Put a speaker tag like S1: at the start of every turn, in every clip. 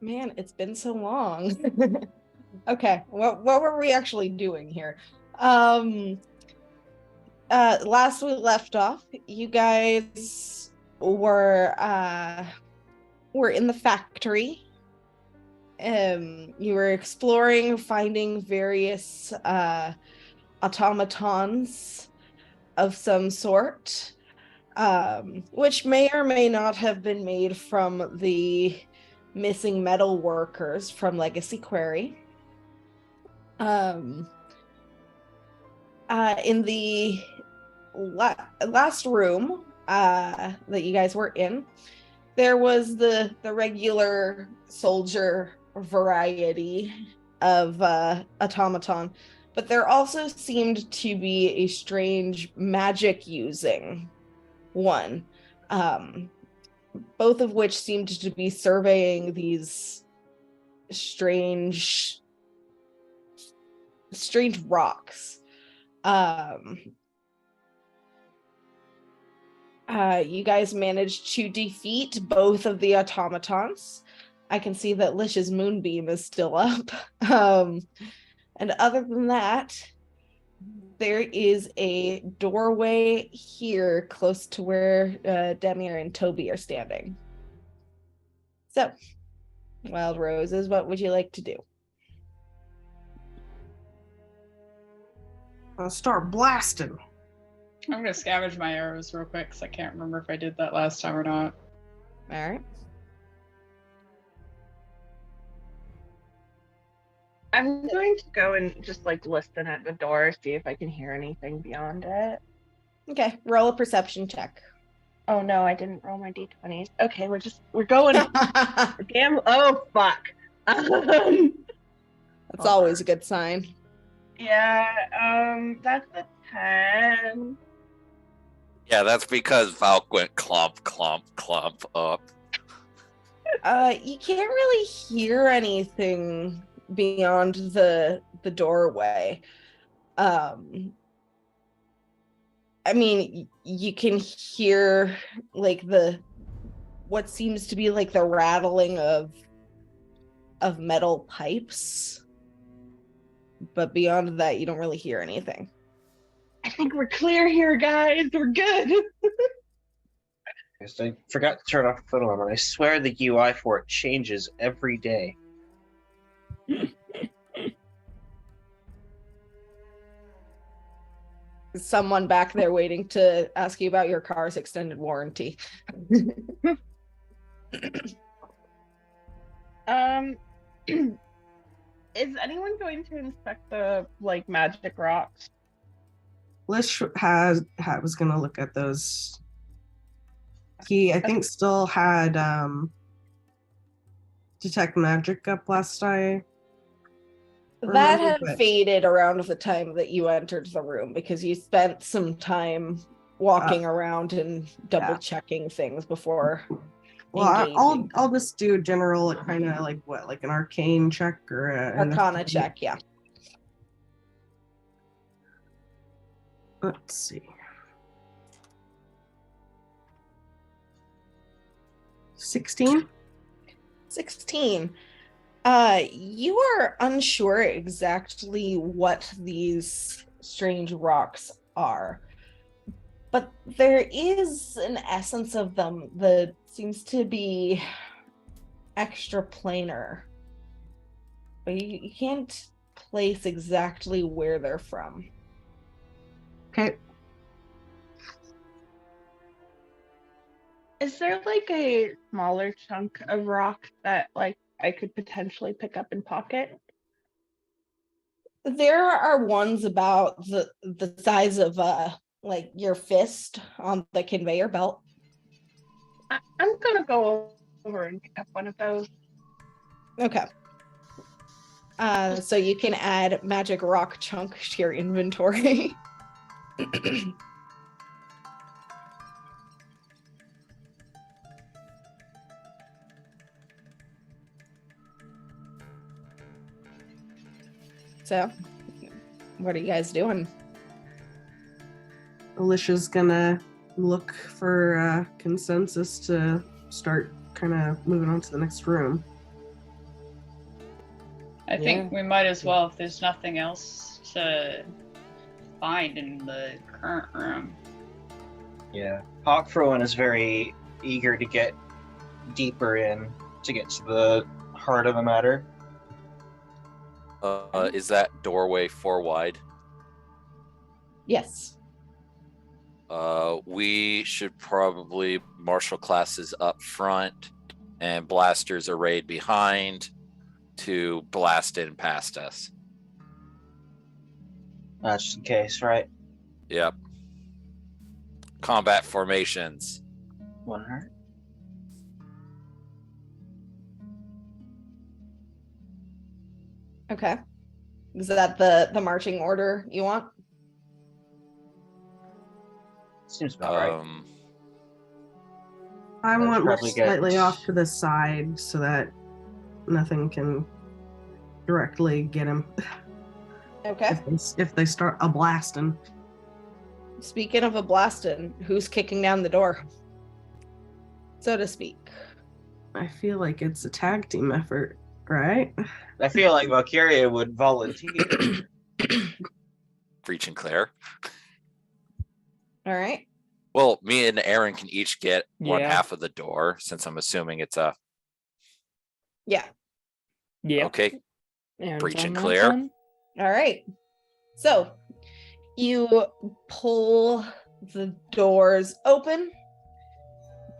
S1: Man, it's been so long. Okay, what were we actually doing here? Last we left off, you guys were in the factory. You were exploring, finding various automatons of some sort, which may or may not have been made from the missing metal workers from Legacy Quarry. In the last room that you guys were in, there was the regular soldier variety of automaton, but there also seemed to be a strange magic using one, both of which seemed to be surveying these strange rocks. You guys managed to defeat both of the automatons. I can see that Lish's moonbeam is still up. And other than that, there is a doorway here close to where Demir and Toby are standing. So, Wild Roses, what would you like to do?
S2: I'll start blasting.
S3: I'm gonna scavenge my arrows real quick because I can't remember if I did that last time or not.
S1: All right.
S4: I'm going to go and just listen at the door, see if I can hear anything beyond it.
S1: Okay, roll a perception check.
S4: Oh no, I didn't roll my d20s. Okay, we're going. Damn! Oh fuck!
S1: That's always a good sign.
S4: Yeah, that's a 10.
S5: Yeah, that's because Valk went clomp, clomp, clomp up.
S1: You can't really hear anything beyond the doorway. I mean, you can hear what seems to be the rattling of metal pipes, but beyond that, you don't really hear anything.
S4: I think we're clear here, guys. We're good.
S2: I forgot to turn off the photo alarm. I swear the UI for it changes every day.
S1: Someone back there waiting to ask you about your car's extended warranty.
S4: Is anyone going to inspect the magic rocks?
S2: Lish was gonna look at those. He, I think, still had detect magic up last I
S1: that had faded around the time that you entered the room because you spent some time walking around and double checking things before.
S2: Well, I'll just do a general kind of an arcane check or
S1: Arcana check, yeah.
S2: Let's see. 16.
S1: You are unsure exactly what these strange rocks are, but there is an essence of them that seems to be extra planar, but you can't place exactly where they're from.
S2: Okay.
S4: Is there a smaller chunk of rock that I could potentially pick up and pocket?
S1: There are ones about the size of your fist on the conveyor belt.
S4: I'm gonna go over and pick up one of those.
S1: Okay. So you can add magic rock chunk to your inventory. So, what are you guys doing?
S2: Alicia's gonna look for consensus to start kind of moving on to the next room.
S3: I think we might as well if there's nothing else to find in the current room.
S6: Yeah. Hawk Froen is very eager to get deeper in to get to the heart of the matter.
S5: Is that doorway 4 wide?
S1: Yes.
S5: We should probably martial classes up front and blasters arrayed behind to blast in past us.
S6: That's just in case, right?
S5: Yep. Combat formations.
S6: 1 heart.
S1: Okay. Is that the marching order you want?
S6: Seems about right.
S2: I
S6: That's
S2: want
S6: probably
S2: Lich
S6: good.
S2: slightly off to the side so that nothing can directly get him
S1: Okay.
S2: if they start a blasting.
S1: Speaking of a blasting, who's kicking down the door? So to speak.
S2: I feel like it's a tag team effort, right?
S6: I feel like Valkyria would volunteer.
S5: Breach and Claire.
S1: All right.
S5: Well, me and Aaron can each get one
S7: Yeah.
S5: half of the door, since I'm assuming it's a
S1: Yeah.
S7: Yeah.
S5: okay.
S7: Aaron's
S5: Breach
S7: on
S5: and
S7: that
S5: clear.
S7: one.
S1: All right. So you pull the doors open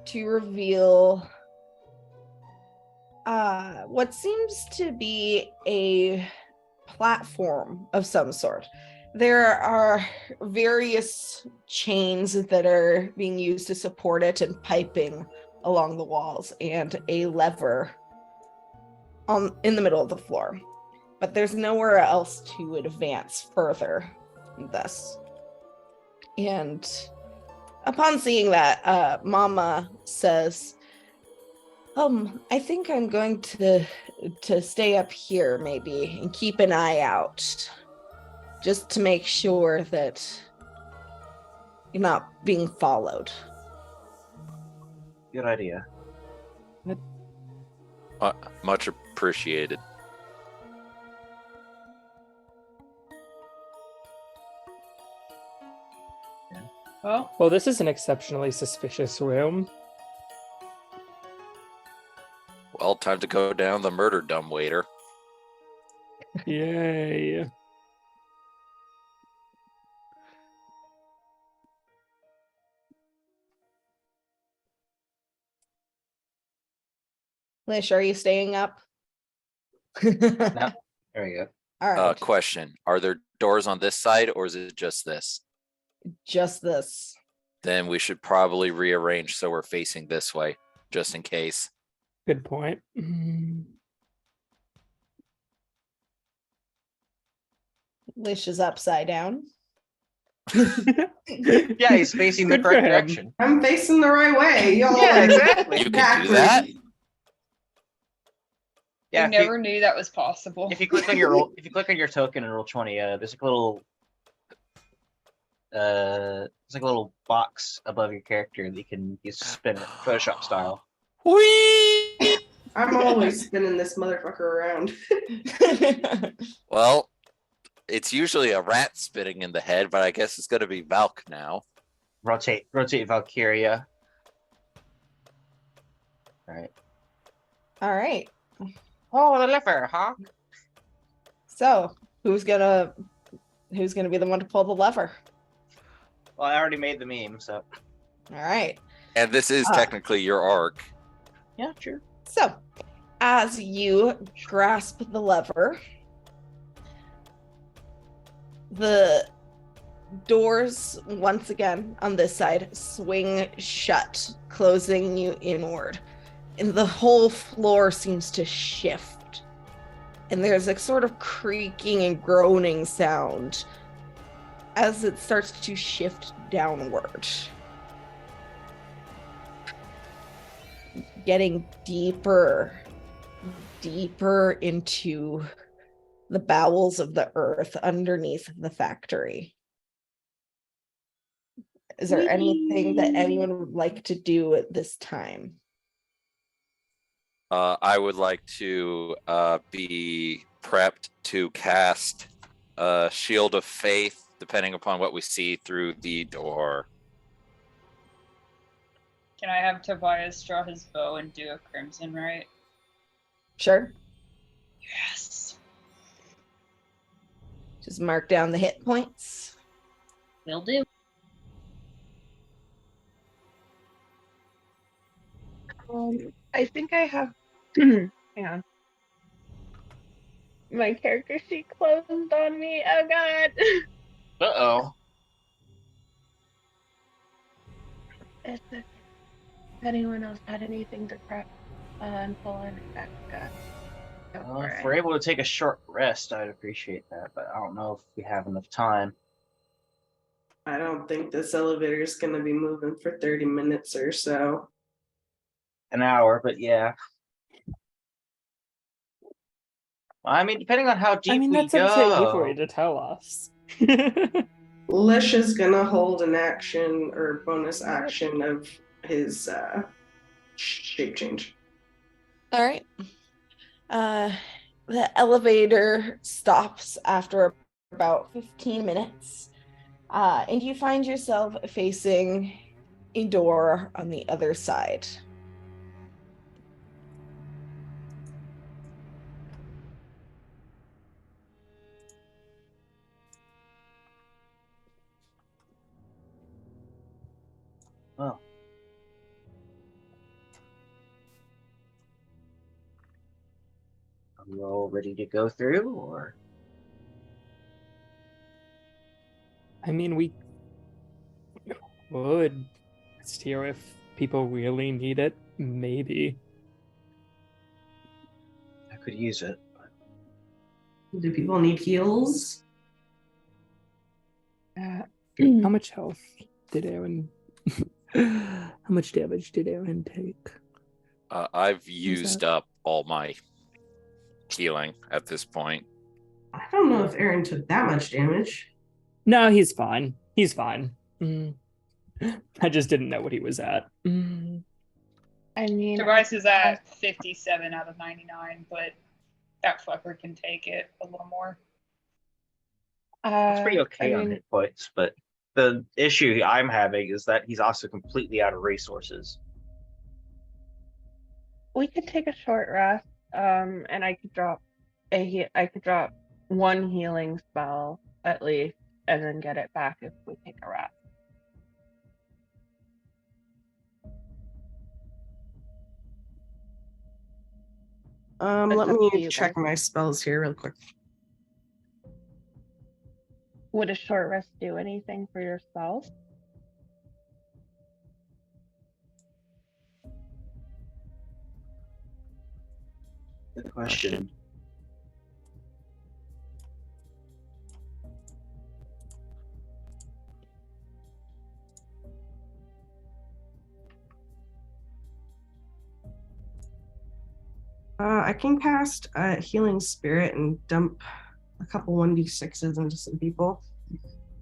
S1: to reveal what seems to be a platform of some sort. There are various chains that are being used to support it and piping along the walls and a lever in the middle of the floor. But there's nowhere else to advance further thus. And upon seeing that, Mama says, I think I'm going to stay up here maybe and keep an eye out just to make sure that you're not being followed.
S6: Good idea.
S5: Much appreciated.
S7: Well, this is an exceptionally suspicious room.
S5: Well, time to go down the murder dumbwaiter.
S7: Yay.
S1: Lish, are you staying up?
S6: No. There we go.
S1: All right.
S5: Question: are there doors on this side, or is it just this?
S1: Just this.
S5: Then we should probably rearrange so we're facing this way, just in case.
S7: Good point. Mm.
S1: Lish is upside down.
S6: Yeah, he's facing the
S7: Good for
S6: correct
S7: him.
S6: direction.
S2: I'm facing the right way. Y'all
S6: Yeah,
S2: are
S6: exactly.
S5: You can do
S2: backwards.
S5: that.
S6: Yeah,
S3: I
S6: if
S3: never knew that was possible.
S6: if you click on your roll, if you click on your token in roll 20, there's like a little it's like a little box above your character that you can use to spin it Photoshop style.
S5: Whee!
S2: I'm always spinning this motherfucker around.
S5: Well, it's usually a rat spitting in the head, but I guess it's going to be Valk now.
S6: Rotate Valkyria. All right.
S1: All right.
S6: Oh, the lever, huh?
S1: So who's gonna be the one to pull the lever?
S6: Well, I already made the meme, so
S1: All right.
S5: And this is
S1: Ah.
S5: technically your arc.
S6: yeah, sure.
S1: So as you grasp the lever, the doors once again on this side swing shut, closing you inward. And the whole floor seems to shift. And there's a sort of creaking and groaning sound as it starts to shift downward. Getting deeper into the bowels of the earth underneath the factory. Is there anything that anyone would like to do at this time?
S5: I would like to be prepped to cast a Shield of Faith, depending upon what we see through the door.
S3: Can I have Tobias draw his bow and do a Crimson Rite?
S1: Sure.
S3: Yes.
S1: Just mark down the hit points.
S3: Will do.
S4: I think I have. Hang on. My character sheet closed on me. Oh god.
S6: Uh-oh.
S4: If anyone else had anything to prep until I back up.
S6: If we're able to take a short rest, I'd appreciate that, but I don't know if we have enough time.
S2: I don't think this elevator is going to be moving for 30 minutes or so.
S6: An hour, but yeah. I mean, depending on how deep
S7: I mean,
S6: we
S7: that's up to
S6: go.
S7: Avery to tell us.
S2: Lish is going to hold an action or bonus action of his shape change.
S1: All right. The elevator stops after about 15 minutes, and you find yourself facing a door on the other side.
S6: Oh. Are we all ready to go through, or?
S7: I mean, we would steer if people really need it, maybe.
S6: I could use it.
S2: Do people need heals?
S7: How much health did Aaron? How much damage did Aaron take?
S5: I've used up all my healing at this point.
S2: I don't know if Aaron took that much damage.
S7: No, he's fine. He's fine. I just didn't know what he was at.
S4: I mean,
S3: Tobias is at 57 out of 99, but that fucker can take it a little more.
S6: It's pretty okay on hit points, but the issue I'm having is that he's also completely out of resources.
S4: we could take a short rest, and I could drop one healing spell at least, and then get it back if we take a rest.
S2: Let
S4: up to
S2: me
S4: you,
S2: check
S4: then.
S2: my spells here real quick.
S4: Would a short rest do anything for yourself?
S6: Good question.
S2: I can cast a healing spirit and dump a couple 1d6s into some people.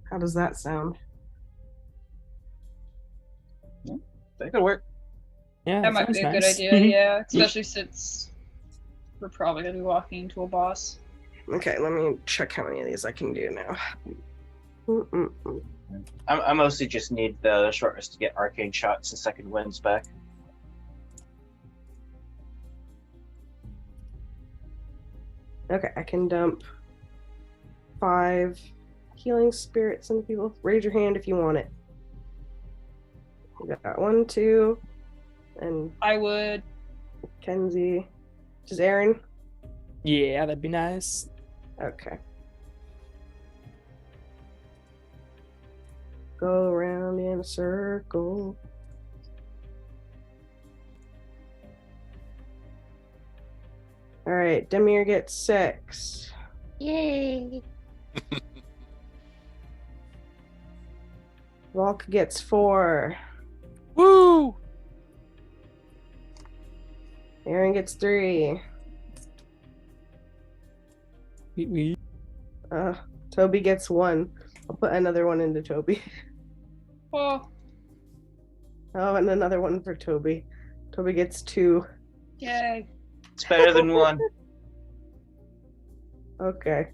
S2: How does that sound?
S6: That could work.
S7: Yeah,
S3: That might
S7: sounds
S3: be a good
S7: nice.
S3: idea, yeah. Especially since we're probably going to be walking into a boss.
S2: Okay, let me check how many of these I can do now. Mm-mm-mm.
S6: I mostly just need the short rest to get arcane shots and second winds back.
S2: Okay, I can dump 5 healing spirits into people. Raise your hand if you want it. We got 1, 2, and
S3: I would.
S2: Kenzie. Just Aaron?
S7: Yeah, that'd be nice.
S2: Okay. Go around in a circle. All right, Demir gets 6.
S4: Yay!
S2: Valk gets 4.
S5: Woo!
S2: Aaron gets 3.
S7: We
S2: Toby gets 1. I'll put another one into Toby.
S3: Oh,
S2: Oh, and another one for Toby. Toby gets 2.
S3: yay.
S6: It's better than one.
S2: Okay.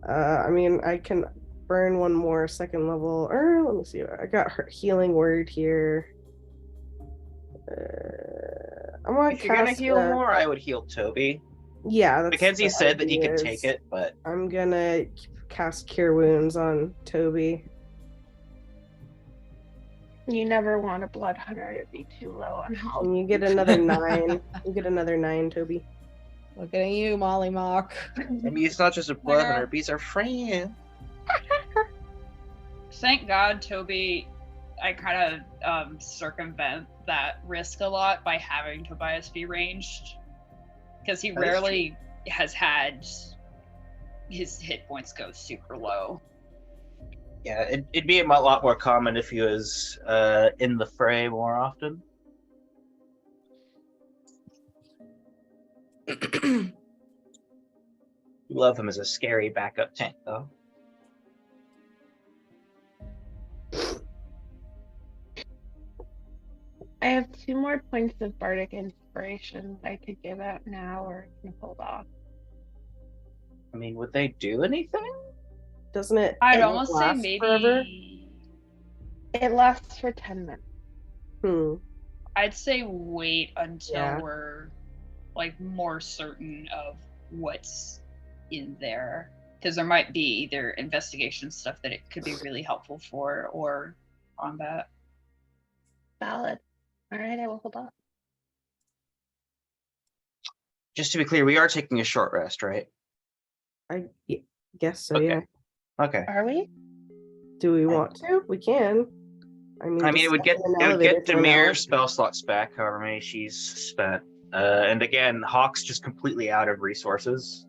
S2: I mean, I can burn one more second level. Or let me see. I got her healing word here. I'm gonna
S6: If you're gonna
S2: cast,
S6: heal more, I would heal Toby.
S2: Yeah, that's
S6: Mackenzie
S2: the
S6: said that he
S2: idea
S6: could
S2: is
S6: take it, but
S2: I'm gonna cast Cure Wounds on Toby.
S4: You never want a blood hunter to be too low on health.
S2: And you get another 9. You get another 9, Toby.
S1: Look at you, Molly Mock.
S6: I mean, it's not just a blood hunter, he's our friend.
S3: Thank God, Toby. I kind of circumvent that risk a lot by having Tobias be ranged, because he
S6: That is
S3: rarely has had his hit points go super low.
S6: Yeah, it'd be a lot more common if he was in the fray more often. You love him as a scary backup tank, though.
S4: I have 2 more points of bardic inspiration I could give out now, or I can hold off.
S6: I mean, would they do anything?
S2: Doesn't it?
S3: I'd
S2: it
S3: almost say
S2: last
S3: maybe.
S2: forever?
S4: It lasts for 10 minutes.
S3: I'd say wait until
S2: Yeah.
S3: we're like more certain of what's in there, because there might be either investigation stuff that it could be really helpful for, or combat.
S4: Valid. All right, I will hold off.
S6: Just to be clear, we are taking a short rest, right?
S2: I guess so,
S6: Okay.
S2: yeah.
S6: Okay.
S4: Are we?
S2: Do we want to? We can.
S6: I mean, it would get Demir's spell slots back, however many she's spent. And again, Hawk's just completely out of resources.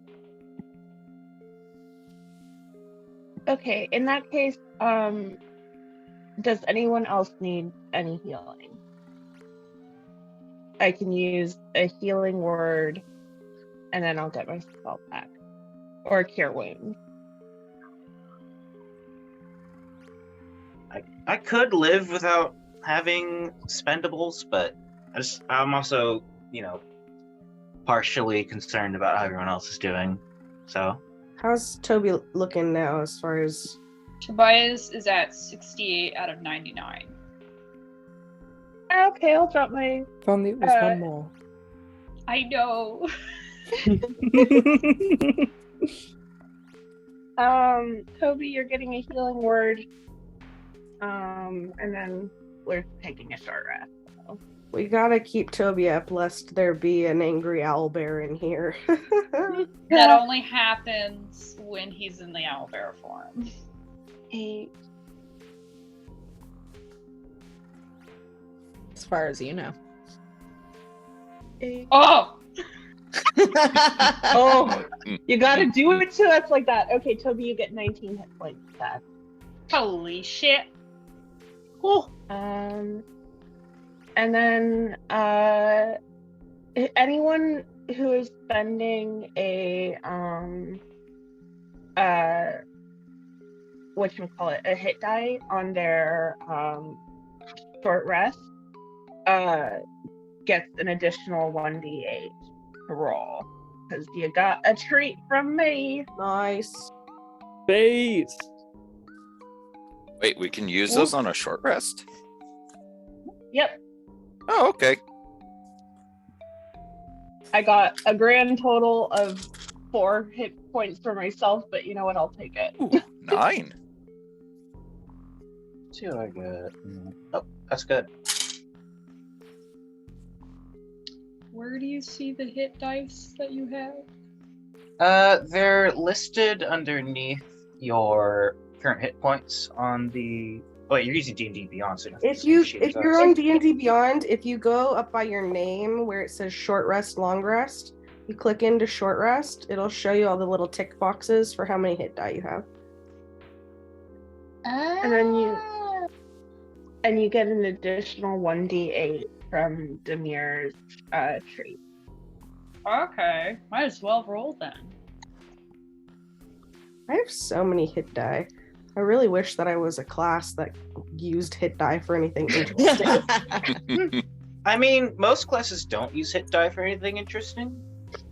S4: Okay, in that case, does anyone else need any healing? I can use a healing word, and then I'll get my spell back. Or cure wounds.
S6: I could live without having spendables, but I'm also, partially concerned about how everyone else is doing. So
S2: How's Toby looking now as far as...
S3: Tobias is at 68 out of 99.
S4: Okay, I'll drop my...
S7: If only it was one more.
S3: I know.
S4: Toby, you're getting a healing word. And then we're taking a short rest. So.
S2: We gotta keep Toby up lest there be an angry owlbear in here.
S3: That only happens when he's in the owlbear form.
S4: 8.
S1: As far as you know.
S4: 8.
S3: Oh!
S4: Oh, you gotta do it to us like that. Okay, Toby, you get 19 hit points back.
S3: Holy shit.
S4: Cool. And then anyone who is spending a whatchamacallit, a hit die on their short rest gets an additional 1d8 to roll. Because you got a treat from me.
S2: Nice.
S7: Base.
S5: Wait, we can use those on a short rest?
S4: Yep.
S5: Oh, okay.
S4: I got a grand total of 4 hit points for myself, but you know what? I'll take it.
S5: Ooh, 9.
S6: let's see what I got. Oh, that's good.
S3: Where do you see the hit dice that you have?
S6: They're listed underneath your current hit points on the. Oh, wait, you're using D&D Beyond, so
S2: If you're on D&D Beyond, if you go up by your name where it says short rest, long rest, you click into short rest, it'll show you all the little tick boxes for how many hit die you have.
S4: And then you get an additional 1d8 from Demir's tree.
S3: Okay, might as well roll then.
S2: I have so many hit die. I really wish that I was a class that used hit die for anything interesting.
S6: I mean, most classes don't use hit die for anything interesting.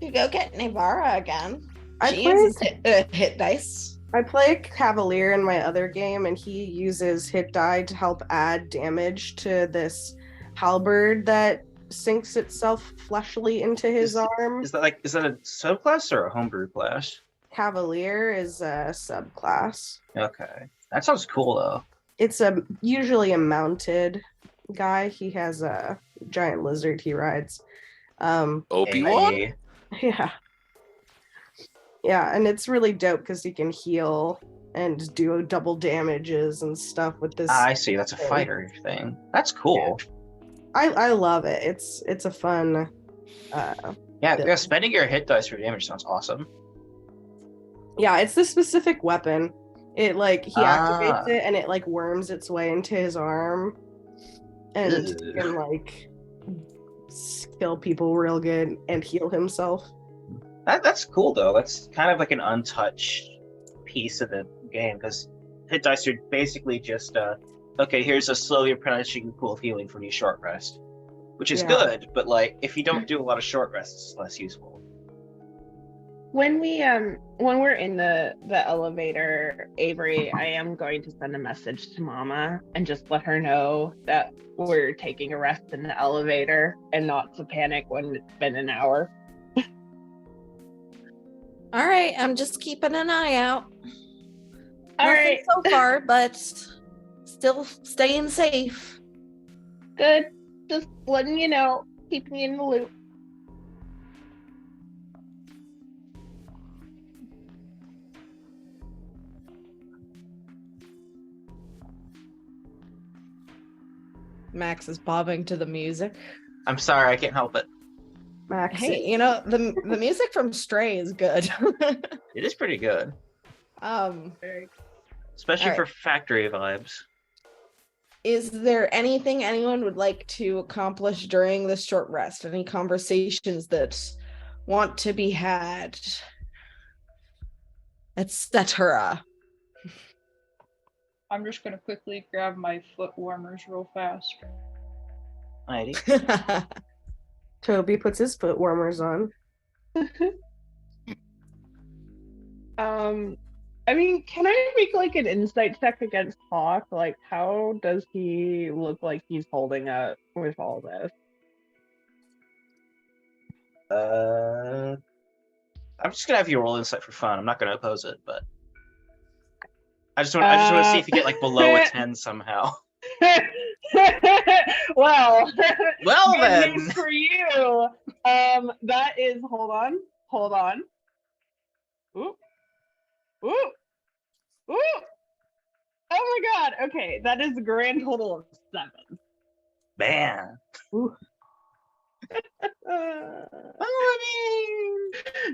S1: You go get Navara again.
S2: I
S1: She
S2: play-
S1: uses hit dice.
S2: I play a Cavalier in my other game, and he uses hit die to help add damage to this halberd that sinks itself fleshly into his arm.
S6: Is that a subclass or a homebrew class?
S2: Cavalier is a subclass.
S6: Okay, that sounds cool though.
S2: It's usually a mounted guy. He has a giant lizard he rides.
S5: Obi-Wan?
S6: Hey,
S2: Yeah, and it's really dope because he can heal and do double damages and stuff with this.
S6: I see. That's a fighter thing. That's cool.
S2: I love it. It's a fun.
S6: Yeah, spending your hit dice for damage sounds awesome.
S2: Yeah, it's this specific weapon. It he activates it and it worms its way into his arm, and he can kill people real good and heal himself.
S6: That's cool though. That's kind of like an untouched piece of the game because hit dice are basically just okay, here's a slowly replenishing pool of healing from your short rest, which is good, but if you don't do a lot of short rests, it's less useful.
S4: When we're in the elevator, Avery, I am going to send a message to Mama and just let her know that we're taking a rest in the elevator and not to panic when it's been an hour.
S1: All right, I'm just keeping an eye out.
S4: All
S1: Nothing
S4: right.
S1: so far, but still staying safe.
S4: Good. Just letting you know, keeping me in the loop.
S1: Max is bobbing to the music.
S6: I'm sorry, I can't help it.
S2: Max,
S1: Hey, the music from Stray is good.
S6: It is pretty good, especially
S1: All
S6: for
S1: right.
S6: factory vibes.
S1: Is there anything anyone would like to accomplish during this short rest? Any conversations that want to be had, etc.?
S3: I'm just gonna quickly grab my foot warmers real fast.
S6: Alrighty.
S2: Toby puts his foot warmers on.
S4: I mean, can I make an insight check against Hawk? How does he look like he's holding up with all this?
S6: I'm just gonna have you roll insight for fun. I'm not gonna oppose it, but I just want to see if you get below a 10 somehow.
S4: Well,
S6: Well
S4: good
S6: then.
S4: news for you. That is hold on. Oop. Ooh. Ooh. Oh my god. Okay, that is a grand total of 7.
S6: Man.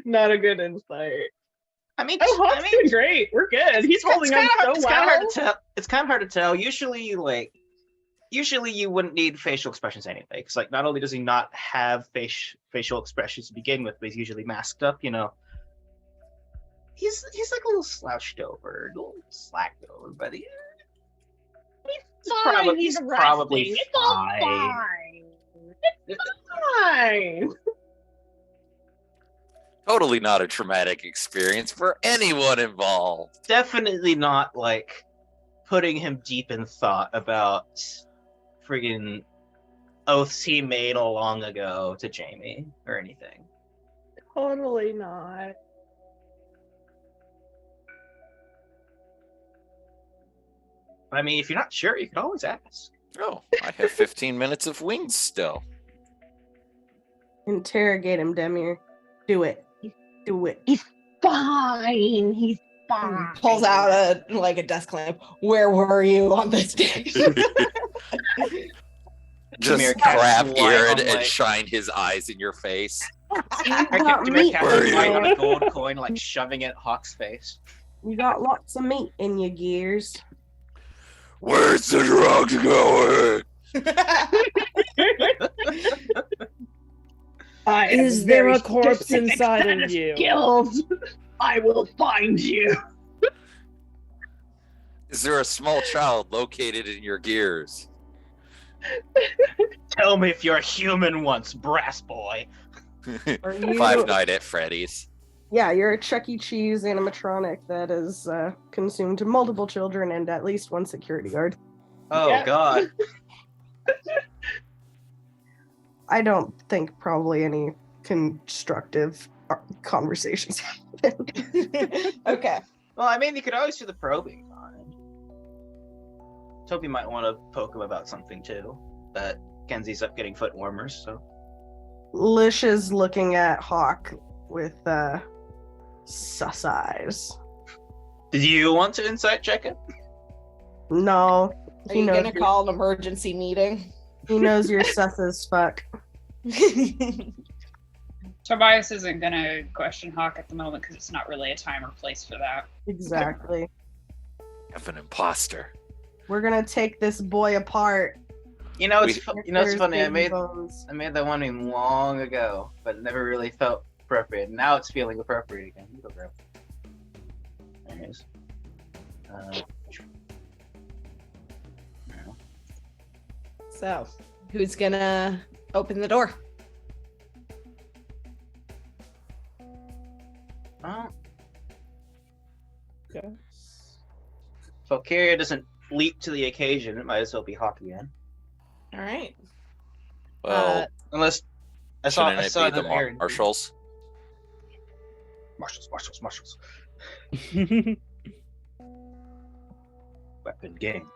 S4: Not a good insight.
S6: I mean,
S4: Oh, Hawk's doing great. We're good. He's holding up so
S6: it's
S4: well.
S6: kind of hard to tell. It's kind of hard to tell. Usually you wouldn't need facial expressions anyway, because not only does he not have facial expressions to begin with, but he's usually masked up. He's a little slouched over, a little slacked over, but he's probably
S4: resting. It's all fine. It's fine.
S5: Totally not a traumatic experience for anyone involved.
S6: Definitely not putting him deep in thought about friggin' oaths he made long ago to Jamie or anything.
S4: Totally not.
S6: I mean, if you're not sure, you can always ask.
S5: Oh, I have 15 minutes of wings still.
S2: Interrogate him, Demir. Do it. Do it.
S4: Fine. He's fine.
S1: Pulls out a desk lamp. Where were you on this day?
S5: Just
S6: Demir
S5: grab
S6: casts light
S5: Aaron
S6: on,
S5: and shine his eyes in your face.
S6: Demir casts
S5: Where are
S6: light
S5: you?
S6: on a gold coin, shoving it at Hawk's face.
S2: You got lots of meat in your gears.
S5: Where's the drugs going?
S7: Is there a corpse inside of you?
S4: Skills. I will find you.
S5: Is there a small child located in your gears?
S6: Tell me if you're a human once, brass boy.
S2: Are you-
S5: Five Night at Freddy's.
S2: Yeah, you're a Chuck E. Cheese animatronic that has consumed multiple children and at least one security guard.
S6: Oh
S4: Yep.
S6: God.
S2: I don't think probably any constructive conversations happened.
S1: Okay.
S6: Well, I mean, you could always do the probing on it. Toby might want to poke him about something too. But Kenzie's up getting foot warmers, so.
S2: Lish is looking at Hawk with sus eyes.
S6: Did you want to insight check it?
S2: No,
S1: Are you gonna call an emergency meeting?
S2: he knows you're sus as fuck.
S3: Tobias isn't gonna question Hawk at the moment because it's not really a time or place for that.
S2: Exactly.
S5: Of an imposter.
S2: We're gonna take this boy apart.
S6: You know, it's
S5: We-
S6: you know, it's
S2: There's
S6: funny.
S2: baby bones.
S6: I made that one meme long ago, but it never really felt appropriate. Now it's feeling appropriate again. Go grab it. There it is. No.
S1: So, who's gonna open the door?
S6: Oh,
S7: Okay.
S6: if Valkyria doesn't leap to the occasion, it might as well be Hawk again.
S1: All right.
S5: Well,
S6: Unless I
S5: shouldn't
S6: saw
S5: it be the
S6: that Aaron-
S5: marshals?
S6: Marshals. Weapon gang.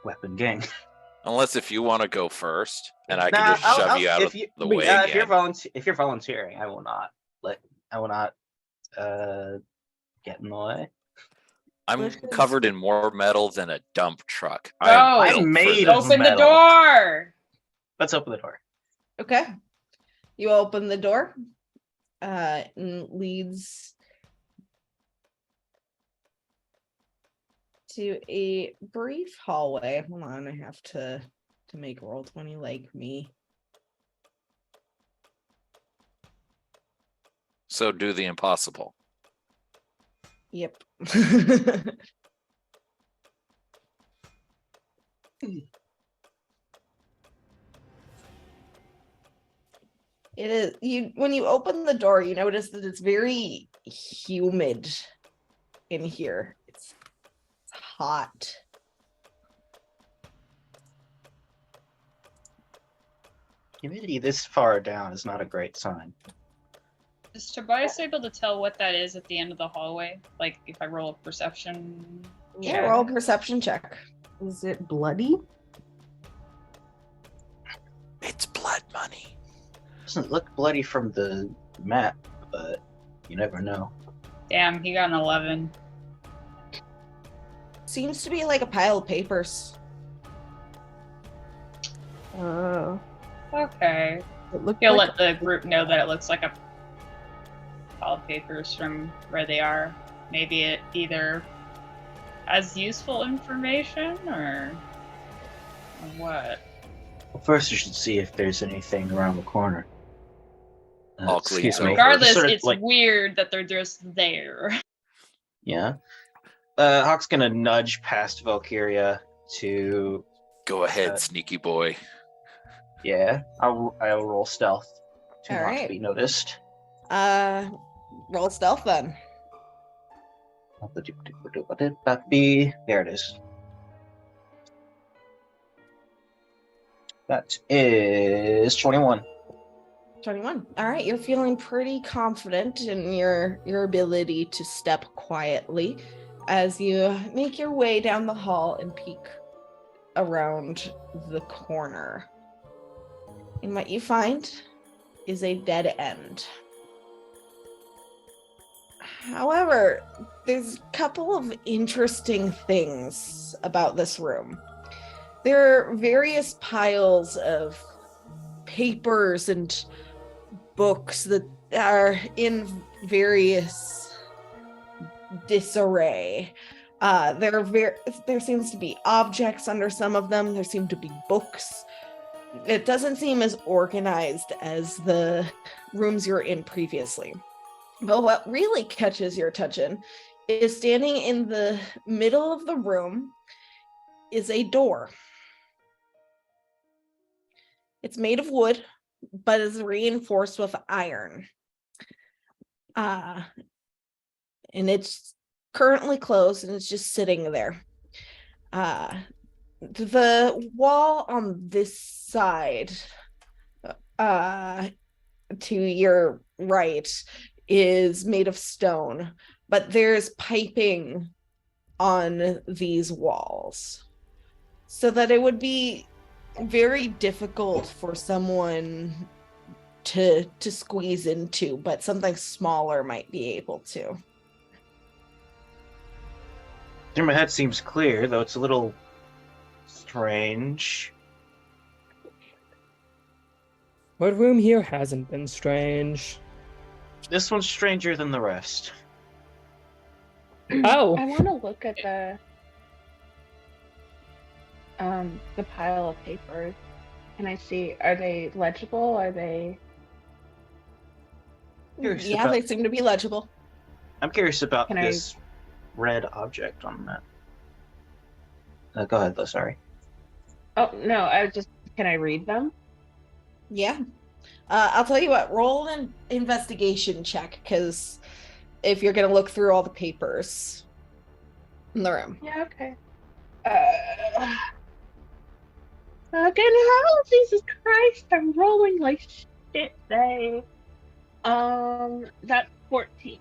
S5: Unless if you want to go first, and I
S6: Nah,
S5: can just shove you out of
S6: if
S5: the way
S6: if you're
S5: again.
S6: if you're volunteering, I will not get in the way.
S5: I'm
S2: Lish is-
S5: covered in more metal than a dump truck.
S3: Oh,
S5: I am
S6: I'm
S5: built for
S6: made
S5: this.
S6: of
S3: Open the
S6: metal.
S3: door!
S6: Let's open the door.
S1: Okay. You open the door. And leads to a brief hallway. Hold on, I have to make Roll20 like me.
S5: So do the impossible.
S1: Yep. It is you when you open the door, you notice that it's very humid in here. It's hot.
S6: Humidity this far down is not a great sign.
S3: Is Tobias able to tell what that is at the end of the hallway? Like if I roll a perception?
S1: Yeah, roll a perception check.
S2: Is it bloody?
S5: It's blood money.
S6: Doesn't look bloody from the map, but you never know.
S3: Damn, he got an 11.
S1: Seems to be like a pile of papers.
S2: Oh,
S3: Okay.
S2: it looked
S3: He'll
S2: like
S3: let the group know that it looks like a pile of papers from where they are. Maybe it either has useful information or what?
S6: Well, first, you should see if there's anything around the corner.
S5: All
S6: Excuse
S5: clean.
S6: me.
S3: Regardless,
S6: Sort of
S3: it's
S6: like-
S3: weird that they're just there.
S6: Yeah. Hawk's gonna nudge past Valkyria to.
S5: Go ahead,
S6: Uh,
S5: sneaky boy.
S6: Yeah, I'll roll stealth to
S1: All
S6: not
S1: right.
S6: be noticed.
S1: Roll stealth then.
S6: There it is. That is 21.
S1: 21. All right, you're feeling pretty confident in your ability to step quietly as you make your way down the hall and peek around the corner. And what you find is a dead end. However, there's a couple of interesting things about this room. There are various piles of papers and books that are in various disarray. There seems to be objects under some of them. There seem to be books. It doesn't seem as organized as the rooms you're in previously. But what really catches your attention is standing in the middle of the room is a door. It's made of wood, but is reinforced with iron. Uh, and it's currently closed and it's just sitting there. The wall on this side, to your right, is made of stone, but there's piping on these walls, so that it would be very difficult for someone to squeeze into, but something smaller might be able to.
S6: In my head seems clear, though it's a little strange.
S7: What room here hasn't been strange?
S6: This one's stranger than the rest.
S7: Oh.
S4: I want to look at the pile of papers. Can I see? Are they legible? Are they?
S6: Curious
S1: Yeah,
S6: about-
S1: they seem to be legible.
S6: I'm curious about
S4: Can I-
S6: this red object on the map. Go ahead, though. Sorry.
S4: Oh no! I just. Can I read them?
S1: Yeah. I'll tell you what, roll an investigation check, because if you're going to look through all the papers in the room.
S4: Yeah. Okay. Fucking hell, Jesus Christ! I'm rolling like shit today. That's 14.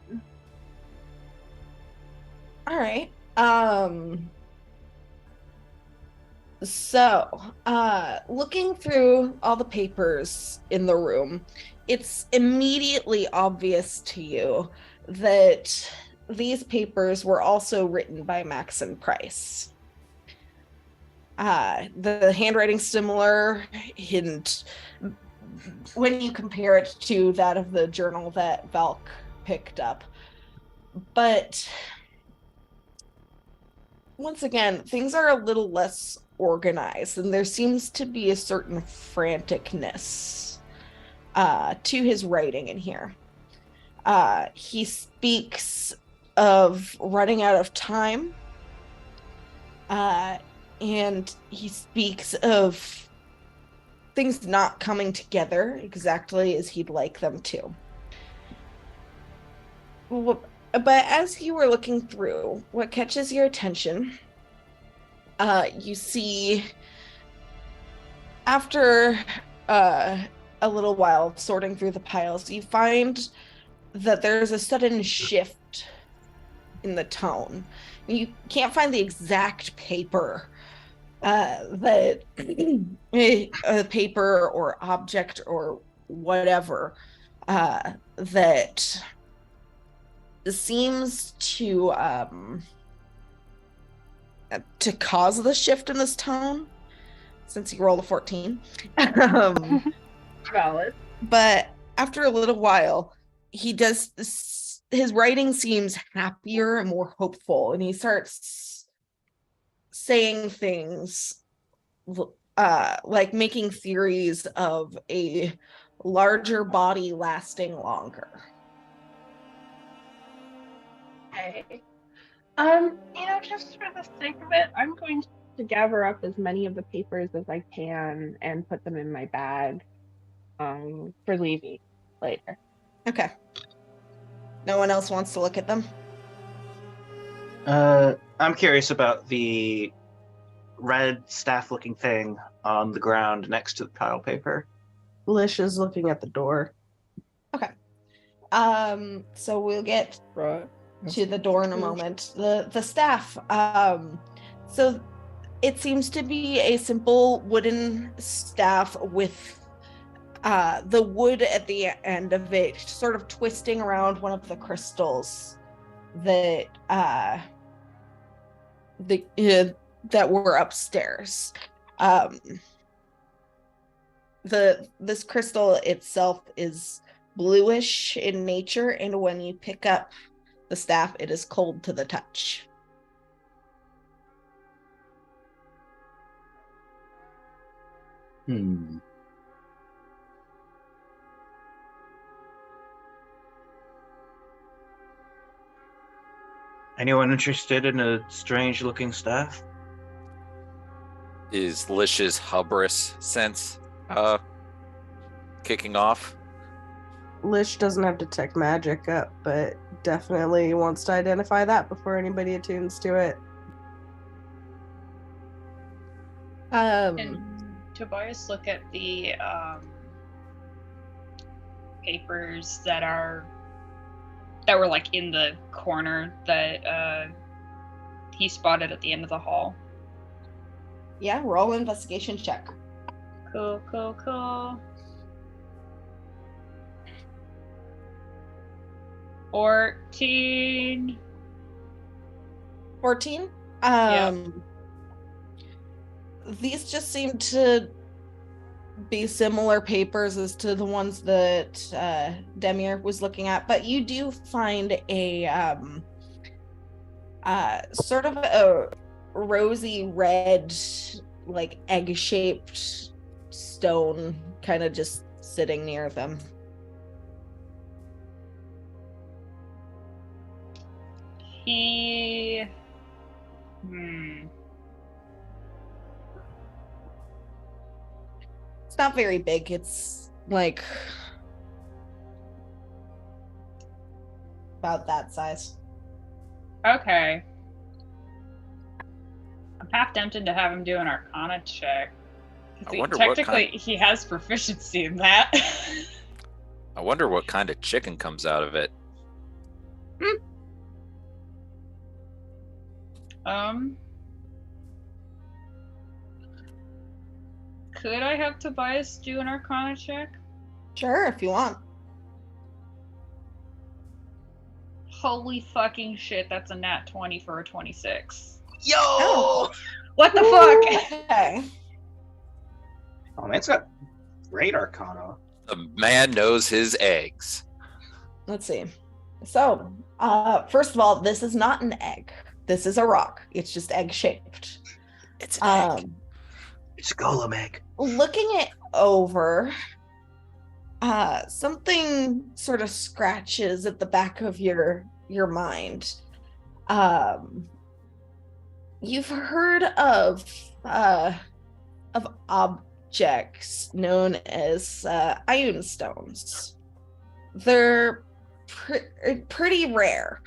S1: All right. So, looking through all the papers in the room, it's immediately obvious to you that these papers were also written by Maxon Price. The handwriting's similar, and when you compare it to that of the journal that Valk picked up. But once again, things are a little less organized, and there seems to be a certain franticness to his writing in here. He speaks of running out of time, and he speaks of things not coming together exactly as he'd like them to. But as you were looking through, what catches your attention, you see, after a little while sorting through the piles, you find that there's a sudden shift in the tone. You can't find the exact paper that a paper or object or whatever that seems to cause the shift in this tone, since you rolled a 14.
S4: Valid.
S1: But after a little while, his writing seems happier and more hopeful, and he starts saying things like making theories of a larger body lasting longer.
S4: Okay. Just for the sake of it, I'm going to gather up as many of the papers as I can and put them in my bag for leaving later.
S1: Okay. No one else wants to look at them?
S6: I'm curious about the red staff-looking thing on the ground next to the pile of paper.
S2: Lish is looking at the door.
S1: Okay. So we'll get
S7: Right.
S1: to the door in a moment. The staff. So it seems to be a simple wooden staff with the wood at the end of it sort of twisting around one of the crystals that that were upstairs. This crystal itself is bluish in nature, and when you pick up the staff, it is cold to the touch.
S6: Anyone interested in a strange-looking staff?
S5: Is Lish's hubris sense kicking off?
S2: Lish doesn't have detect magic up, but definitely wants to identify that before anybody attunes to it.
S3: And Tobias look at the papers that were like in the corner that he spotted at the end of the hall.
S1: Yeah, roll investigation check.
S3: Cool. 14.
S1: 14.
S3: Yeah.
S1: These just seem to be similar papers as to the ones that Demir was looking at, but you do find a sort of a rosy red, like egg-shaped stone kind of just sitting near them.
S3: He
S1: It's not very big. It's like about that size.
S3: Okay. I'm half tempted to have him do an Arcana check.
S5: I wonder what
S3: Technically, he has proficiency in that.
S5: I wonder what kind of chicken comes out of it.
S3: Could I have Tobias do an Arcana check?
S1: Sure, if you want.
S3: Holy fucking shit, that's a nat 20 for a 26.
S6: Yo!
S1: Oh.
S3: What the fuck?
S1: Okay.
S6: Oh, man's got great Arcana.
S5: The man knows his eggs.
S1: Let's see. So, first of all, this is not an egg. This is a rock. It's just egg-shaped.
S5: It's an egg.
S6: It's a golem egg.
S1: Looking it over, something sort of scratches at the back of your mind. You've heard of objects known as Ioun stones. They're pretty rare,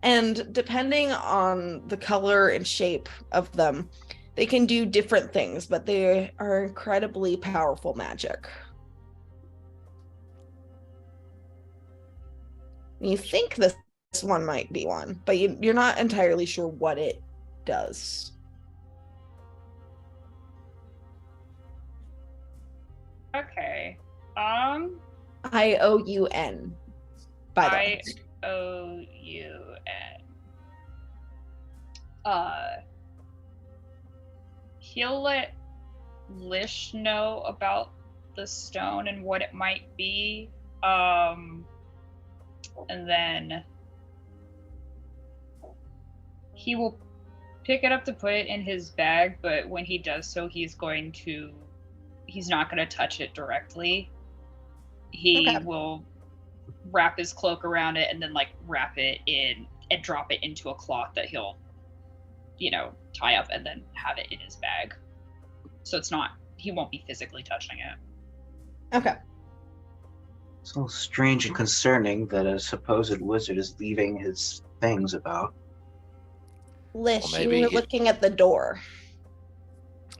S1: and depending on the color and shape of them, they can do different things, but they are incredibly powerful magic. You think this one might be one, but you're not entirely sure what it does.
S3: Okay.
S1: Ioun, by the way.
S3: Ioun. He'll let Lish know about the stone and what it might be. And then he will pick it up to put it in his bag, but when he does so, he's not going to touch it directly. He will wrap his cloak around it and then like wrap it in and drop it into a cloth that he'll tie up and then have it in his bag. So he won't be physically touching it.
S1: Okay.
S6: It's all strange and concerning that a supposed wizard is leaving his things about.
S1: Lish, you were looking at the door.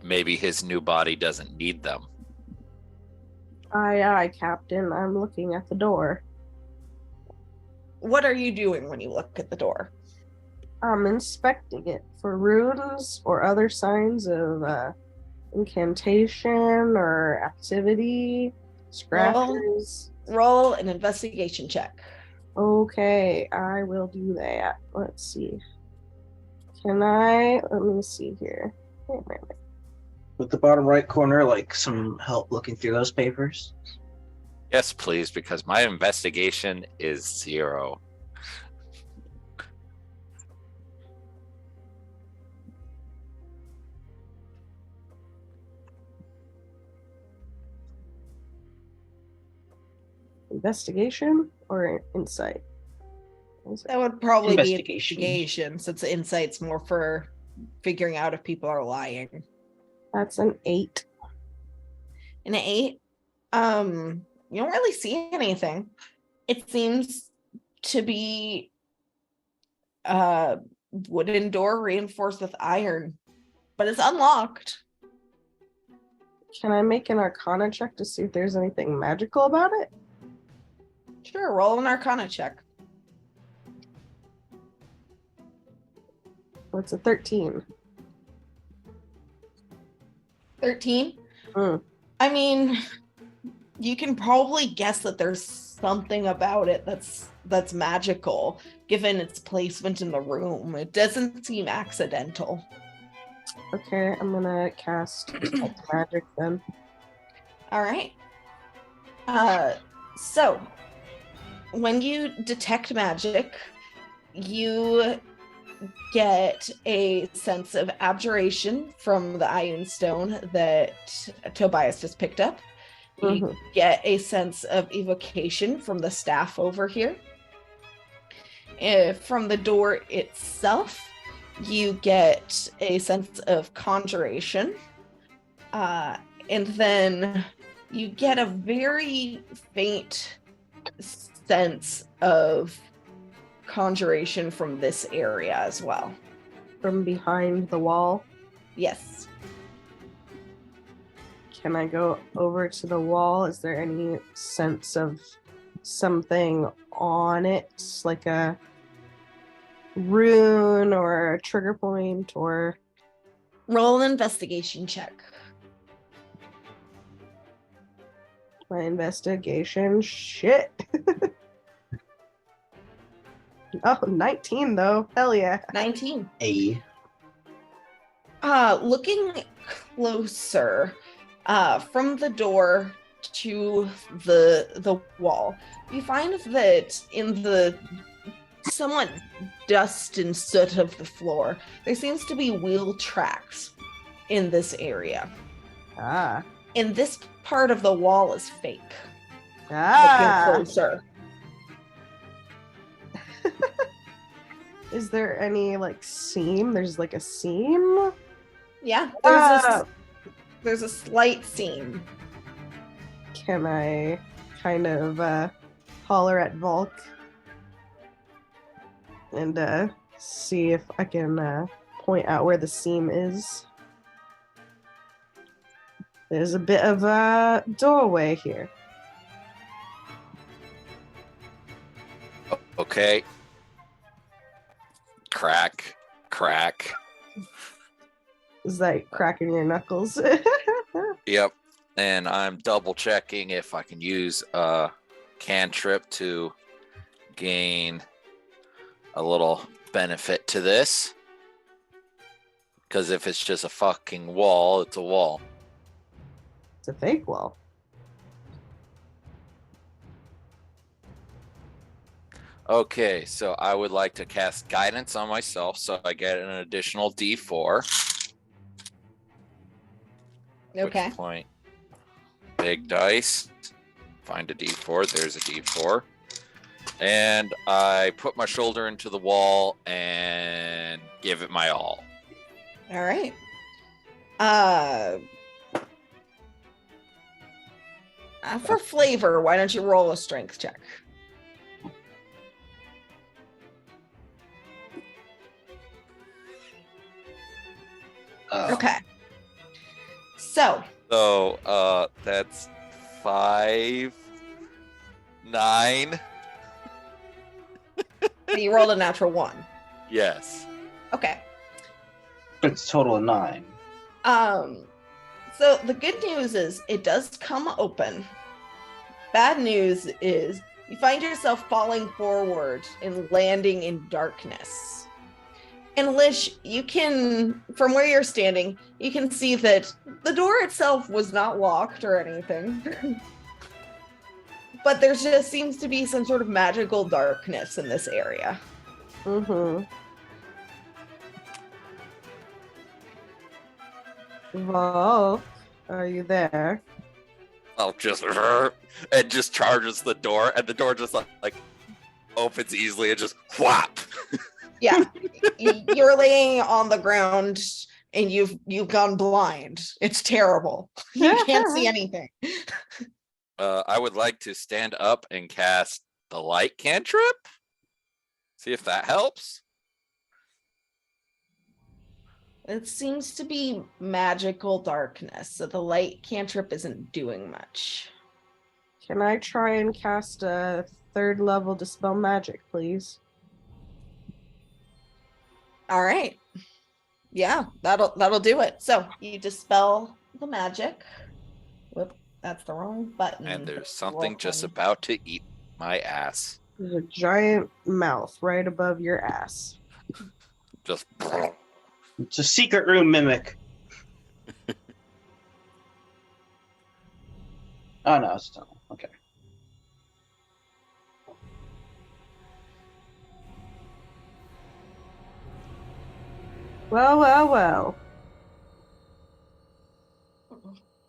S5: Maybe his new body doesn't need them.
S2: Aye, Captain. I'm looking at the door.
S1: What are you doing when you look at the door?
S2: I'm inspecting it for runes or other signs of incantation or activity, scratches.
S1: Roll an investigation check.
S2: Okay, I will do that. Let's see. Let me see here. Wait.
S6: With the bottom right corner, like some help looking through those papers?
S5: Yes, please, because my investigation is 0.
S2: Investigation or insight?
S1: That would probably be
S6: Investigation.
S1: investigation, since insight's more for figuring out if people are lying.
S2: That's an 8.
S1: An 8? You don't really see anything. It seems to be wooden door reinforced with iron, but it's unlocked.
S2: Can I make an Arcana check to see if there's anything magical about it?
S1: Sure, roll an Arcana check.
S2: What's a 13?
S1: 13.
S2: Mm.
S1: I mean, you can probably guess that there's something about it that's magical, given its placement in the room. It doesn't seem accidental.
S2: Okay, I'm gonna cast Detect Magic then.
S1: All right. So when you detect magic, you get a sense of abjuration from the Ioun Stone that Tobias just picked up. You get a sense of evocation from the staff over here. From the door itself, you get a sense of conjuration. And then you get a very faint sense of conjuration from this area as well.
S2: From behind the wall.
S1: Yes.
S2: Can I go over to the wall? Is there any sense of something on it, like a rune or a trigger point, or
S1: Roll an investigation check.
S2: my investigation? Shit. Oh, 19 though. Hell yeah.
S1: 19.
S6: A.
S1: Looking closer, from the door to the wall, you find that in the somewhat dust and soot of the floor, there seems to be wheel tracks in this area.
S2: Ah.
S1: And this part of the wall is fake.
S2: Ah.
S1: Looking closer.
S2: Is there any like seam? There's like a seam?
S1: Yeah,
S2: Ah.
S1: there's a slight seam.
S2: Can I kind of holler at Volk and see if I can point out where the seam is? There's a bit of a doorway here.
S5: Okay. Crack. Crack.
S2: Is that cracking your knuckles?
S5: Yep. And I'm double checking if I can use a cantrip to gain a little benefit to this. Because if it's just a fucking wall, it's a wall.
S2: It's a fake wall.
S5: Okay, so I would like to cast guidance on myself so I get an additional D4.
S1: Okay.
S5: Which point? Big dice. Find a D4. There's a D4. And I put my shoulder into the wall and give it my all.
S1: All right. For flavor, why don't you roll a strength check? Okay. So
S5: That's 5, 9.
S1: you rolled a natural 1.
S5: Yes.
S1: Okay.
S6: It's total of 9.
S1: So the good news is it does come open. Bad news is you find yourself falling forward and landing in darkness. And Lish, you can, from where you're standing, you can see that the door itself was not locked or anything. But there just seems to be some sort of magical darkness in this area.
S2: Mm-hmm. Volk, are you there?
S5: I'll just and just charges the door, and the door just like opens easily and just whap.
S1: Yeah, you're laying on the ground and you've gone blind. It's terrible. You can't see anything.
S5: I would like to stand up and cast the light cantrip. See if that helps.
S1: It seems to be magical darkness, so the light cantrip isn't doing much.
S2: Can I try and cast a 3rd level Dispel Magic, please?
S1: All right. Yeah, that'll do it. So you dispel the magic. Whoop, that's the wrong button.
S5: And there's something just about to eat my ass.
S2: There's a giant mouth right above your ass.
S5: Just
S6: It's a secret room mimic. Oh no, it's tunnel. Okay.
S2: Well, well, well.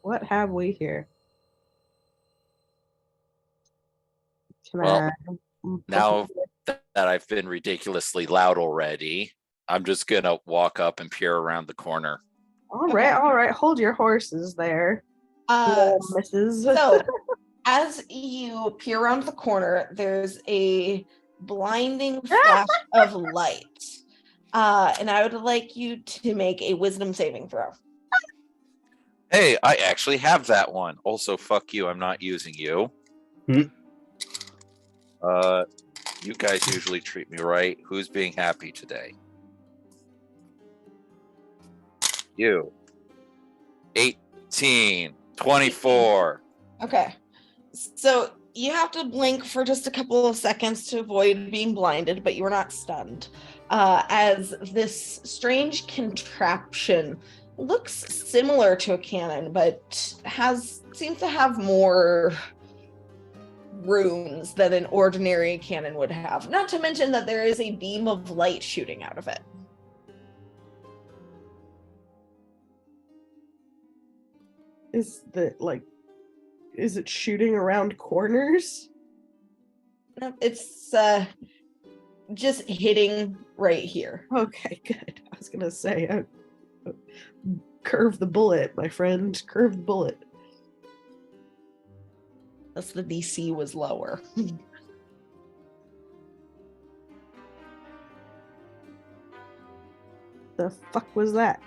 S2: What have we here? Can
S5: Well,
S2: I...
S5: now that I've been ridiculously loud already, I'm just gonna walk up and peer around the corner.
S2: All right. Hold your horses there, Mrs.
S1: So as you peer around the corner, there's a blinding flash of light. And I would like you to make a wisdom saving throw.
S5: Hey, I actually have that one. Also, fuck you, I'm not using you.
S6: Hmm.
S5: You guys usually treat me right. Who's being happy today? You. 18, 24.
S1: Okay. So you have to blink for just a couple of seconds to avoid being blinded, but you are not stunned. As this strange contraption looks similar to a cannon, but seems to have more runes than an ordinary cannon would have. Not to mention that there is a beam of light shooting out of it.
S2: Is it shooting around corners?
S1: No, it's just hitting right here.
S2: Okay, good. I was gonna say, curve the bullet, my friend. Curve the bullet.
S1: Thus the DC was lower.
S2: The fuck was that?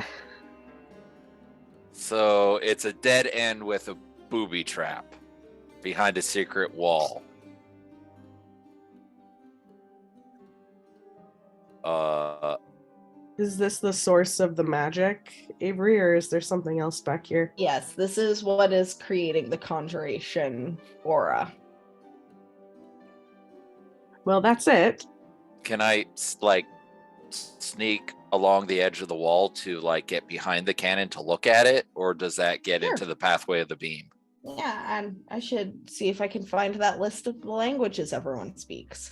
S5: So it's a dead end with a booby trap behind a secret wall.
S2: Is this the source of the magic, Avery, or is there something else back here?
S1: Yes, this is what is creating the conjuration aura.
S2: Well, that's it.
S5: Can I sneak along the edge of the wall to get behind the cannon to look at it, or does that get
S1: Sure.
S5: into the pathway of the beam?
S1: Yeah, and I should see if I can find that list of the languages everyone speaks.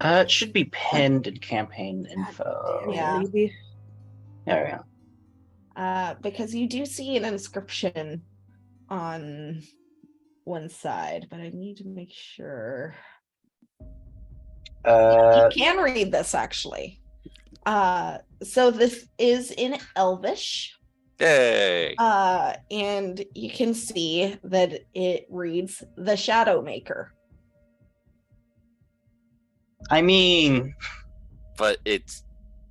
S6: It should be pinned in campaign info.
S1: Yeah.
S2: Maybe.
S6: There we go.
S1: Because you do see an inscription on one side, but I need to make sure. You can read this actually. So this is in Elvish.
S5: Yay!
S1: And you can see that it reads the Shadow Maker.
S6: I mean,
S5: But it's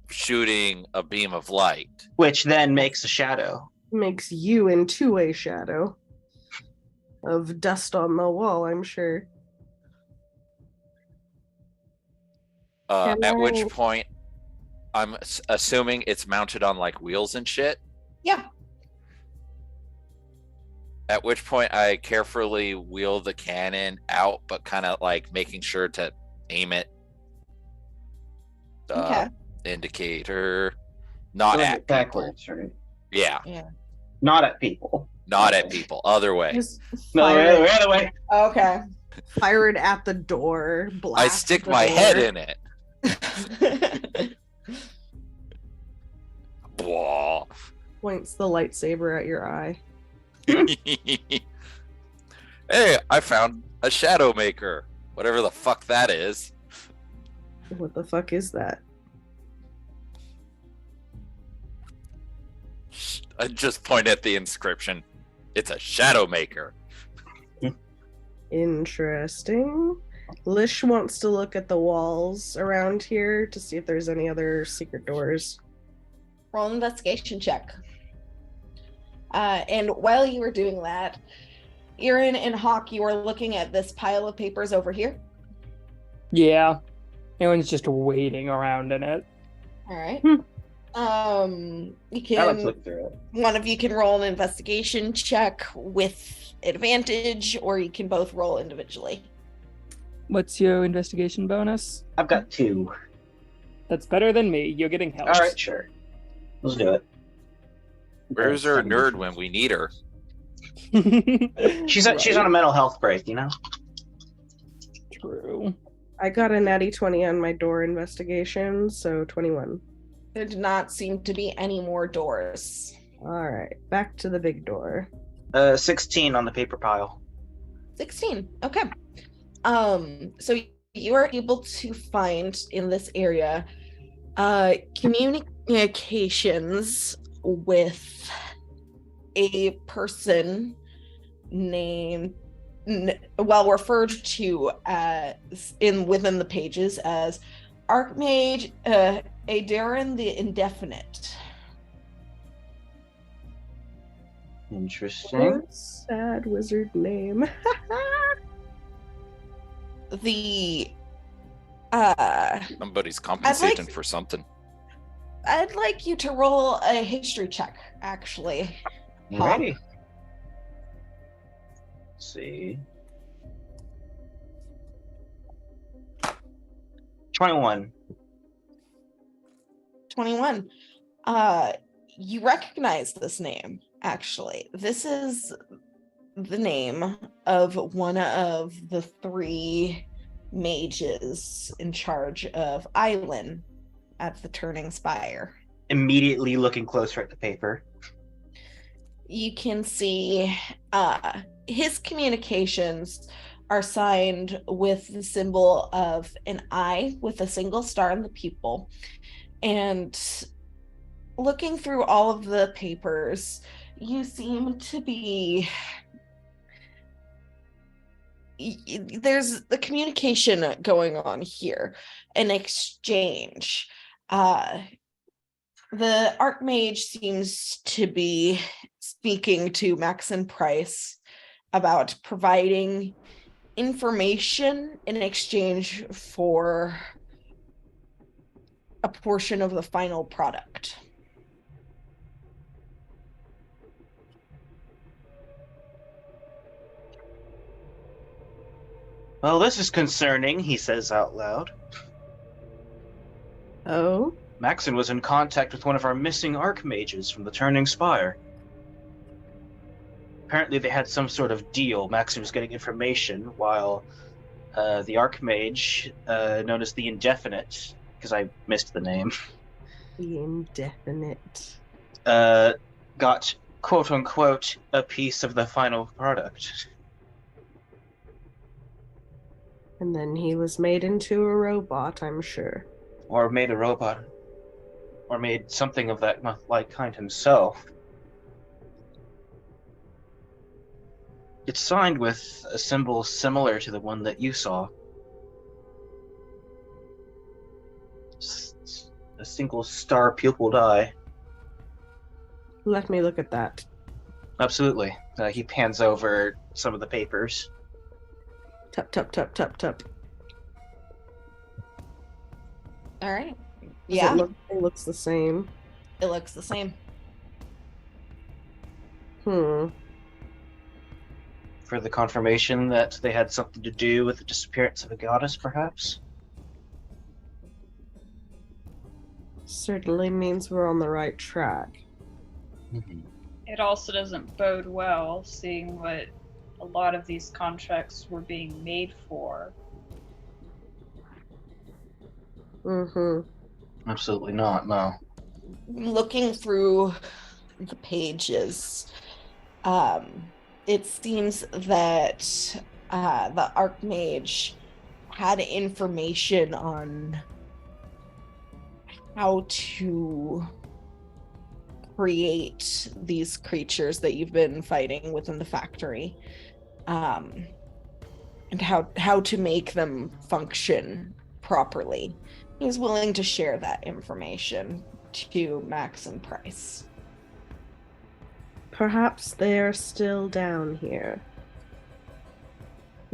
S5: shooting a beam of light.
S6: which then makes a shadow.
S2: Makes you into a shadow of dust on the wall, I'm sure. Can
S5: At
S2: I-
S5: which point, I'm assuming it's mounted on wheels and shit.
S1: Yeah.
S5: At which point, I carefully wheel the cannon out, but kind of making sure to aim it.
S1: Okay.
S5: Indicator, not
S6: Going
S5: at people.
S6: backwards, right?
S5: Yeah,
S6: Not at people.
S5: not at people. Other way.
S2: Just
S6: No,
S2: fire,
S6: the other way.
S1: Okay.
S2: fire it at the door.
S5: I
S2: Blast
S5: stick
S2: the
S5: my
S2: door.
S5: head in it. Blah.
S2: Points the lightsaber at your eye.
S5: Hey, I found a shadow maker. Whatever the fuck that is.
S2: What the fuck is that?
S5: I just point at the inscription. It's a shadow maker.
S2: Interesting. Lish wants to look at the walls around here to see if there's any other secret doors.
S1: Roll an investigation check. And while you were doing that, Erin and Hawk, you were looking at this pile of papers over here.
S7: Yeah. Aaron's just waiting around in it.
S1: All right.
S2: Hmm.
S1: You
S6: I like to
S1: can,
S6: look through it.
S1: one of you can roll an investigation check with advantage, or you can both roll individually.
S7: What's your investigation bonus?
S6: I've got 2.
S7: That's better than me. You're getting help.
S6: All right, sure. Let's do it.
S5: Where's our nerd when we need her?
S6: She's on a mental health break, you know?
S7: True.
S2: I got a natty 20 on my door investigation, so 21.
S1: There do not seem to be any more doors.
S2: All right, back to the big door.
S6: 16 on the paper pile.
S1: 16. Okay. So you are able to find in this area communications with a person named, referred to within the pages as Archmage Adarin the Indefinite.
S6: Interesting.
S2: Sad wizard name.
S1: The
S5: Somebody's compensating for something.
S1: I'd like you to roll a history check, actually.
S6: Alrighty. Let's see. 21.
S1: 21. You recognize this name, actually. This is the name of one of the 3 mages in charge of Island at the Turning Spire.
S6: Immediately looking closer at the paper.
S1: You can see his communications are signed with the symbol of an eye with a single star in the pupil. And looking through all of the papers, you seem to be... There's the communication going on here, an exchange. The Archmage seems to be speaking to Maxon Price about providing information in exchange for a portion of the final product.
S6: Well, this is concerning, he says out loud.
S2: Oh?
S6: Maxon was in contact with one of our missing archmages from the Turning Spire. Apparently they had some sort of deal. Maxon was getting information while the archmage, known as the Indefinite, because I missed the name,
S2: The Indefinite.
S6: got quote-unquote a piece of the final product.
S2: And then he was made into a robot, I'm sure.
S6: Or made a robot. Or made something of that like kind himself. It's signed with a symbol similar to the one that you saw. A single star pupiled eye.
S2: Let me look at that.
S6: Absolutely. He pans over some of the papers.
S2: Tup, tup, tup, tup, tup.
S1: All right.
S2: Does
S1: Yeah,
S2: it looks the same.
S1: it looks the same.
S2: Hmm.
S6: For the confirmation that they had something to do with the disappearance of a goddess, perhaps?
S2: Certainly means we're on the right track.
S3: It also doesn't bode well, seeing what a lot of these contracts were being made for.
S2: Mm-hmm.
S6: Absolutely not, no.
S1: Looking through the pages, it seems that the Archmage had information on how to create these creatures that you've been fighting within the factory. and how to make them function properly. He's willing to share that information to Max and Price.
S2: Perhaps they're still down here.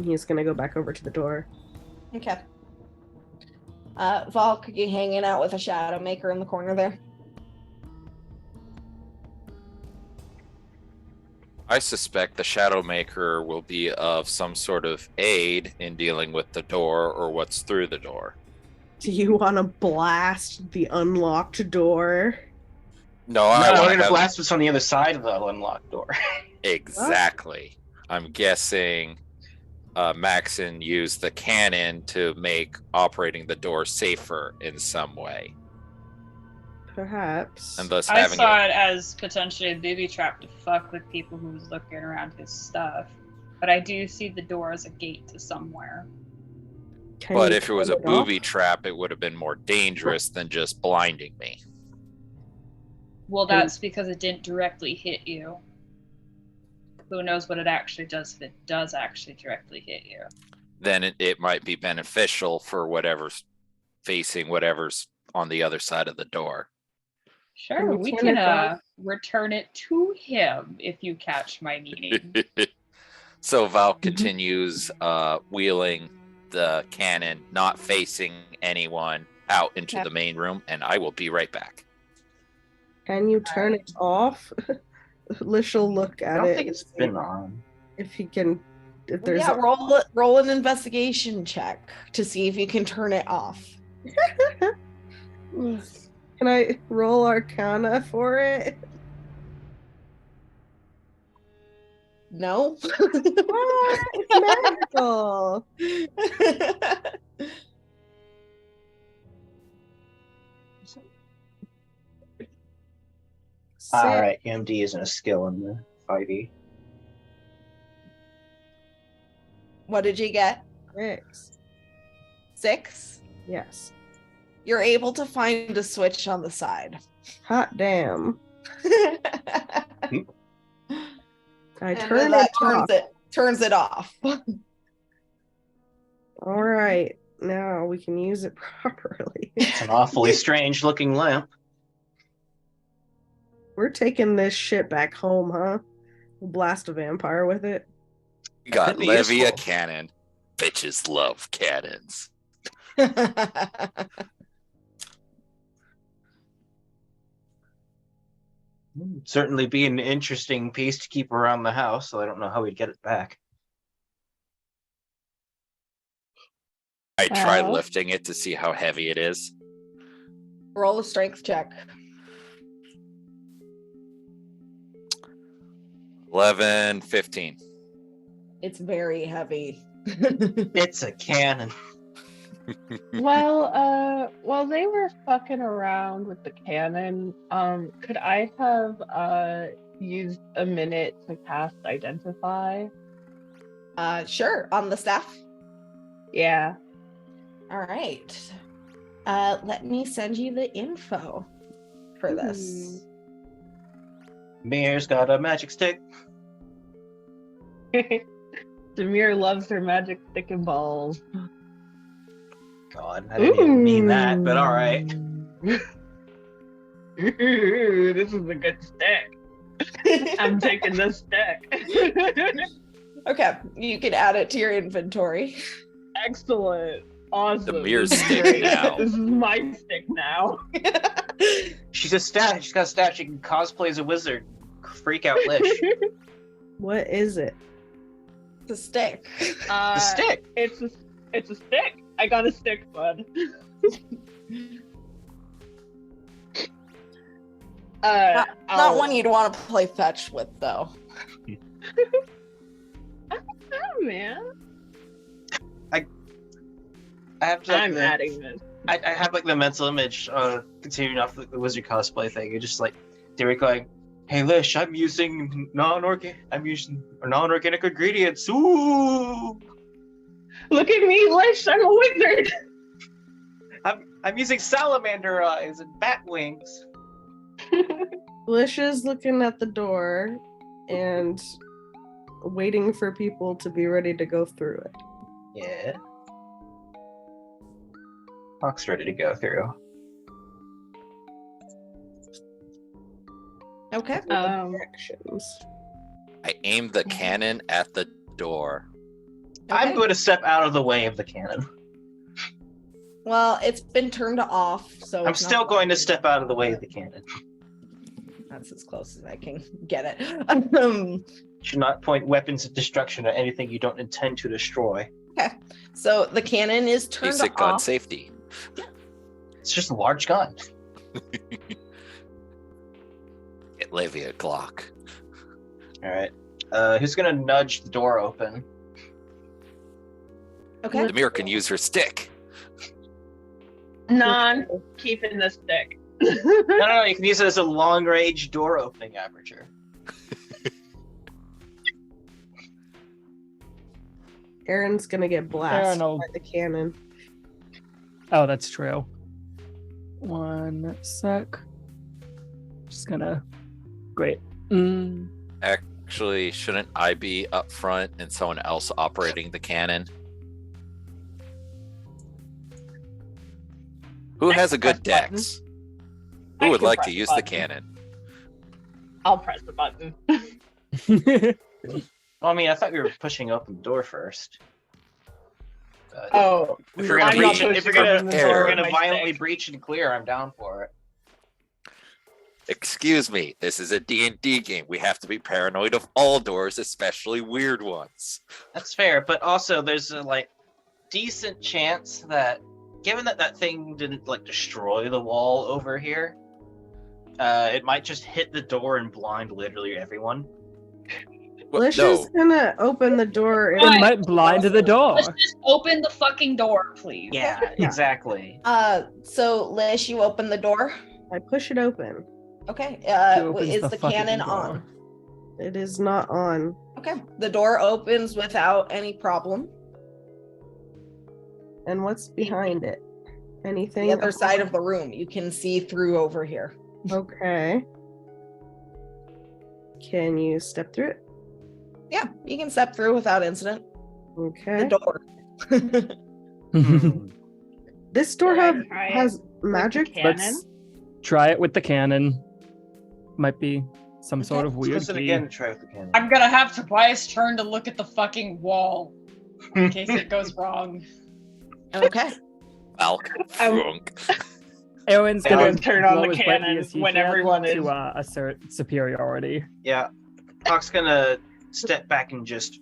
S2: He's gonna go back over to the door.
S1: Okay. Valk, you hanging out with a shadow maker in the corner there?
S5: I suspect the Shadow Maker will be of some sort of aid in dealing with the door or what's through the door.
S2: Do you want to blast the unlocked door?
S5: No,
S6: No,
S5: I
S6: we're
S5: want
S6: gonna
S5: to
S6: blast what's on the other side of the unlocked door.
S5: Exactly. I'm guessing Maxon used the cannon to make operating the door safer in some way,
S2: Perhaps.
S5: and thus
S3: I
S5: having
S3: saw it as potentially a booby trap to fuck with people who was looking around his stuff. But I do see the door as a gate to somewhere.
S2: Can
S5: But
S2: you
S5: if it was a
S2: turn off?
S5: booby trap, it would have been more dangerous than just blinding me.
S3: Well, that's because it didn't directly hit you. Who knows what it actually does if it does actually directly hit you.
S5: Then it might be beneficial for whatever's facing whatever's on the other side of the door.
S3: Sure,
S2: Can you
S3: we
S2: turn
S3: can
S2: it off?
S3: return it to him if you catch my meaning.
S5: So Val
S2: Mm-hmm.
S5: continues wheeling the cannon, not facing anyone, out into
S1: Okay.
S5: the main room, and I will be right back.
S2: Can you turn it off? Lish will look
S6: I
S2: at
S6: don't
S2: it.
S6: think
S2: and
S6: it's
S2: see
S6: been on.
S2: If he can. If there's
S1: Yeah,
S2: a,
S1: roll an investigation check to see if you can turn it off.
S2: Can I roll Arcana for it?
S1: No.
S2: What? It's magical.
S6: All right, EMD isn't a skill in the 5e.
S1: What did you get?
S2: 6.
S1: 6?
S2: Yes.
S1: You're able to find a switch on the side.
S2: Hot damn. I
S1: And
S2: turn
S1: then that
S2: it
S1: turns it off.
S2: All right. Now we can use it properly.
S6: It's an awfully strange looking lamp.
S2: We're taking this shit back home, huh? We'll blast a vampire with it.
S5: Got
S6: Could be
S5: Levy a
S6: useful.
S5: cannon. Bitches love cannons.
S6: Certainly be an interesting piece to keep around the house, so I don't know how we'd get it back.
S5: I tried
S4: Well.
S5: lifting it to see how heavy it is.
S1: Roll a strength check.
S5: 11, 15.
S1: It's very heavy.
S6: It's a cannon.
S4: Well, while they were fucking around with the cannon, could I have used a minute to cast Identify?
S1: Sure, on the staff.
S4: Yeah.
S1: All right. Let me send you the info for this.
S6: Mir's got a magic stick.
S4: Demir loves her magic stick and balls.
S6: God, I didn't even mean that, but all right.
S4: Ooh, this is a good stick. I'm taking this stick.
S1: Okay, you can add it to your inventory.
S4: Excellent. Awesome.
S5: Demir's
S4: This is
S5: stick
S4: great.
S5: now.
S4: This is my stick now.
S6: She's a stat. She's got a stat. She can cosplay as a wizard. Freak out Lish.
S2: What is it?
S1: The stick.
S6: The stick.
S4: It's a stick. I got a stick, bud.
S1: Not one you'd want to play fetch with, though.
S4: Oh, man.
S6: I have to, like,
S4: I'm adding this.
S6: I have like the mental image, continuing off the wizard cosplay thing. You're just like Derek going, "Hey Lish, I'm using non-organic ingredients." Ooh,
S4: Look at me, Lish. I'm a wizard.
S6: I'm using salamander eyes and bat wings.
S2: Lish is looking at the door and waiting for people to be ready to go through it.
S6: Yeah. Hawk's ready to go through.
S1: Okay.
S2: Directions.
S5: I aim the cannon at the door.
S6: I'm
S1: Okay.
S6: going to step out of the way of the cannon.
S1: Well, it's been turned off, so
S6: I'm
S1: it's not
S6: still going to
S1: working.
S6: step out of the way of the cannon.
S1: That's as close as I can get it.
S6: Should not point weapons of destruction at anything you don't intend to destroy.
S1: So the cannon is turned
S5: Basic gun
S1: off.
S5: safety.
S6: It's just a large gun.
S5: Get Levy a Glock.
S6: All right. Who's going to nudge the door open?
S1: Okay.
S5: Demir can use her stick.
S4: Non keeping the stick.
S6: No. You can use it as a long-range door opening aperture.
S2: Aaron's gonna get blasted
S7: Aaron will-
S2: by the cannon.
S7: Oh, that's true. 1 sec. Just gonna. Great.
S5: Actually, shouldn't I be up front and someone else operating the cannon? Who has a good
S4: Press button.
S5: dex?
S4: I
S5: Who would
S4: can
S5: like to
S4: press
S5: use the
S4: button.
S5: cannon?
S4: I'll press the button.
S6: Well, I mean, I thought we were pushing open the door first.
S4: Oh,
S6: If you're gonna
S4: I'm not
S6: breach, if
S4: pushing
S6: you're
S4: open
S6: gonna,
S4: the
S6: if
S5: door
S6: you're
S5: with
S6: gonna
S4: my
S6: violently
S4: stick.
S6: breach and clear, I'm down for it.
S5: Excuse me, this is a D&D game. We have to be paranoid of all doors, especially weird ones.
S6: That's fair, but also there's a decent chance that, given that that thing didn't destroy the wall over here, it might just hit the door and blind literally everyone.
S2: Lish
S5: No,
S2: is gonna open the door.
S7: It
S2: And
S7: might blind the door.
S3: Let's just open the fucking door, please.
S6: Yeah,
S2: Yeah.
S6: exactly.
S1: So Lish, you open the door.
S2: I push it open.
S1: Okay.
S7: Who opens
S1: Is
S7: the
S1: the
S7: fucking
S1: cannon
S7: door?
S1: on?
S2: It is not on.
S1: Okay. The door opens without any problem.
S2: And what's behind it? Anything?
S1: The other side of the room, you can see through over here.
S2: Okay. Can you step through it?
S1: Yeah, you can step through without incident.
S2: Okay.
S1: The door.
S2: This door
S4: Can I try it
S2: has
S4: with the
S2: magic.
S4: cannon?
S7: Let's try it with the cannon. Might be some sort
S1: Okay.
S7: of weird
S6: Listen
S7: key.
S6: again to try with the cannon.
S3: I'm gonna have Tobias turn to look at the fucking wall in case it goes wrong.
S1: Okay.
S5: Valk.
S4: Um,
S5: Frunk.
S7: Aaron's
S4: I'm
S7: gonna
S4: gonna turn on
S7: blow
S4: the
S7: as brightly
S4: cannon
S7: as he
S4: when
S7: can
S4: everyone is.
S7: to assert superiority.
S6: Yeah. Hawk's gonna step back and just.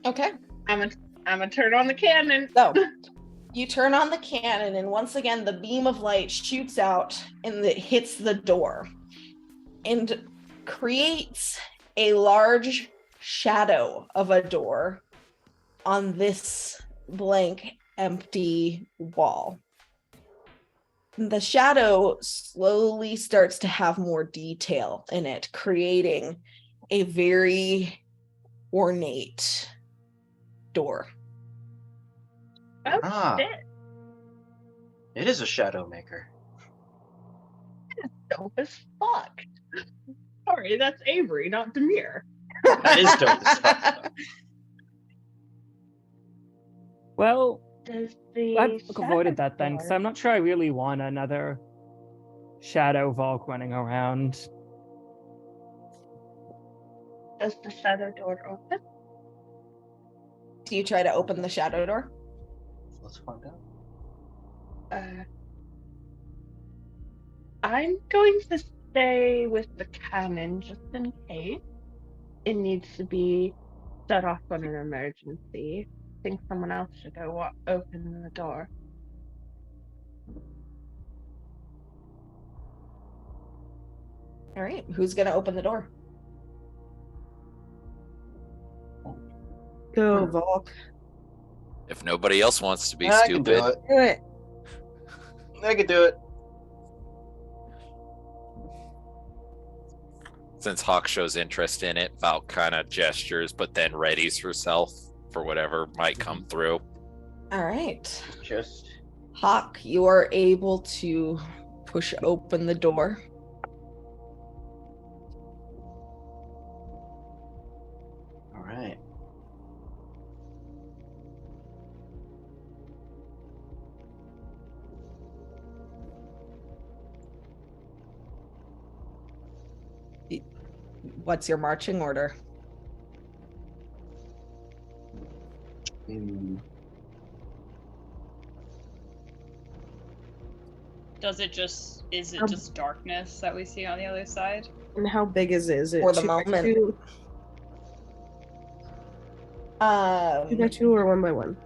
S1: Okay.
S4: I'm gonna turn on the cannon.
S1: So you turn on the cannon, and once again, the beam of light shoots out and it hits the door and creates a large shadow of a door on this blank, empty wall. The shadow slowly starts to have more detail in it, creating a very ornate door.
S4: Oh,
S6: Ah,
S4: shit.
S6: it is a shadow maker.
S4: Dope as fuck. Sorry, that's Avery, not Demir.
S6: That is dope as fuck.
S7: Well,
S4: Does the
S7: I've avoided
S4: shadow
S7: that then, because
S4: door-
S7: I'm not sure I really want another shadow Volk running around.
S4: Does the shadow door open?
S1: Do you try to open the shadow door?
S6: Let's find out.
S4: I'm going to stay with the cannon just in case it needs to be set off on an emergency. I think someone else should go open the door.
S1: All right. Who's going to open the door?
S2: Go, Volk.
S5: If nobody else wants to be
S6: I can do
S5: stupid,
S6: it.
S2: Do it.
S6: I can do it.
S5: since Hawk shows interest in it, Valk kind of gestures, but then readies herself for whatever might come through.
S1: All right.
S6: Just.
S1: Hawk, you are able to push open the door.
S6: All right.
S1: What's your marching order?
S3: Is it just darkness that we see on the other side?
S2: And how big is it? Is it
S1: For the
S2: 2 by
S1: moment.
S2: 2? 2 by 2 or 1 by 1?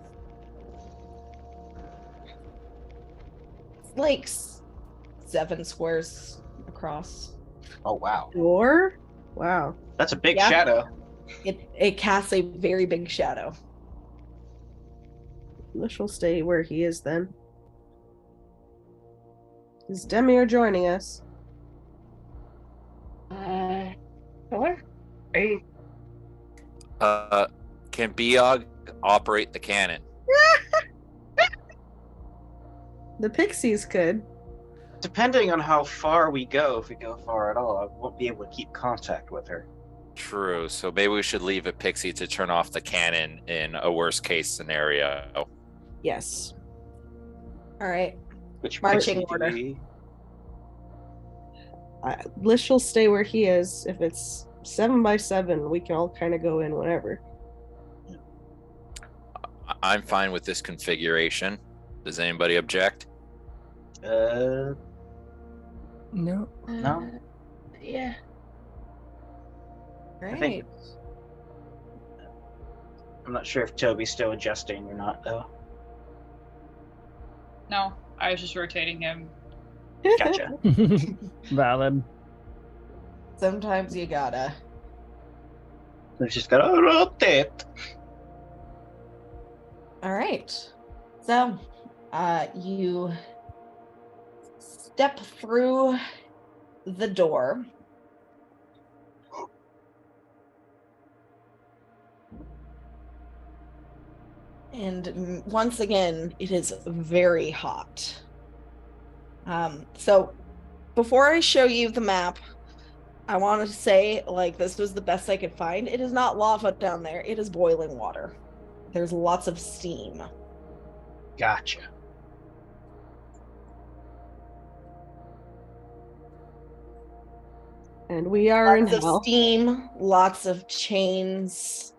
S1: Like 7 squares across.
S6: Oh wow,
S2: Door? Wow.
S6: that's a big
S1: Yeah.
S6: shadow.
S1: It casts a very big shadow.
S2: Lish will stay where he is then. Is Demir joining us?
S4: Sure. Are you
S5: Can Biog operate the cannon?
S2: The pixies could.
S6: Depending on how far we go, if we go far at all, I won't be able to keep contact with her.
S5: True. So maybe we should leave a pixie to turn off the cannon in a worst case scenario.
S2: Yes.
S1: All right.
S6: Which
S1: Marching
S6: pixie do
S1: order.
S6: we-
S2: Lish will stay where he is. If it's 7 by 7, we can all kind of go in whenever.
S5: I'm fine with this configuration. Does anybody object?
S6: Uh,
S7: No.
S6: No.
S4: Yeah.
S1: All
S6: I
S1: right.
S6: think I'm not sure if Toby's still adjusting or not, though.
S3: No, I was just rotating him.
S6: Gotcha.
S7: Valid.
S1: Sometimes you gotta.
S6: We've just got to rotate.
S1: All right. So, you step through the door. And once again, it is very hot. So before I show you the map, I want to say, like, this was the best I could find. It is not lava down there. It is boiling water. There's lots of steam.
S6: Gotcha.
S2: And we are in
S1: Lots of
S2: hell.
S1: steam, lots of chains,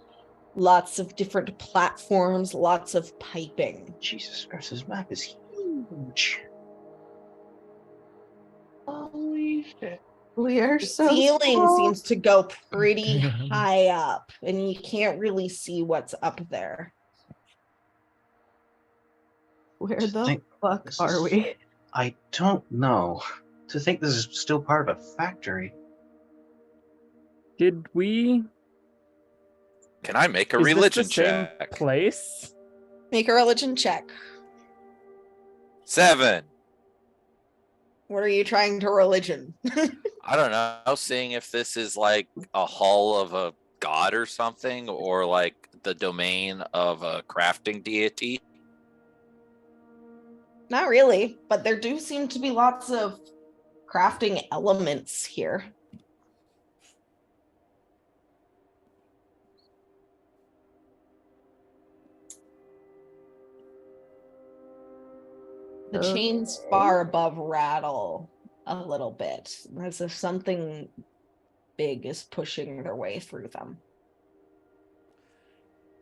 S1: lots of different platforms, lots of piping.
S6: Jesus Christ, this map is huge.
S4: Holy shit.
S2: We are
S1: The
S2: so
S1: ceiling
S2: small.
S1: seems to go pretty high up, and you can't really see what's up there.
S2: Where
S6: Just
S2: the
S6: think
S2: fuck
S6: this
S2: are
S6: is-
S2: we?
S6: I don't know. To think this is still part of a factory.
S7: Did we?
S5: Can I make a
S7: Is this
S5: religion
S7: the same
S5: check?
S7: place?
S1: Make a religion check.
S5: 7.
S1: What are you trying to religion?
S5: I don't know. Seeing if this is like a hall of a god or something, or like the domain of a crafting deity.
S1: Not really, but there do seem to be lots of crafting elements here. The chains far above rattle a little bit, as if something big is pushing their way through them.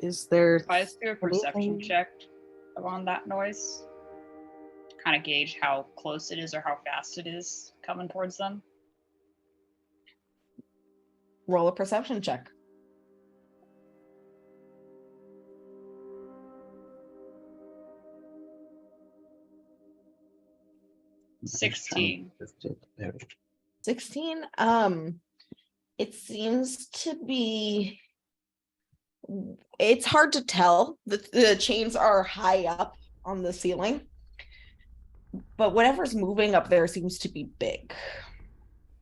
S2: Is there
S3: If I just do a perception
S2: anything-
S3: check on that noise, kind of gauge how close it is or how fast it is coming towards them.
S1: Roll a perception check.
S6: I'm just
S3: 16.
S6: There.
S1: 16. It seems to be, it's hard to tell. The chains are high up on the ceiling, but whatever's moving up there seems to be big.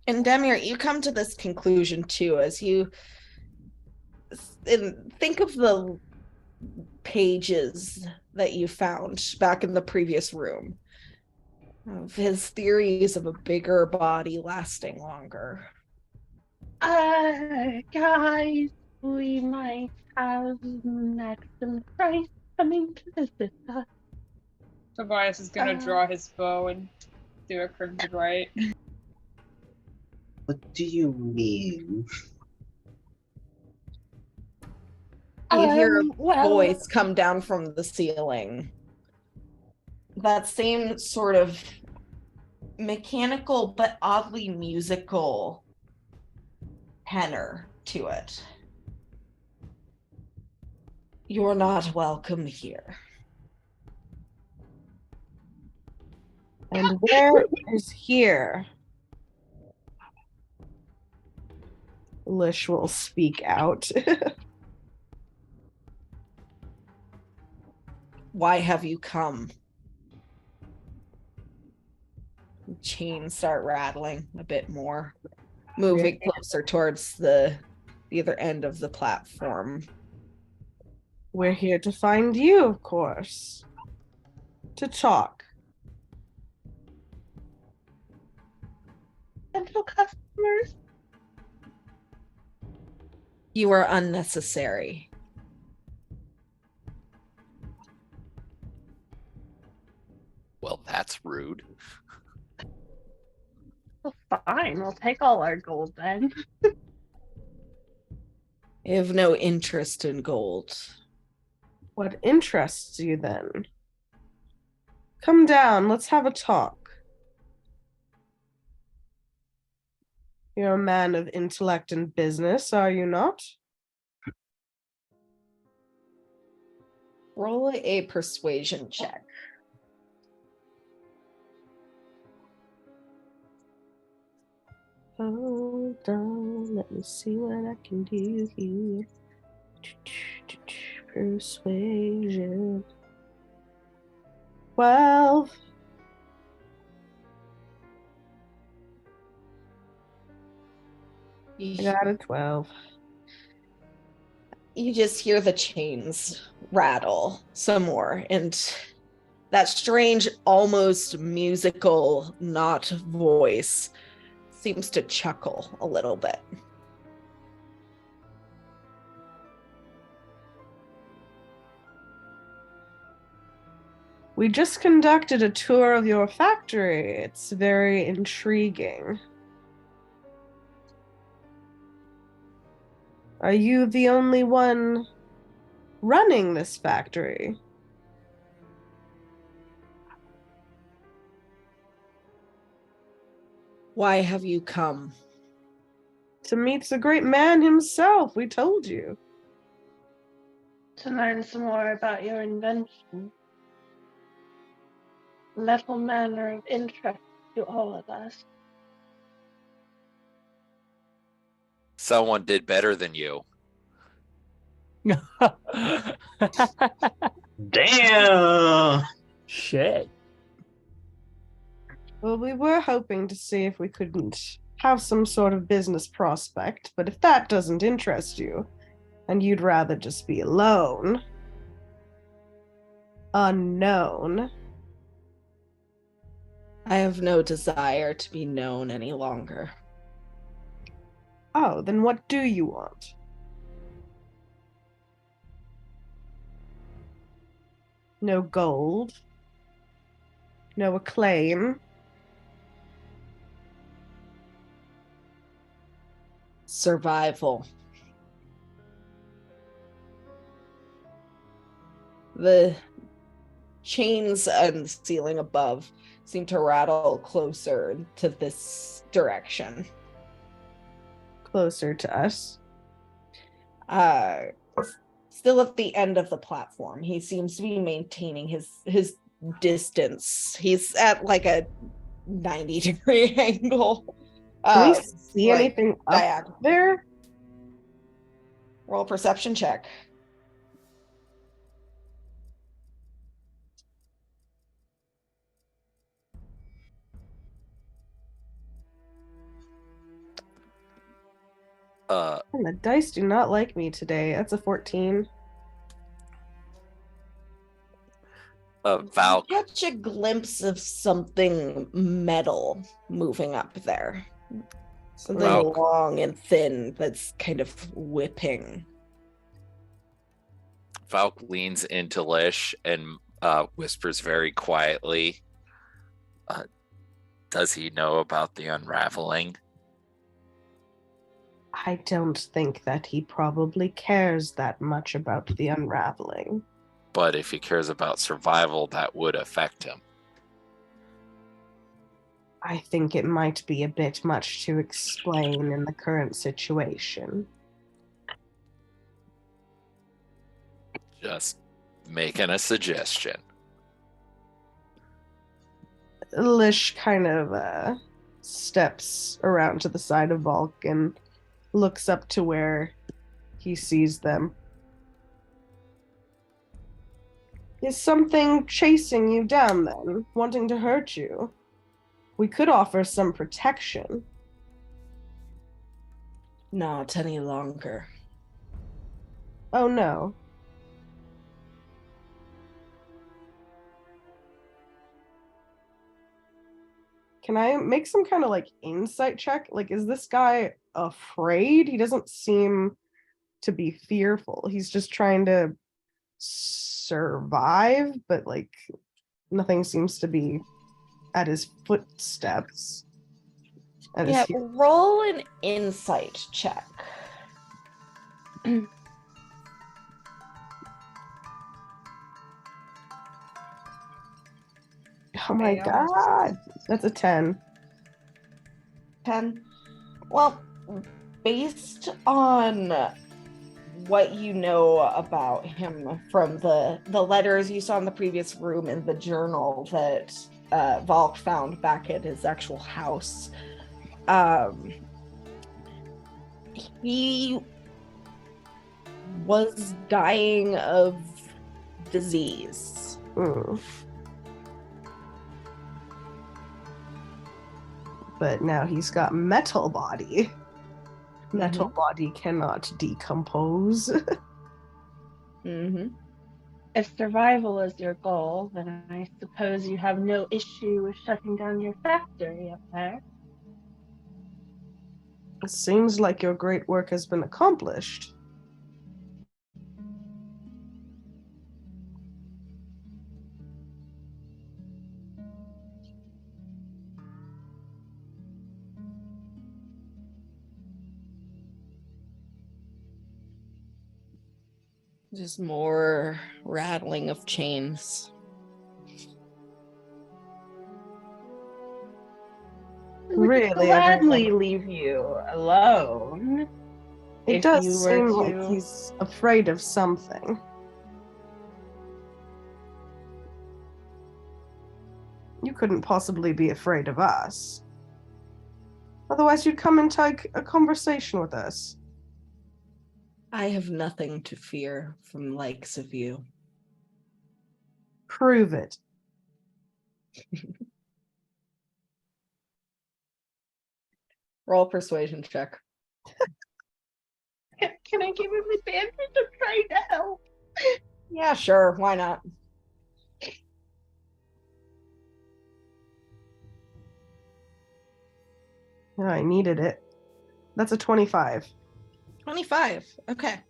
S1: And Demir, you come to this conclusion too, as you think of the pages that you found back in the previous room, of his theories of a bigger body lasting longer.
S4: Guys, we might have Maxim Price coming to visit us.
S3: Tobias is gonna draw his bow and do a crimson right.
S6: What do you mean?
S1: You hear a
S4: well,
S1: voice come down from the ceiling. That same sort of mechanical but oddly musical tenor to it. You're not welcome here.
S2: And where is here? Lish will speak out.
S1: Why have you come? Chains start rattling a bit more, moving closer towards the other end of the platform.
S2: We're here to find you, of course. To talk.
S4: potential customers.
S1: You are unnecessary.
S5: Well, that's rude.
S4: Well, fine, we'll take all our gold then.
S1: I have no interest in gold.
S2: What interests you then? Come down, let's have a talk. You're a man of intellect and business, are you not?
S1: Roll a persuasion check.
S2: Hold on, let me see what I can do here. Persuasion. 12. I got a 12.
S1: You just hear the chains rattle some more, and that strange, almost musical, not voice seems to chuckle a little bit.
S2: We just conducted a tour of your factory. It's very intriguing. Are you the only one running this factory?
S1: Why have you come?
S2: To meet the great man himself, we told you.
S4: To learn some more about your invention. Little manner of interest to all of us.
S5: Someone did better than you.
S6: Damn.
S7: Shit.
S2: Well, we were hoping to see if we couldn't have some sort of business prospect, but if that doesn't interest you, and you'd rather just be alone, unknown.
S1: I have no desire to be known any longer.
S2: Oh, then what do you want? No gold. No acclaim.
S1: Survival. The chains and the ceiling above seem to rattle closer to this direction.
S2: Closer to us.
S1: Still at the end of the platform. He seems to be maintaining his distance. He's at like a 90-degree angle.
S2: Can we see
S1: like
S2: anything up
S1: diagonal.
S2: there?
S1: Roll a perception check.
S2: And the dice do not like me today. That's a 14.
S5: Val,
S1: Catch a glimpse of something metal moving up there. Something
S5: Wow.
S1: long and thin that's kind of whipping.
S5: Valk leans into Lish and whispers very quietly, does he know about the unraveling?
S2: I don't think that he probably cares that much about the unraveling.
S5: But if he cares about survival, that would affect him.
S2: I think it might be a bit much to explain in the current situation.
S5: Just making a suggestion.
S2: Lish kind of steps around to the side of Volk and looks up to where he sees them. Is something chasing you down then, wanting to hurt you? We could offer some protection.
S1: Not any longer.
S2: Oh no. Can I make some kind of like insight check? Like, is this guy afraid? He doesn't seem to be fearful. He's just trying to survive, but like nothing seems to be at his footsteps.
S1: Yeah, roll an insight check.
S2: Oh my god. That's a 10.
S1: 10. Well, based on what you know about him from the letters you saw in the previous room and the journal that Volk found back at his actual house, he was dying of disease.
S2: But now he's got metal body. Metal body cannot decompose.
S4: If survival is your goal, then I suppose you have no issue with shutting down your factory up there.
S2: It seems like your great work has been accomplished.
S1: Just more rattling of chains.
S2: Really,
S4: Gladly leave you alone.
S2: It
S4: if
S2: does
S4: you were
S2: seem
S4: to-
S2: like he's afraid of something. You couldn't possibly be afraid of us. Otherwise, you'd come and take a conversation with us.
S1: I have nothing to fear from the likes of you.
S2: Prove it.
S1: Roll persuasion check.
S4: Can I give him advantage of trying to help?
S1: Yeah, sure. Why not?
S2: Yeah, I needed it. That's a 25.
S1: 25. Okay.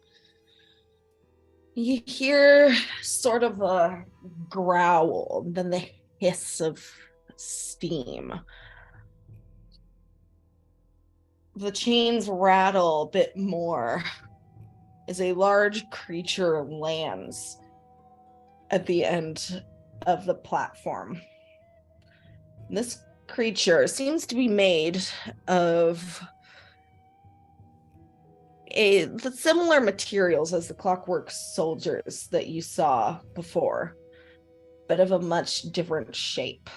S1: You hear sort of a growl, then the hiss of steam. The chains rattle a bit more as a large creature lands at the end of the platform. This creature seems to be made of the similar materials as the Clockwork Soldiers that you saw before, but of a much different shape.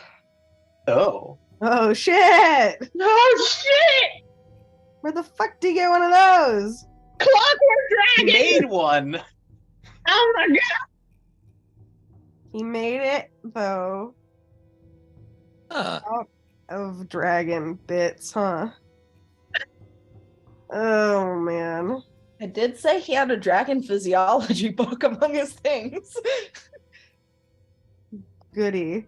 S6: Oh.
S2: Oh, shit!
S4: Oh shit!
S2: Where the fuck do you get one of those?
S4: Clockwork
S6: He
S4: Dragon!
S6: made one.
S4: Oh my god!
S2: He made it, though,
S5: Huh.
S2: out of dragon bits, huh? Oh, man.
S1: I did say he had a dragon physiology book among his things.
S2: Goody.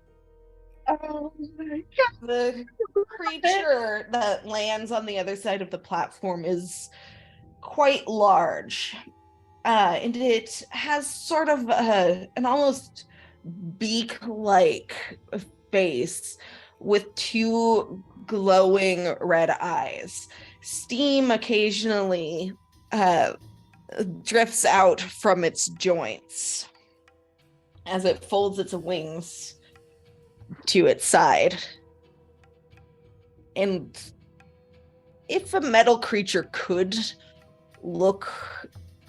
S4: Oh my god!
S1: The creature that lands on the other side of the platform is quite large. And it has sort of an almost beak-like face with two glowing red eyes. steam occasionally drifts out from its joints as it folds its wings to its side. And if a metal creature could look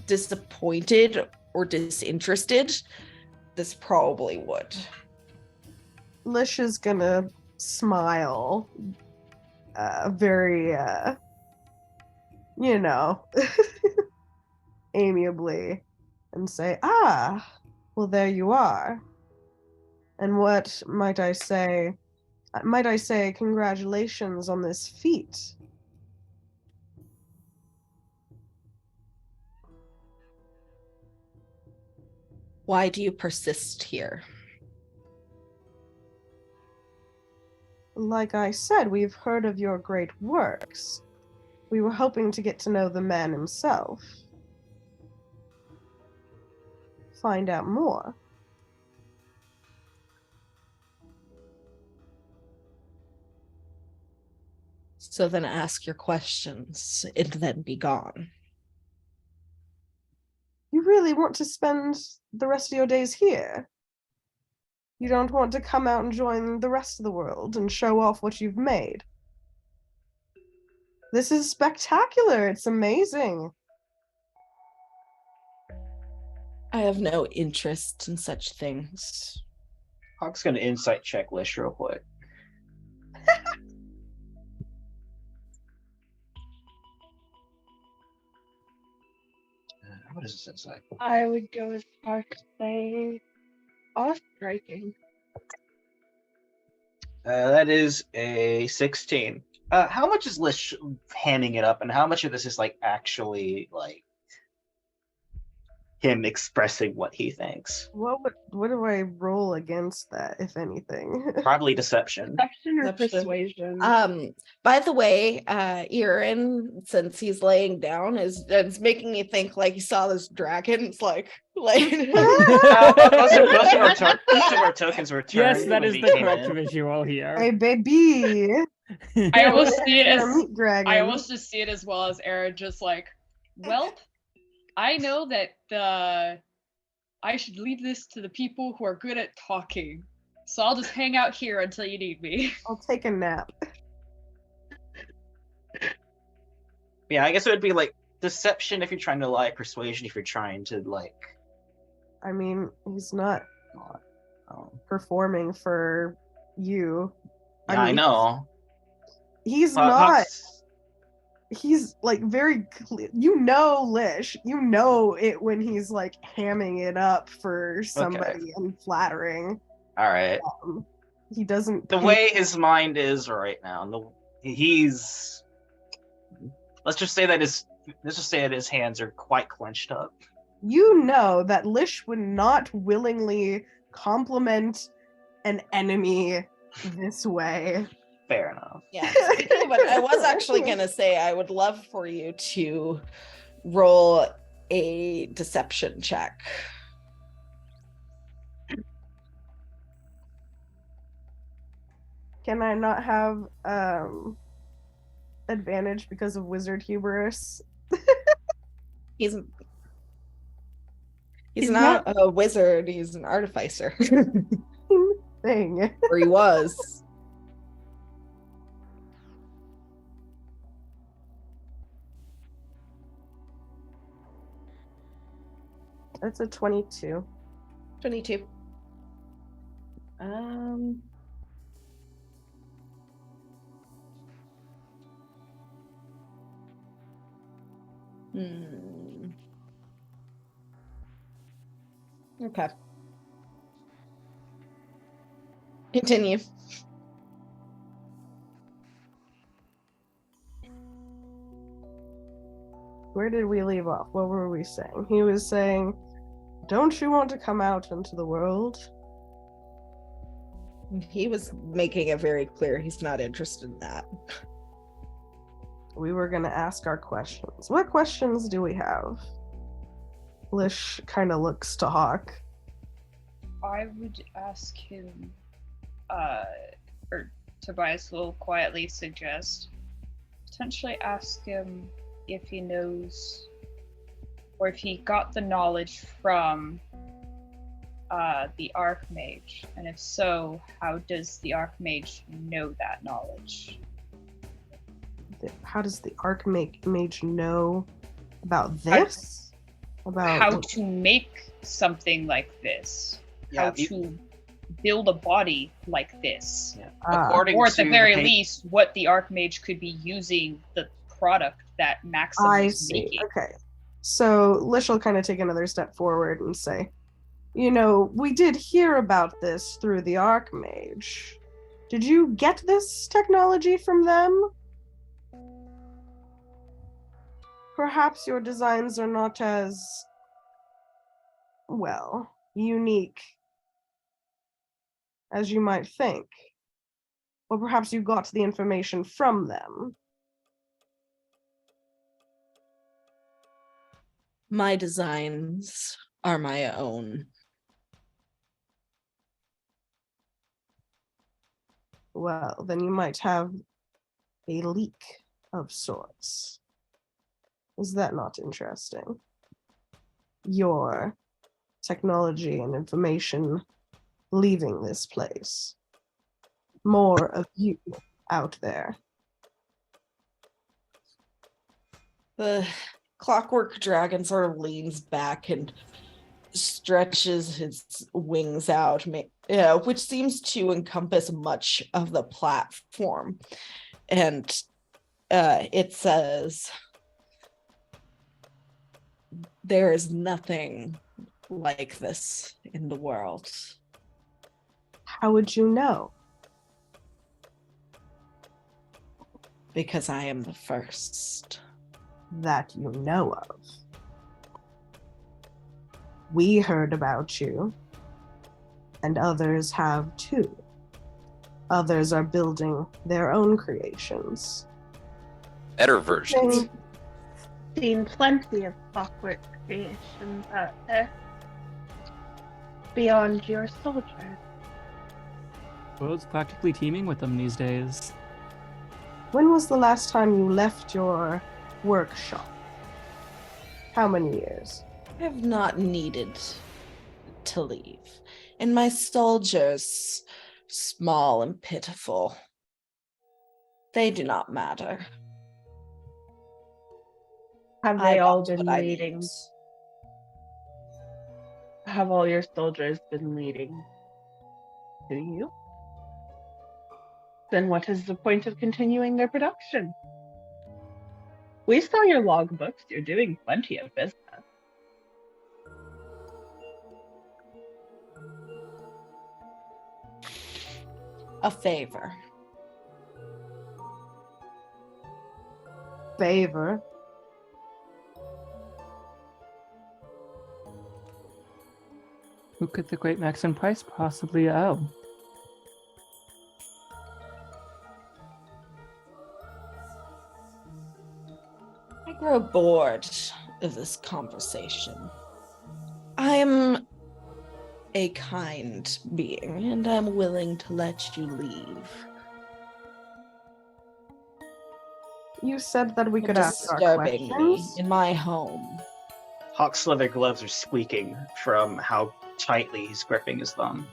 S1: disappointed or disinterested, this probably would.
S2: Lish is gonna smile very, amiably and say, well, there you are. And what might I say? Might I say congratulations on this feat?
S1: Why do you persist here?
S2: Like I said, we've heard of your great works. We were hoping to get to know the man himself. Find out more.
S1: So then ask your questions and then be gone.
S2: You really want to spend the rest of your days here? You don't want to come out and join the rest of the world and show off what you've made? This is spectacular. It's amazing.
S1: I have no interest in such things.
S6: Hawk's gonna insight check Lish real quick. What is this insight?
S4: I would go as far to say off striking.
S6: That is a 16. How much is Lish handing it up, and how much of this is like actually like him expressing what he thinks?
S2: What do I roll against that, if anything?
S6: Probably deception.
S4: Deception or
S1: Deception.
S4: persuasion?
S1: By the way, Irin, since he's laying down, it's making me think like he saw this dragon. It's like
S6: Most of our tokens were turned.
S7: Yes, that
S6: when
S7: is
S6: we
S7: the
S6: came
S7: correct
S6: in.
S7: visual here.
S2: Hey, baby.
S3: I almost see it as
S2: Meat dragon.
S3: I almost just see it as well as Aaron, just like, well, I know that I should leave this to the people who are good at talking. So I'll just hang out here until you need me.
S2: I'll take a nap.
S6: Yeah, I guess it would be like deception if you're trying to lie, persuasion if you're trying to like.
S2: I mean, he's not performing for you.
S6: Yeah, I
S2: mean,
S6: know.
S2: He's
S6: Hawk-
S2: not.
S6: Hawk's-
S2: He's like very clear. You know, Lish. You know it when he's like hamming it up for somebody and flattering.
S6: All right.
S2: He doesn't.
S6: The way his mind is right now, he's. Let's just say that his hands are quite clenched up.
S2: You know that Lish would not willingly compliment an enemy this way.
S6: Fair enough.
S1: Yeah, but I was actually gonna say I would love for you to roll a deception check.
S2: Can I not have advantage because of wizard hubris?
S1: He's not a wizard, he's an artificer.
S2: Thing.
S1: Or he was.
S2: That's a 22.
S1: 22. Okay. Continue.
S2: Where did we leave off? What were we saying? He was saying, don't you want to come out into the world?
S1: He was making it very clear he's not interested in that.
S2: We were going to ask our questions. What questions do we have? Lish kind of looks to Hawk.
S3: I would ask him, or Tobias will quietly suggest potentially ask him if he knows, or if he got the knowledge from the Archmage, and if so, how does the Archmage know that knowledge?
S2: How does the Archmage know about this? About
S3: How to make something like this?
S6: Yeah,
S3: How to build a body like this?
S6: According
S3: Or at the
S6: to
S3: very
S6: pa-
S3: least, what the Archmage could be using the product that Maxim
S2: I
S3: is
S2: see.
S3: making.
S2: Okay. So Lish will kind of take another step forward and say, we did hear about this through the Archmage. Did you get this technology from them? Perhaps your designs are not as, unique as you might think. Or perhaps you got the information from them.
S1: My designs are my own.
S2: Well, then you might have a leak of sorts. Is that not interesting? Your technology and information leaving this place. More of you out there.
S1: The clockwork dragon sort of leans back and stretches his wings out, which seems to encompass much of the platform. And it says, there is nothing like this in the world.
S2: How would you know?
S1: Because I am the first.
S2: That you know of. We heard about you, and others have too. Others are building their own creations.
S5: Better versions.
S4: Seen plenty of clockwork creations out there. Beyond your soldiers.
S7: World's practically teeming with them these days.
S2: When was the last time you left your workshop? How many years?
S1: I have not needed to leave. And my soldiers, small and pitiful, they do not matter.
S4: Have
S1: I
S4: they all
S1: got
S4: been
S1: what I
S4: leading?
S1: need.
S4: Have all your soldiers been leading to you? Then what is the point of continuing their production? We saw your logbooks. You're doing plenty of business.
S1: A favor.
S2: Favor?
S7: Who could the great Maxim Price possibly owe?
S1: I grow bored of this conversation. I'm a kind being, and I'm willing to let you leave.
S2: You said that we could
S1: You're
S2: ask our
S1: disturbing me
S2: questions.
S1: in my home.
S6: Hawk's leather gloves are squeaking from how tightly he's gripping his thumb.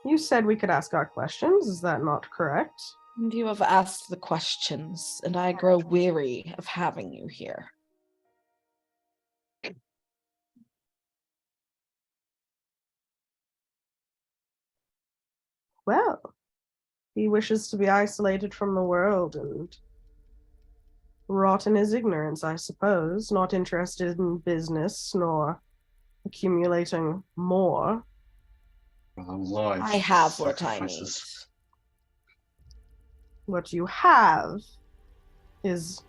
S2: You said we could ask our questions. Is that not correct?
S1: And you have asked the questions, and I grow weary of having you here.
S2: Well, he wishes to be isolated from the world and rot in his ignorance, I suppose, not interested in business nor accumulating more.
S1: I have what I need.
S2: What you have is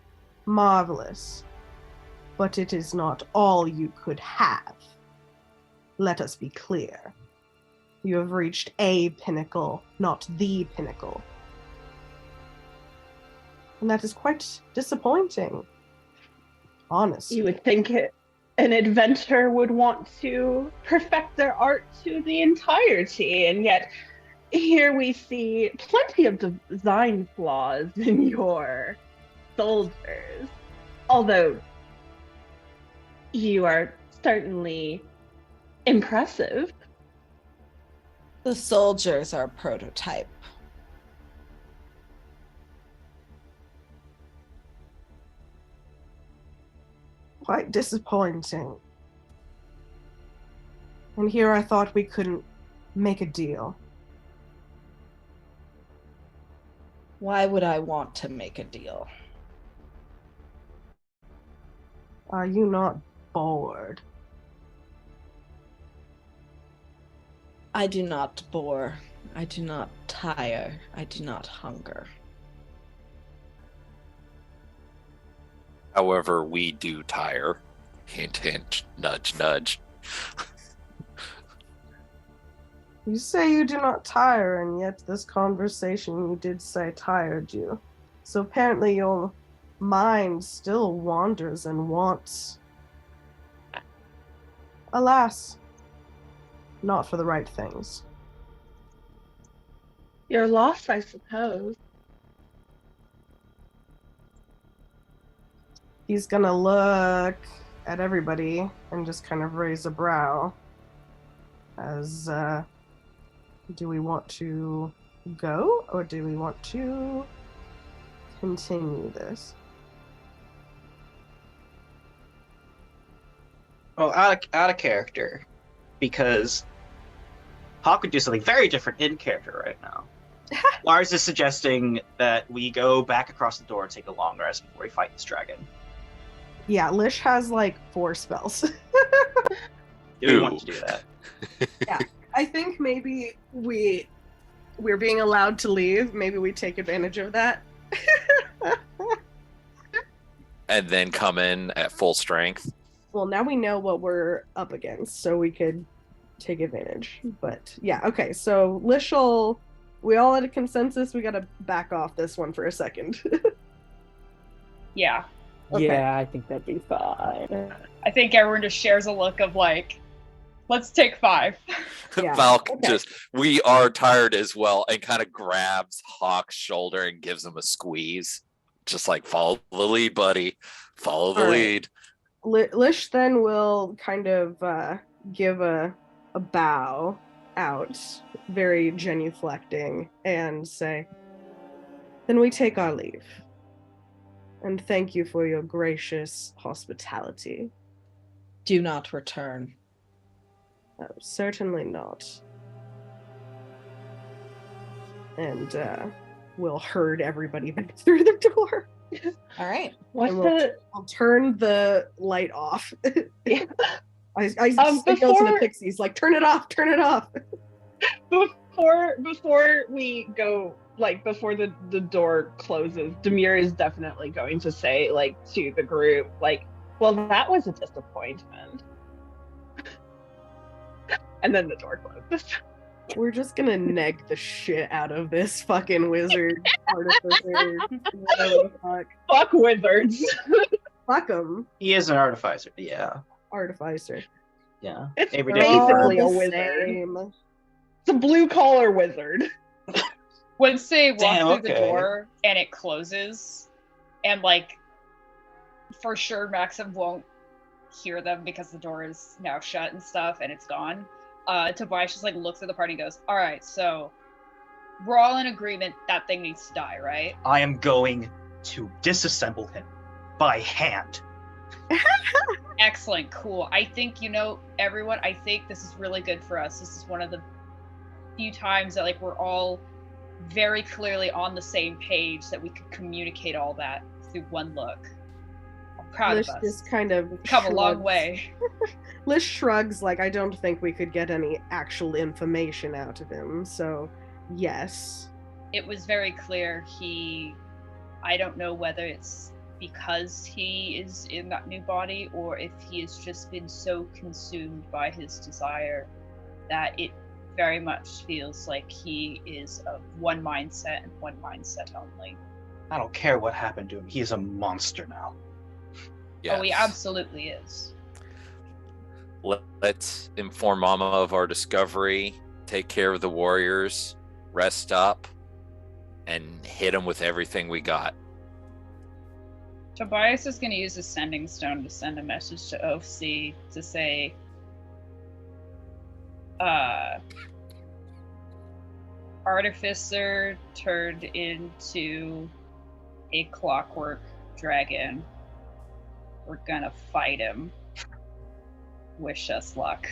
S2: marvelous, but it is not all you could have. Let us be clear. You have reached a pinnacle, not the pinnacle. And that is quite disappointing. Honestly.
S4: You would think an inventor would want to perfect their art to the entirety, and yet here we see plenty of design flaws in your soldiers. Although you are certainly impressive.
S1: The soldiers are prototype.
S2: Quite disappointing. And here I thought we couldn't make a deal.
S1: Why would I want to make a deal?
S2: Are you not bored?
S1: I do not bore. I do not tire. I do not hunger.
S5: However, we do tire. Hint, hint, nudge, nudge.
S2: You say you do not tire, and yet this conversation you did say tired you. So apparently your mind still wanders and wants. Alas, not for the right things.
S4: You're lost, I suppose.
S2: He's gonna look at everybody and just kind of raise a brow as, do we want to go or do we want to continue this?
S6: Well, out of character, because Hawk would do something very different in character right now. Lars is suggesting that we go back across the door and take a long rest before we fight this dragon.
S2: Yeah, Lish has like 4 spells.
S6: Do we want to do that?
S2: Yeah, I think maybe we're being allowed to leave. Maybe we take advantage of that.
S5: And then come in at full strength.
S2: Well, now we know what we're up against, so we could take advantage. But yeah, okay, so Lish'll, we all had a consensus, we gotta back off this one for a second.
S3: Yeah.
S2: Okay.
S7: Yeah, I think that'd be fine.
S3: I think everyone just shares a look of like, let's take 5.
S2: Yeah,
S5: Valk
S2: okay.
S5: just, we are tired as well, and kind of grabs Hawk's shoulder and gives him a squeeze. Just like, follow the lead, buddy. Follow the
S2: All right.
S5: lead.
S2: Lish then will kind of give a bow out, very genuflecting, and say, then we take our leave. And thank you for your gracious hospitality.
S1: Do not return.
S2: Oh, certainly not. And we'll herd everybody back through the door.
S1: All right.
S4: What's
S2: And we'll-
S4: the
S2: I'll turn the light off.
S4: yeah.
S2: I signal to the
S4: before-
S2: pixies, like, turn it off, turn it off.
S4: before we go, like before the door closes, Demir is definitely going to say, like, to the group, like, well, that was a disappointment. And then the door closes.
S2: We're just gonna neg the shit out of this fucking wizard artificer. Whatever the fuck.
S4: Fuck wizards.
S2: Fuck 'em.
S6: He is an artificer. Yeah.
S2: Artificer.
S6: Yeah.
S4: It's
S6: Every day
S4: basically
S2: All
S4: a
S2: the
S4: wizard.
S2: same.
S4: It's a blue collar wizard.
S3: Once they walk
S6: Damn,
S3: through the
S6: okay.
S3: door and it closes, and like, for sure Maxim won't hear them because the door is now shut and stuff and it's gone. Tobias just like looks at the party and goes, all right, so we're all in agreement that thing needs to die, right?
S6: I am going to disassemble him by hand.
S3: Excellent, cool. I think, everyone, I think this is really good for us. This is one of the few times that like we're all very clearly on the same page, that we could communicate all that through one look. I'm proud
S2: Lish
S3: of us.
S2: just kind of
S3: We've come a long
S2: shrugs.
S3: way.
S2: Lish shrugs, like, I don't think we could get any actual information out of him, so yes.
S3: It was very clear I don't know whether it's because he is in that new body or if he has just been so consumed by his desire that it very much feels like he is of one mindset and one mindset only.
S6: I don't care what happened to him. He is a monster now.
S3: Oh, he
S5: Yes.
S3: absolutely is.
S5: Let's inform Mama of our discovery, take care of the warriors, rest up, and hit him with everything we got.
S3: Tobias is going to use a sending stone to send a message to Oathsea to say, Artificer turned into a clockwork dragon. We're gonna fight him. Wish us luck.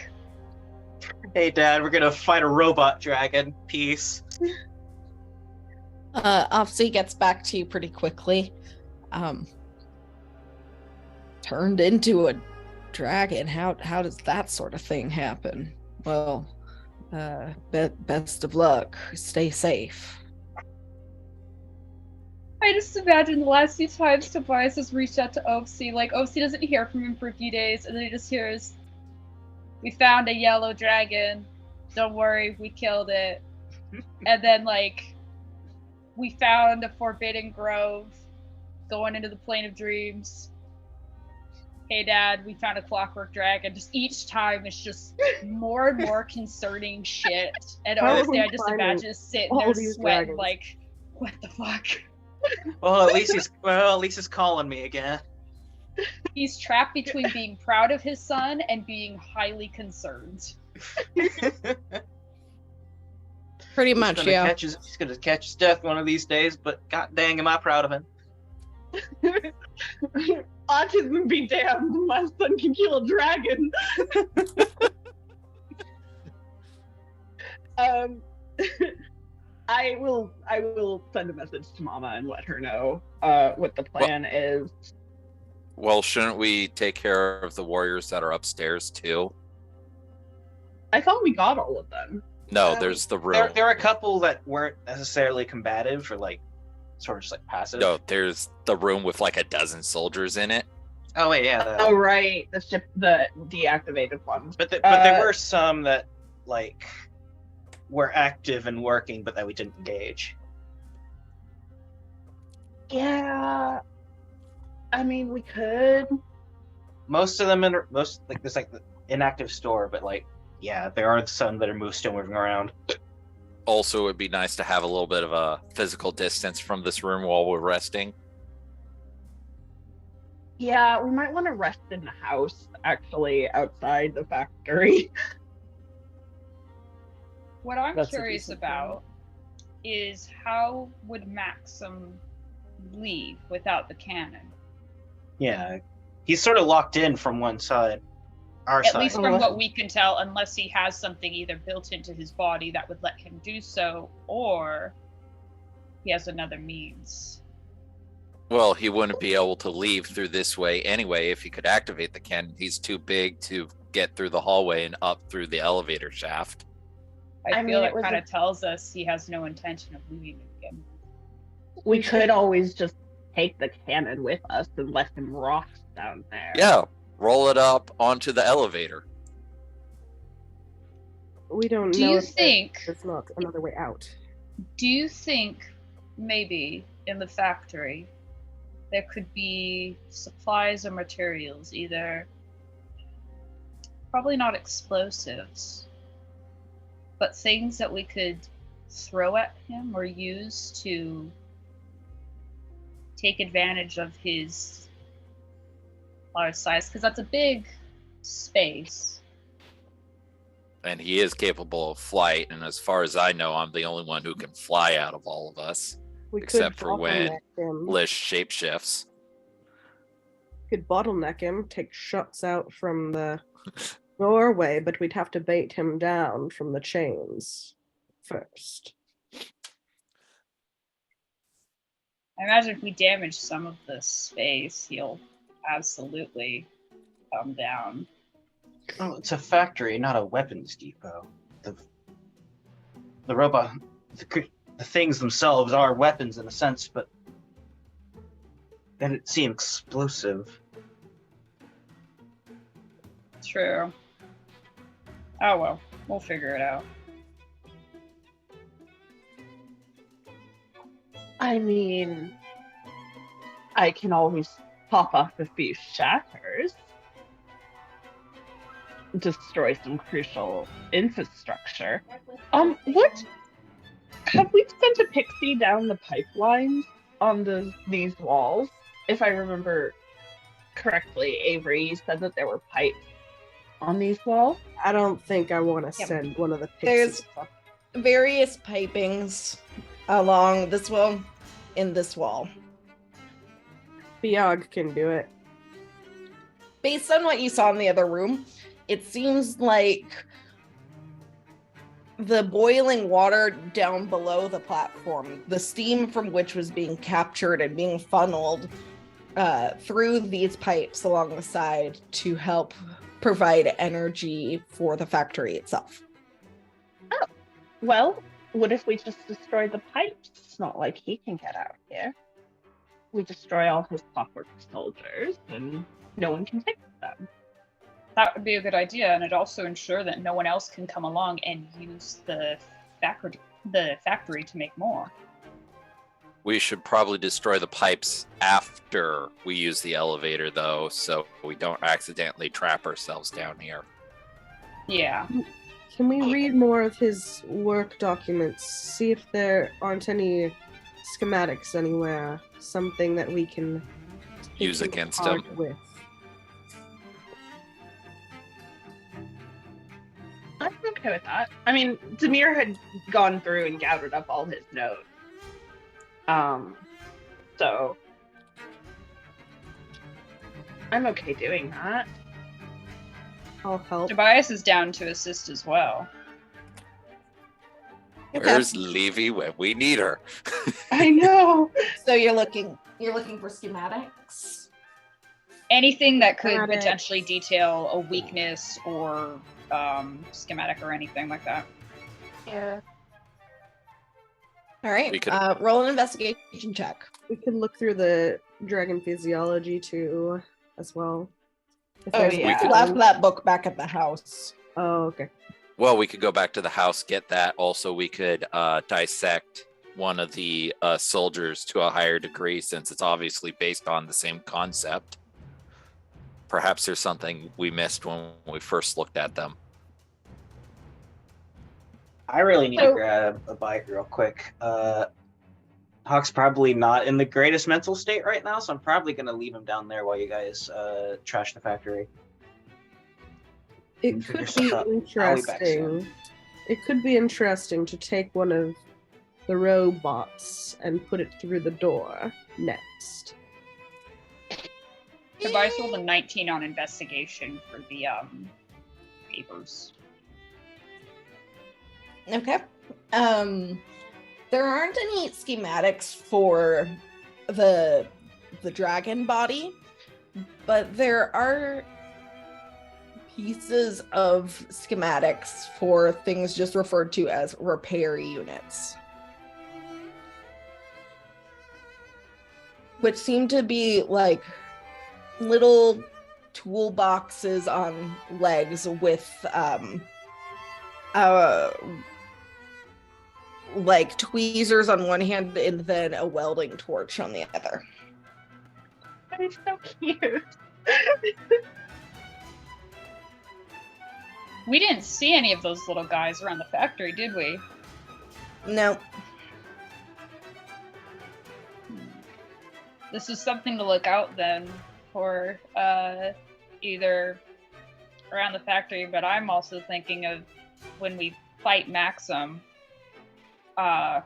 S6: Hey, Dad, we're gonna fight a robot dragon. Peace.
S1: Offsea gets back to you pretty quickly. Turned into a dragon. How does that sort of thing happen? Well, best of luck. Stay safe.
S3: I just imagine the last few times Tobias has reached out to Oathsea, like Oathsea doesn't hear from him for a few days, and then he just hears, "We found a yellow dragon. Don't worry, we killed it." And then like, "We found a forbidden grove going into the plane of dreams. Hey Dad, we found a clockwork dragon." Just each time it's just more and more concerning shit. And
S2: How are
S3: honestly,
S2: we
S3: I just
S2: finding
S3: imagine sitting
S2: all
S3: there
S2: these
S3: sweating
S2: dragons?
S3: like, what the fuck?
S6: Well, at least he's calling me again.
S3: He's trapped between being proud of his son and being highly concerned.
S1: Pretty much, yeah.
S6: He's gonna catch his death one of these days, but god dang, am I proud of him.
S4: Autism be damned, my son can kill a dragon. I will send a message to Mama and let her know what the plan is.
S5: Well, shouldn't we take care of the warriors that are upstairs too?
S4: I thought we got all of them.
S5: No, there's the room.
S6: There are a couple that weren't necessarily combative or like sort of just like passive.
S5: No, there's the room with like a dozen soldiers in it.
S6: Oh wait, yeah.
S4: Oh right, the deactivated ones.
S6: But there were some that like were active and working, but that we didn't engage.
S4: Yeah, I mean we could.
S6: Most of them there's like the inactive store, but like yeah, there are some that are still moving around.
S5: Also, it would be nice to have a little bit of a physical distance from this room while we're resting.
S4: Yeah, we might want to rest in the house, actually, outside the factory.
S3: What I'm
S2: That's a
S3: curious
S2: decent
S3: about is how would Maxim leave without the cannon?
S6: Yeah, he's sort of locked in from one side. Our
S3: At
S6: side.
S3: least from what we can tell, unless he has something either built into his body that would let him do so, or he has another means.
S5: Well, he wouldn't be able to leave through this way anyway if he could activate the cannon. He's too big to get through the hallway and up through the elevator shaft.
S3: I
S4: mean,
S3: feel
S4: it
S3: it
S4: was
S3: kind
S4: a-
S3: of tells us he has no intention of leaving again.
S4: We could always just take the cannon with us and let him rot down there.
S5: Yeah, roll it up onto the elevator.
S2: We don't
S3: Do
S2: know
S3: you
S2: if
S3: think?
S2: there's not another way out.
S3: Do you think maybe in the factory there could be supplies or materials, either probably not explosives, but things that we could throw at him or use to take advantage of his large size? Because that's a big space.
S5: And he is capable of flight, and as far as I know, I'm the only one who can fly out of all of us.
S2: We
S5: Except
S2: could
S5: for when
S2: bottleneck him.
S5: Lish shapeshifts.
S2: Could bottleneck him, take shots out from the doorway, but we'd have to bait him down from the chains first.
S3: I imagine if we damage some of the space, he'll absolutely come down.
S6: Oh, it's a factory, not a weapons depot. The robot, the things themselves are weapons in a sense, but then it seems explosive.
S3: True. Oh well, we'll figure it out.
S4: I mean, I can always pop off a few shatters. Destroy some crucial infrastructure. What? Have we sent a pixie down the pipelines on these walls? If I remember correctly, Avery, you said that there were pipes on these walls.
S2: I don't think I want to
S1: Yep.
S2: send one of the
S1: There's-
S2: pixies up.
S1: Various pipings along this wall, in this wall.
S2: Biog can do it.
S1: Based on what you saw in the other room, it seems like the boiling water down below the platform, the steam from which was being captured and being funneled through these pipes along the side to help provide energy for the factory itself.
S4: Well, what if we just destroy the pipes? It's not like he can get out here. We destroy all his clockwork soldiers, and no one can take them.
S3: That would be a good idea, and it'd also ensure that no one else can come along and use the factory to make more.
S5: We should probably destroy the pipes after we use the elevator, though, so we don't accidentally trap ourselves down here.
S3: Yeah.
S2: Can we read more of his work documents? See if there aren't any schematics anywhere. Something that we can
S5: Use
S2: hit
S5: against
S2: hard
S5: him.
S2: with.
S4: I'm okay with that. I mean, Demir had gone through and gathered up all his notes. So I'm okay doing that.
S2: I'll help.
S3: Tobias is down to assist as well.
S1: Okay.
S5: Where's Levy when we need her?
S4: I know.
S1: So you're looking for schematics?
S3: Anything that could
S2: Got it.
S3: potentially detail a weakness or schematic or anything like that.
S1: Yeah. All right.
S5: We could-
S1: Roll an investigation check.
S2: We can look through the dragon physiology too, as well. If
S1: Oh
S2: there's
S1: yeah,
S5: could-
S1: left that book back at the house.
S2: Oh, okay.
S5: Well, we could go back to the house, get that. Also, we could dissect one of the soldiers to a higher degree, since it's obviously based on the same concept. Perhaps there's something we missed when we first looked at them.
S6: I really need
S1: So-
S6: to grab a bite real quick. Hawk's probably not in the greatest mental state right now, so I'm probably going to leave him down there while you guys trash the factory.
S2: It
S6: Figure
S2: could
S6: stuff
S2: be
S6: out. I'll be back soon.
S2: interesting. It could be interesting to take one of the robots and put it through the door next.
S3: Tobias rolled a 19 on investigation for the papers.
S1: Okay. There aren't any schematics for the dragon body, but there are pieces of schematics for things just referred to as repair units, which seem to be like little toolboxes on legs with like tweezers on one hand and then a welding torch on the other.
S4: That is so cute.
S3: We didn't see any of those little guys around the factory, did we?
S1: No.
S3: This is something to look out then for either around the factory, but I'm also thinking of when we fight Maxim, if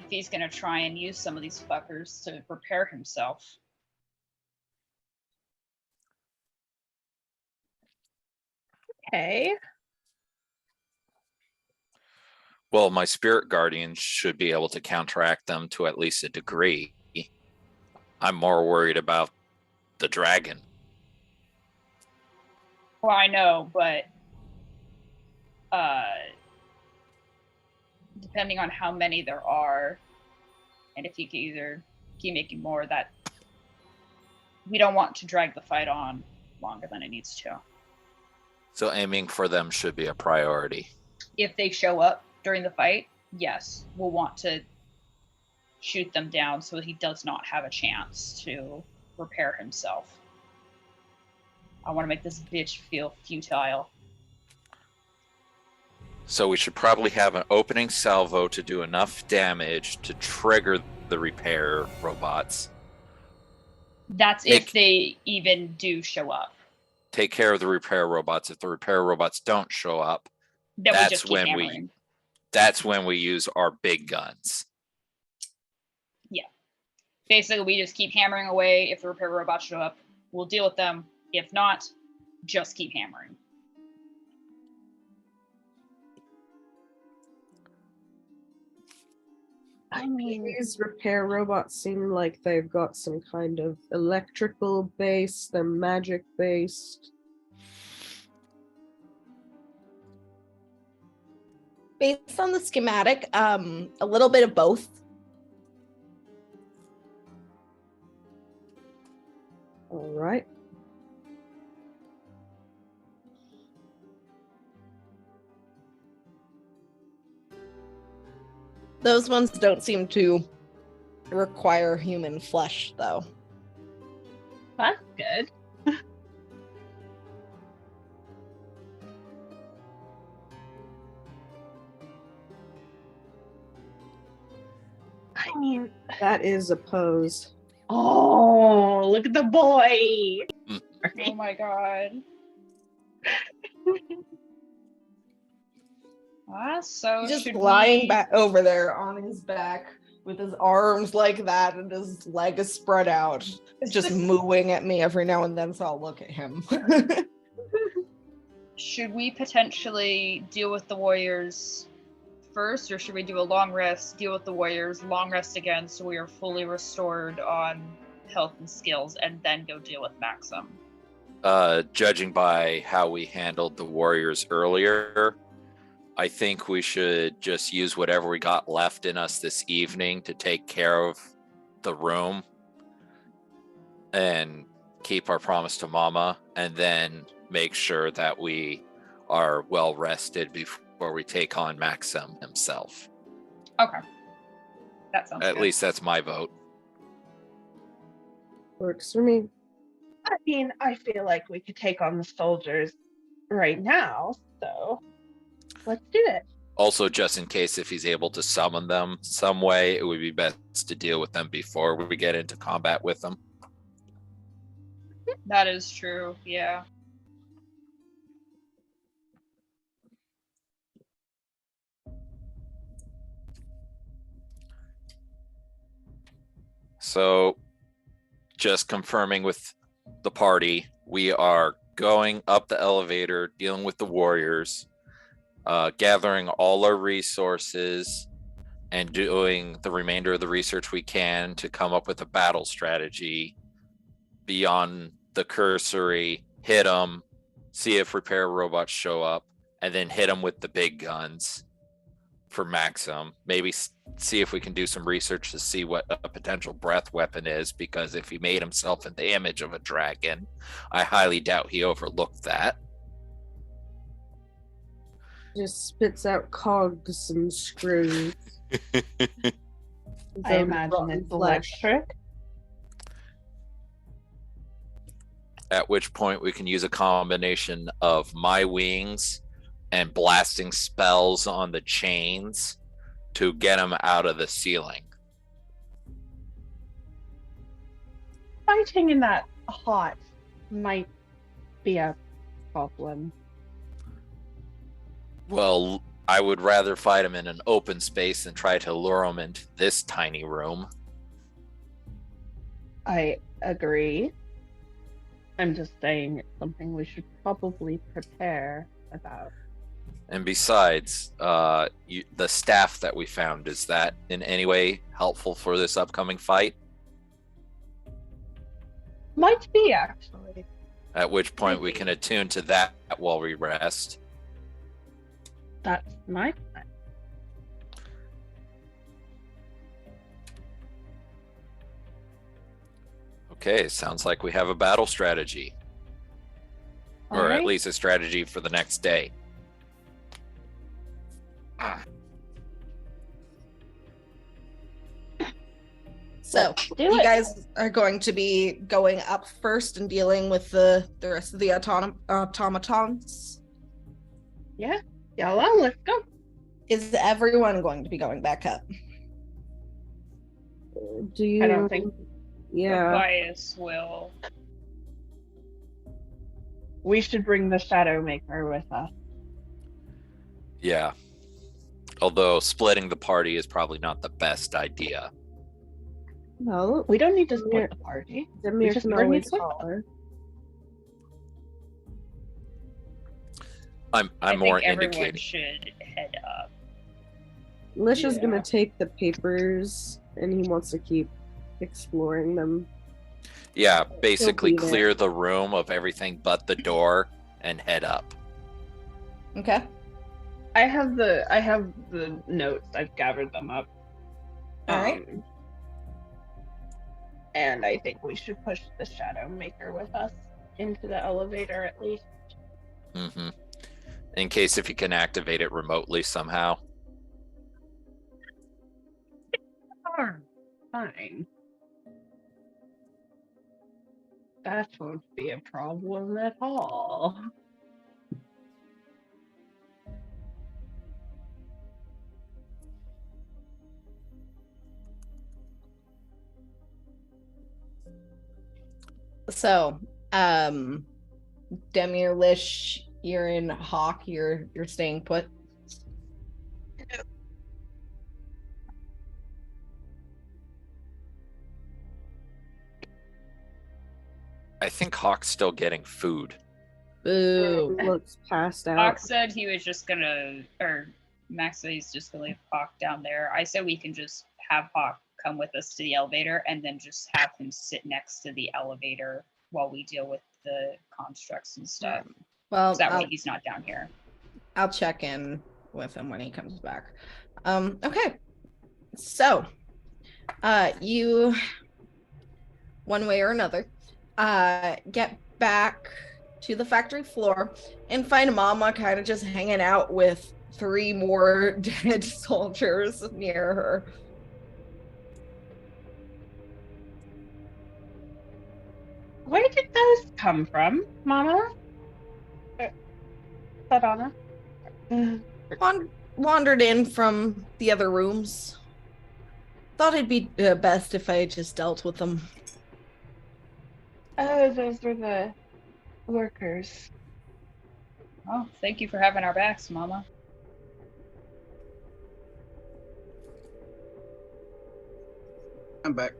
S3: he's gonna try and use some of these fuckers to repair himself.
S4: Okay.
S5: Well, my spirit guardians should be able to counteract them to at least a degree. I'm more worried about the dragon.
S3: Well, I know, but depending on how many there are, and if you can either keep making more, that we don't want to drag the fight on longer than it needs to.
S5: So aiming for them should be a priority.
S3: If they show up during the fight, yes, we'll want to shoot them down so he does not have a chance to repair himself. I want to make this bitch feel futile.
S5: So we should probably have an opening salvo to do enough damage to trigger the repair robots.
S3: That's if they even do show up.
S5: Take care of the repair robots. If the repair robots don't show up,
S3: Then we
S5: that's
S3: just keep
S5: when
S3: hammering.
S5: that's when we use our big guns.
S3: Basically, we just keep hammering away. If the repair robots show up, we'll deal with them. If not, just keep hammering.
S2: I mean, these repair robots seem like they've got some kind of electrical base, they're magic based.
S1: Based on the schematic, a little bit of both.
S2: All right.
S1: Those ones don't seem to require human flesh, though.
S4: That's good. I mean,
S2: That is a pose.
S4: oh, look at the boy.
S3: Oh my god. So
S1: He's just
S3: should
S1: lying
S3: we...
S1: back over there on his back with his arms like that and his leg is spread out, just mooing at me every now and then, so I'll look at him.
S3: Should we potentially deal with the warriors first, or should we do a long rest, deal with the warriors, long rest again, so we are fully restored on health and skills, and then go deal with Maxim?
S5: Judging by how we handled the warriors earlier, I think we should just use whatever we got left in us this evening to take care of the room and keep our promise to Mama, and then make sure that we are well rested before we take on Maxim himself.
S3: Okay. That sounds
S5: At
S3: good.
S5: least that's my vote.
S2: Works for me.
S4: I mean, I feel like we could take on the soldiers right now, so let's do it.
S5: Also, just in case if he's able to summon them some way, it would be best to deal with them before we get into combat with them.
S3: That is true, yeah.
S5: So, just confirming with the party, we are going up the elevator, dealing with the warriors, gathering all our resources, and doing the remainder of the research we can to come up with a battle strategy beyond the cursory, hit them, see if repair robots show up, and then hit them with the big guns for Maxim. Maybe see if we can do some research to see what a potential breath weapon is, because if he made himself in the image of a dragon, I highly doubt he overlooked that.
S2: Just spits out cogs and screws.
S4: I imagine it's electric.
S5: At which point we can use a combination of my wings and blasting spells on the chains to get him out of the ceiling.
S4: Fighting in that hot might be a problem.
S5: Well, I would rather fight him in an open space than try to lure him into this tiny room.
S4: I agree. I'm just saying it's something we should probably prepare about.
S5: And besides, the staff that we found, is that in any way helpful for this upcoming fight?
S4: Might be, actually.
S5: At which point we can attune to that while we rest.
S4: That's my plan.
S5: Okay, sounds like we have a battle strategy. Or at least a strategy for the next day.
S1: So
S4: Do
S1: you
S4: it.
S1: guys are going to be going up first and dealing with the rest of the automatons.
S4: Yeah. Yalla, let's go.
S1: Is everyone going to be going back up?
S2: Do you?
S4: I don't think
S2: Yeah.
S3: Tobias will.
S4: we should bring the Shadow Maker with us.
S5: Yeah. Although splitting the party is probably not the best idea.
S2: No.
S4: We don't need to
S2: Demir-
S4: split the party.
S2: Demir
S4: just
S2: can
S4: bring
S2: always
S4: it with us.
S2: holler.
S5: I'm
S3: I
S5: more
S3: think everyone
S5: indicating.
S3: should head up.
S2: Lish is
S4: Yeah.
S2: gonna take the papers, and he wants to keep exploring them.
S5: Yeah, basically
S2: be there.
S5: clear the room of everything but the door and head up.
S1: Okay.
S4: I have the notes. I've gathered them up.
S1: All right.
S4: And I think we should push the Shadow Maker with us into the elevator at least.
S5: Hmm. In case if you can activate it remotely somehow.
S4: Fine. That won't be a problem at all.
S1: So, Demir, Lish, you're in Hawk. You're staying put.
S5: I think Hawk's still getting food.
S1: Boo.
S2: Looks passed out.
S3: Hawk said he was just gonna, or Max said he's just gonna leave Hawk down there. I said we can just have Hawk come with us to the elevator and then just have him sit next to the elevator while we deal with the constructs and stuff.
S1: Well,
S3: So that way
S1: I'll,
S3: he's not down here.
S1: I'll check in with him when he comes back. Okay. So, you, one way or another, get back to the factory floor and find Mama kind of just hanging out with 3 more dead soldiers near her.
S4: Where did those come from, Mama? Sadana?
S1: Wandered in from the other rooms. Thought it'd be best if I just dealt with them.
S4: Oh, those were the workers.
S3: Oh, thank you for having our backs, Mama.
S6: I'm back.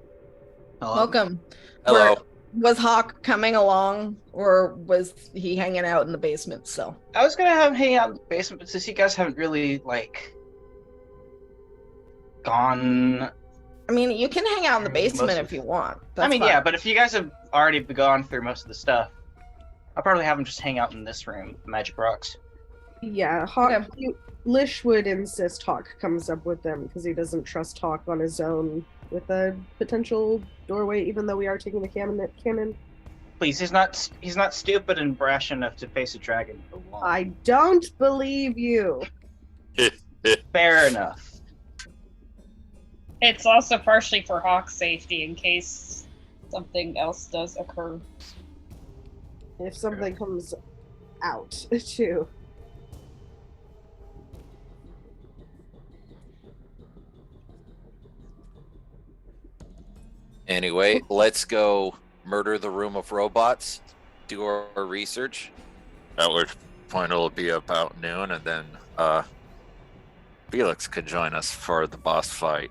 S6: Hello.
S1: Welcome.
S5: Hello.
S1: Was Hawk coming along, or was he hanging out in the basement still?
S6: I was gonna have him hang out in the basement, but since you guys haven't really gone.
S1: I mean, you can hang out in the
S6: Most
S1: basement
S6: of-
S1: if you want.
S6: I mean,
S1: That's
S6: yeah,
S1: fine.
S6: but if you guys have already gone through most of the stuff, I'll probably have him just hang out in this room, Magic Rocks.
S2: Yeah, Hawk.
S1: Okay.
S2: Lish would insist Hawk comes up with them because he doesn't trust Hawk on his own with a potential doorway. Even though we are taking the cannon.
S6: Please, he's not stupid and brash enough to face a dragon alone.
S2: I don't believe you.
S6: Fair enough.
S3: It's also partially for Hawk's safety in case something else does occur.
S2: If something comes out, too.
S5: Anyway, let's go murder the room of robots, do our research. At which point it'll be about noon, and then Felix could join us for the boss fight.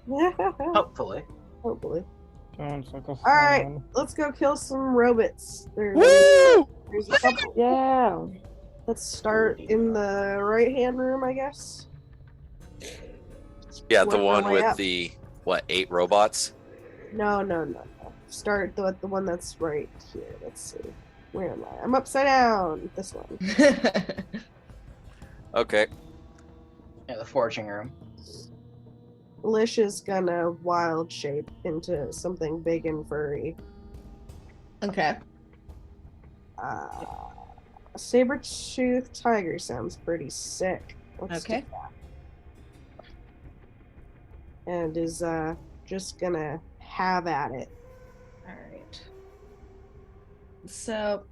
S6: Hopefully.
S2: Hopefully.
S7: Sounds like a
S2: All right,
S7: plan.
S2: let's go kill some robots. There's a couple.
S7: Yeah.
S2: Let's start in the right-hand room, I guess.
S5: Yeah,
S2: Work
S5: the
S2: our
S5: one
S2: way
S5: with
S2: up.
S5: the 8 robots?
S2: No. Start the one that's right here. Let's see. Where am I? I'm upside down. This one.
S5: Okay.
S6: Yeah, the foraging room.
S2: Lish is gonna wild shape into something big and furry.
S1: Okay.
S2: Saber-tooth tiger sounds pretty sick. Let's do
S1: Okay.
S2: that. And is just gonna have at it.
S1: All right. So,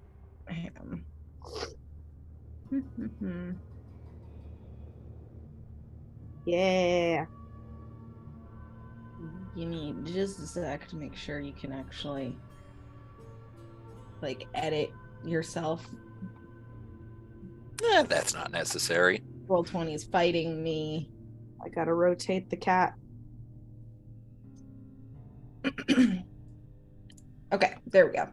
S2: Yeah.
S1: You need just a sec to make sure you can actually like edit yourself.
S5: That's not necessary.
S1: Roll20 is fighting me.
S2: I gotta rotate the cat.
S1: Okay, there we go.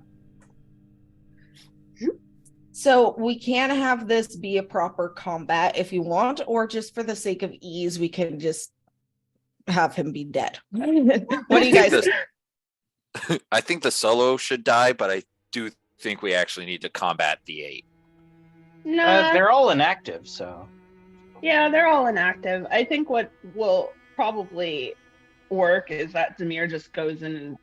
S1: So we can have this be a proper combat if you want, or just for the sake of ease, we can just have him be dead. What do you guys think?
S5: I think the solo should die, but I do think we actually need to combat the 8.
S4: No,
S6: They're all inactive, so.
S4: yeah, they're all inactive. I think what will probably work is that Demir just goes in and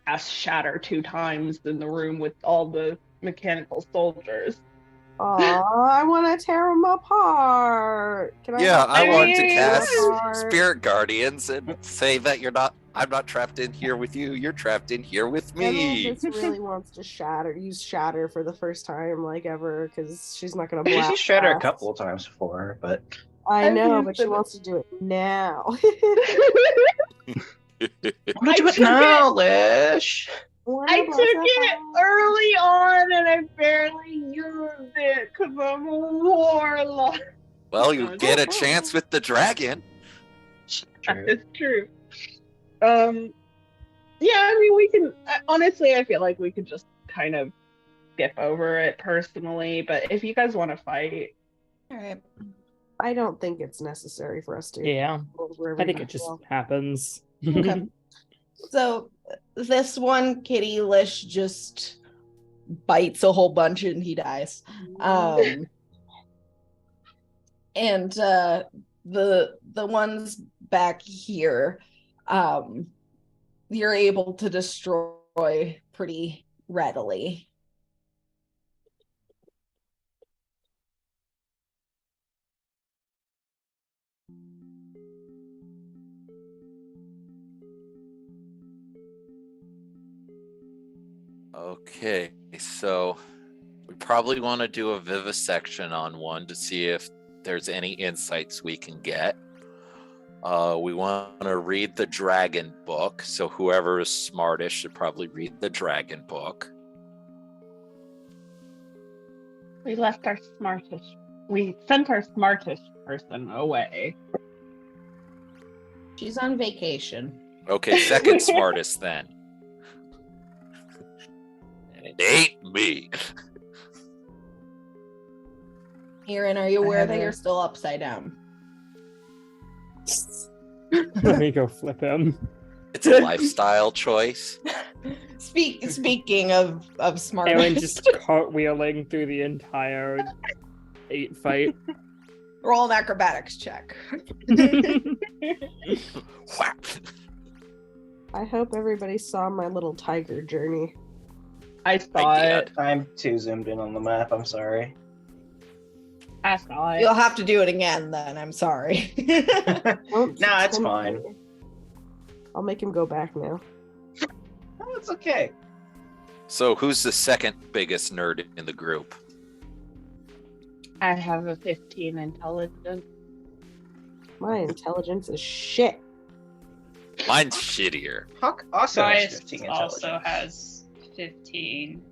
S4: casts Shatter 2 times in the room with all the mechanical soldiers.
S2: Aw, I want to tear them apart. Can I?
S5: Yeah, I want to
S4: Hey!
S5: cast
S2: Apart?
S5: Spirit Guardians and say that I'm not trapped in here with you. You're trapped in here with
S2: Emma
S5: me.
S2: just really wants to use Shatter for the first time, like ever, because she's not gonna blast.
S6: She's Shatter a
S2: fast.
S6: couple of times before, but
S2: I
S4: I've
S2: know,
S4: used
S2: but she
S4: it.
S2: wants to do it now.
S6: what did you do it now, Lish?
S4: I took it early on and I barely used it because I'm a warlock.
S5: Well, you get a chance with the dragon.
S4: It's true. Yeah, I mean, we can. Honestly, I feel like we could just kind of skip over it personally. But if you guys want to fight,
S1: All right.
S2: I don't think it's necessary for us to.
S7: Yeah,
S2: go over
S7: I think
S2: everything
S7: it just
S2: well.
S7: happens.
S1: Okay. So this one kitty Lish just bites a whole bunch and he dies. And the ones back here, you're able to destroy pretty readily.
S5: Okay, so we probably want to do a vivisection on one to see if there's any insights we can get. We want to read the dragon book, so whoever is smartest should probably read the dragon book.
S4: we left our smartest. We sent our smartest person away.
S1: She's on vacation.
S5: Okay, second smartest then. And it ain't me.
S1: Aaron, are you aware that
S2: haven't.
S1: you're still upside down?
S7: Let me go flip him.
S5: It's a lifestyle choice.
S1: Speaking of smart,
S7: Aaron just cartwheeling through the entire 8 fight.
S1: roll an acrobatics check.
S5: Whap.
S2: I hope everybody saw my little tiger journey.
S4: I saw
S5: I
S4: it.
S5: did.
S6: I'm too zoomed in on the map. I'm sorry.
S4: I saw it.
S1: You'll have to do it again then. I'm sorry.
S2: Well,
S6: No, it's fine.
S2: I'll make him go back now.
S6: Oh, it's okay.
S5: So who's the second biggest nerd in the group?
S4: I have a 15 intelligence.
S2: My intelligence is shit.
S5: Mine's shittier.
S6: Huck also has
S3: Bias
S6: 15
S3: also
S6: intelligence.
S3: has 15.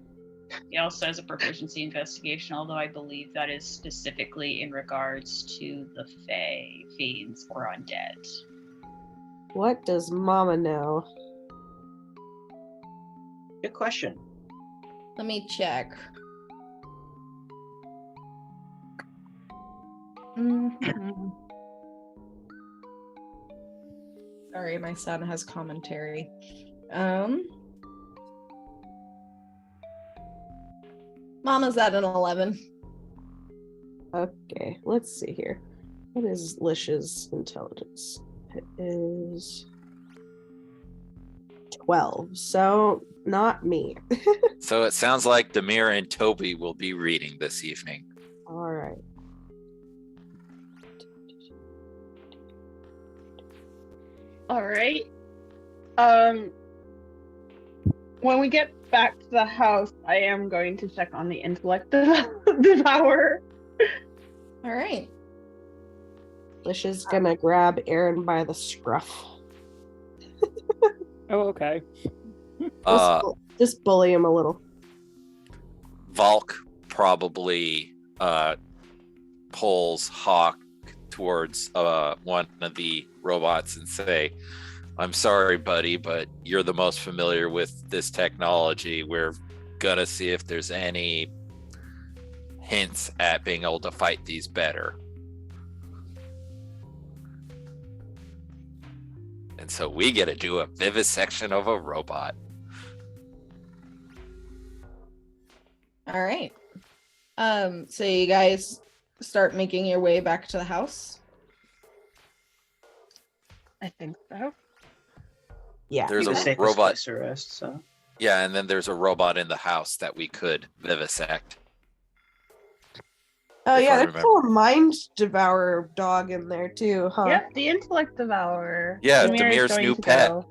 S3: He also has a proficiency investigation, although I believe that is specifically in regards to the Fae, fiends, or undead.
S2: What does Mama know?
S6: Good question.
S1: Let me check. Mhm. Sorry, my son has commentary. Mama's at an 11.
S2: Okay, let's see here. What is Lish's intelligence? It is 12, so not me.
S5: So it sounds like Demir and Toby will be reading this evening.
S2: All right.
S4: All right. When we get back to the house, I am going to check on the intellect devourer.
S1: All right.
S2: Lish is gonna grab Aaron by the scruff.
S7: Oh, okay.
S2: Just bully him a little.
S5: Valk probably pulls Hawk towards one of the robots and say, "I'm sorry, buddy, but you're the most familiar with this technology. We're gonna see if there's any hints at being able to fight these better." And so we get to do a vivisection of a robot.
S1: All right. So you guys start making your way back to the house.
S4: I think so.
S2: Yeah.
S5: There's
S6: The
S5: a
S6: safest
S5: robot.
S6: place to rest, so.
S5: Yeah, and then there's a robot in the house that we could vivisect.
S2: Oh
S5: if
S2: yeah,
S5: I
S2: there's
S5: remember.
S2: still a mind devourer dog in there too, huh?
S4: Yep, the intellect devourer.
S5: Yeah,
S4: Demir's
S5: Demir's
S4: going
S5: new
S4: to
S5: pet.
S4: go.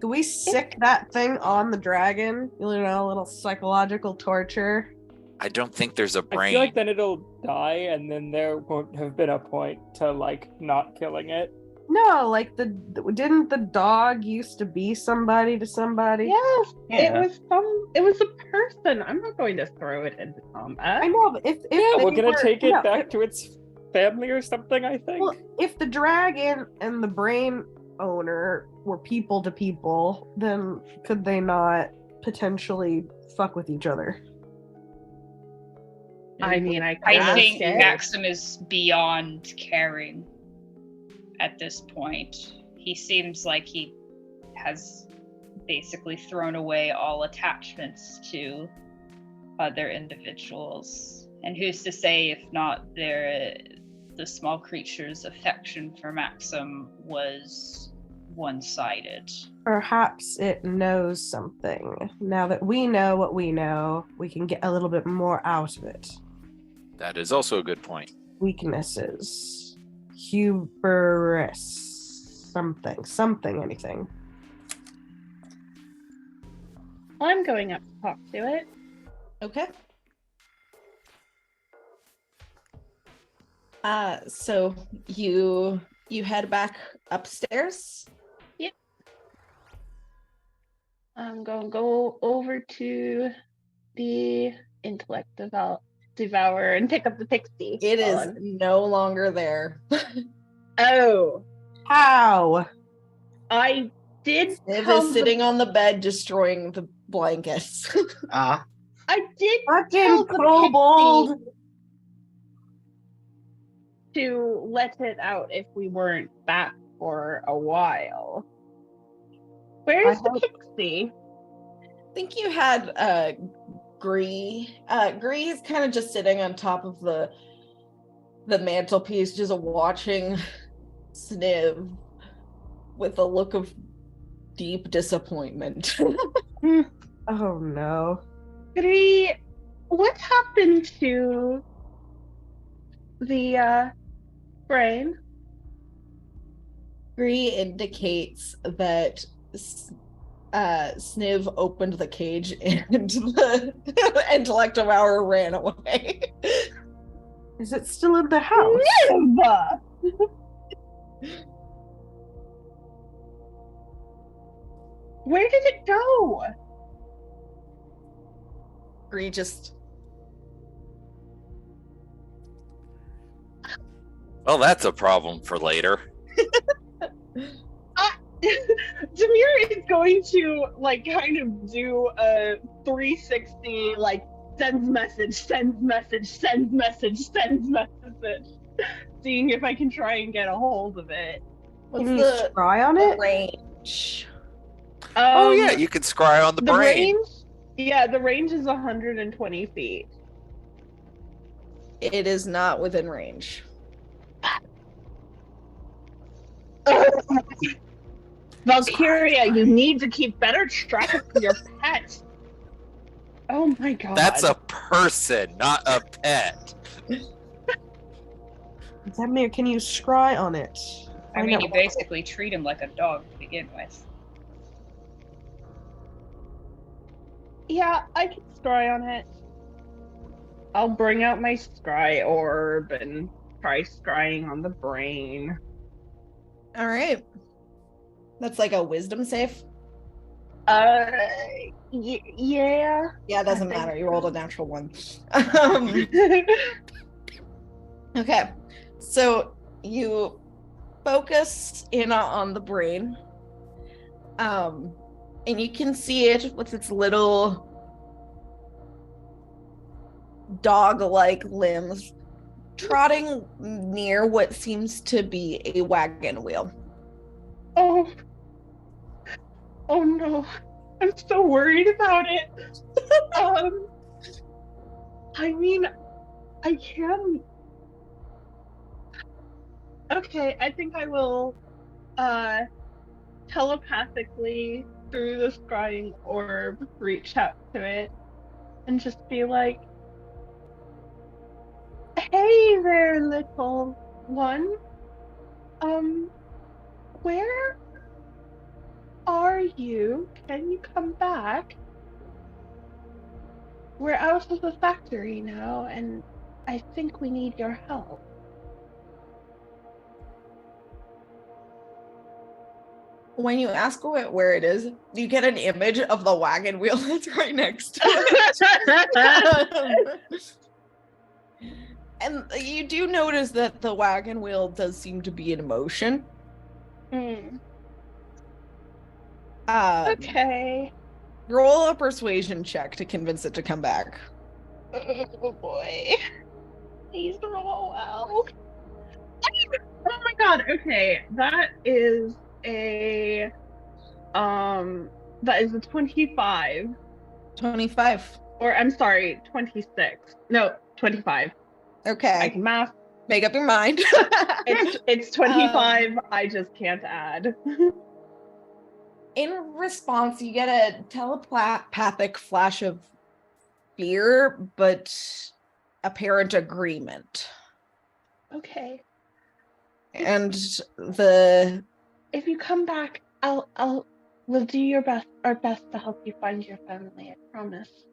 S2: Can we sick that thing on the dragon? You know, a little psychological torture.
S5: I don't think there's a
S7: I
S5: brain.
S7: feel like then it'll die, and then there won't have been a point to like not killing it.
S2: No, like didn't the dog used to be somebody to somebody?
S4: Yes,
S6: Yeah.
S4: it was a person. I'm not going to throw it into combat.
S2: I know, but if
S7: Yeah,
S2: they
S7: we're gonna
S2: were-
S7: take it
S2: no,
S7: back to its family or something, I think.
S2: Well, if the dragon and the brain owner were people to people, then could they not potentially fuck with each other?
S4: I mean, I
S3: I think
S4: guess.
S3: Maxim is beyond caring at this point. He seems like he has basically thrown away all attachments to other individuals. And who's to say if not the small creature's affection for Maxim was one-sided.
S2: Perhaps it knows something. Now that we know what we know, we can get a little bit more out of it.
S5: That is also a good point.
S2: Weaknesses. Hubris. Something, anything.
S4: I'm going up to talk to it.
S1: Okay. So you head back upstairs.
S4: I'm going to go over to the intellect devourer and pick up the pixie.
S1: It is no longer there.
S4: Oh,
S2: How?
S4: I did.
S1: It
S4: tell
S1: is sitting on the bed destroying the blankets.
S6: Ah,
S4: I did
S2: Fucking
S4: tell the
S2: kobold!
S4: pixie to let it out if we weren't back for a while. Where's
S2: I
S4: the
S2: hope-
S4: pixie?
S1: I think you had Gree. Gree is kind of just sitting on top of the mantelpiece, just watching Sniv with a look of deep disappointment.
S2: Oh no.
S4: Gree, what happened to the brain?
S1: Gree indicates that Sniv opened the cage and the intellect devourer ran away.
S2: Is it still in the house?
S4: Niv! Where did it go?
S1: Gree just
S5: Well, that's a problem for later.
S4: Demir is going to like kind of do a 360, like sends message, seeing if I can try and get a hold of it.
S1: what's
S2: Can you
S1: the
S2: scry on it?
S1: range?
S5: Oh yeah, you can scry on the brain.
S4: range. Yeah, the range is 120 feet.
S1: It is not within range.
S4: Valkyria, you need to keep better track of your pet. Oh my god.
S5: That's a person, not a pet.
S2: Zemir, can you scry on it?
S3: I mean,
S2: know.
S3: you basically treat him like a dog to begin with.
S4: Yeah, I can scry on it. I'll bring out my scry orb and try scrying on the brain.
S1: All right. That's like a wisdom save.
S4: Yeah.
S1: Yeah, it doesn't
S4: I think
S1: matter. You rolled a natural one.
S4: so.
S1: Okay. So you focus in on the brain. And you can see it with its little dog-like limbs trotting near what seems to be a wagon wheel.
S4: Oh no. I'm so worried about it. I mean, I can. Okay, I think I will telepathically through the scrying orb reach out to it and just be like, "Hey there, little one. Where are you? Can you come back? We're out of the factory now, and I think we need your help."
S1: When you ask it where it is, you get an image of the wagon wheel that's right next to it. And you do notice that the wagon wheel does seem to be in motion.
S4: Okay.
S1: Roll a persuasion check to convince it to come back.
S4: Oh boy. Please roll well. Oh my god, okay. That is a 25.
S1: 25.
S4: Or I'm sorry, 26. No, 25. I
S1: Okay.
S4: can math.
S1: Make up your mind.
S4: It's 25. I just can't add.
S1: In response, you get a telepathic flash of fear, but apparent agreement.
S4: Okay.
S1: And the
S4: If you come back, we'll do our best to help you find your family, I promise.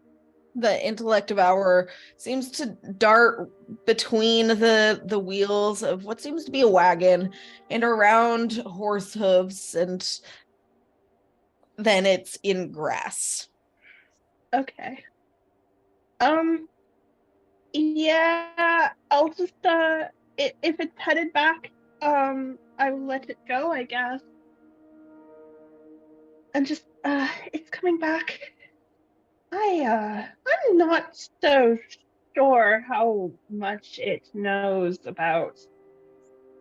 S1: intellect devourer seems to dart between the wheels of what seems to be a wagon and around horse hooves, and then it's in grass.
S4: Okay. Yeah, I'll just if it's headed back, I will let it go, I guess. And just it's coming back. I'm not so sure how much it knows about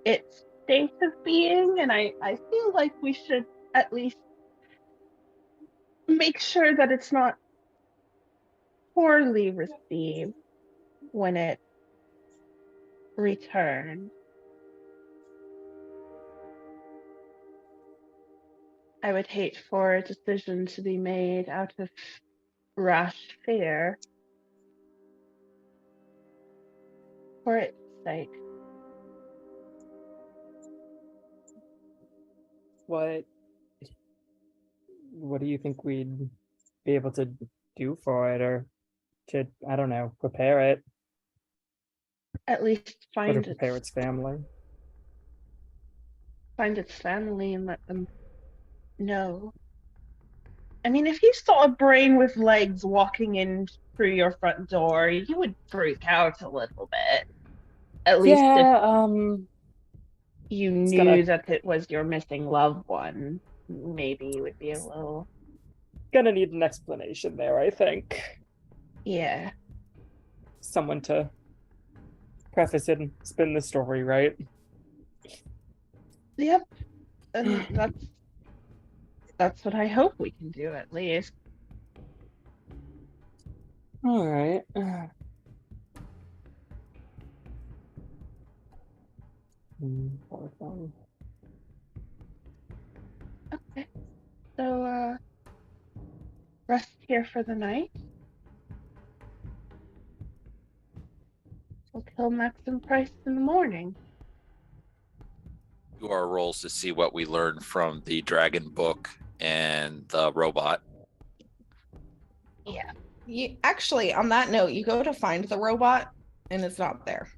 S4: its state of being, and I feel like we should at least make sure that it's not poorly received when it returns. I would hate for a decision to be made out of rash fear for its sake.
S7: What do you think we'd be able to do for it, or to, I don't know, prepare it,
S4: At least
S7: or to
S4: find
S7: prepare its family?
S4: its family and let them know. I mean, if you saw a brain with legs walking in through your front door, you would freak out a little bit. At least if you knew that it was your missing loved one, maybe you would be a little...
S7: Gonna need an explanation there, I think.
S4: Yeah.
S7: Someone to preface it and spin the story, right?
S4: Yep. And that's what I hope we can do, at least.
S7: All right.
S4: Okay. So, rest here for the night. We'll kill Max and Price in the morning.
S5: Do our rolls to see what we learned from the dragon book and the robot.
S4: Yeah.
S1: You actually, on that note, you go to find the robot and it's not there.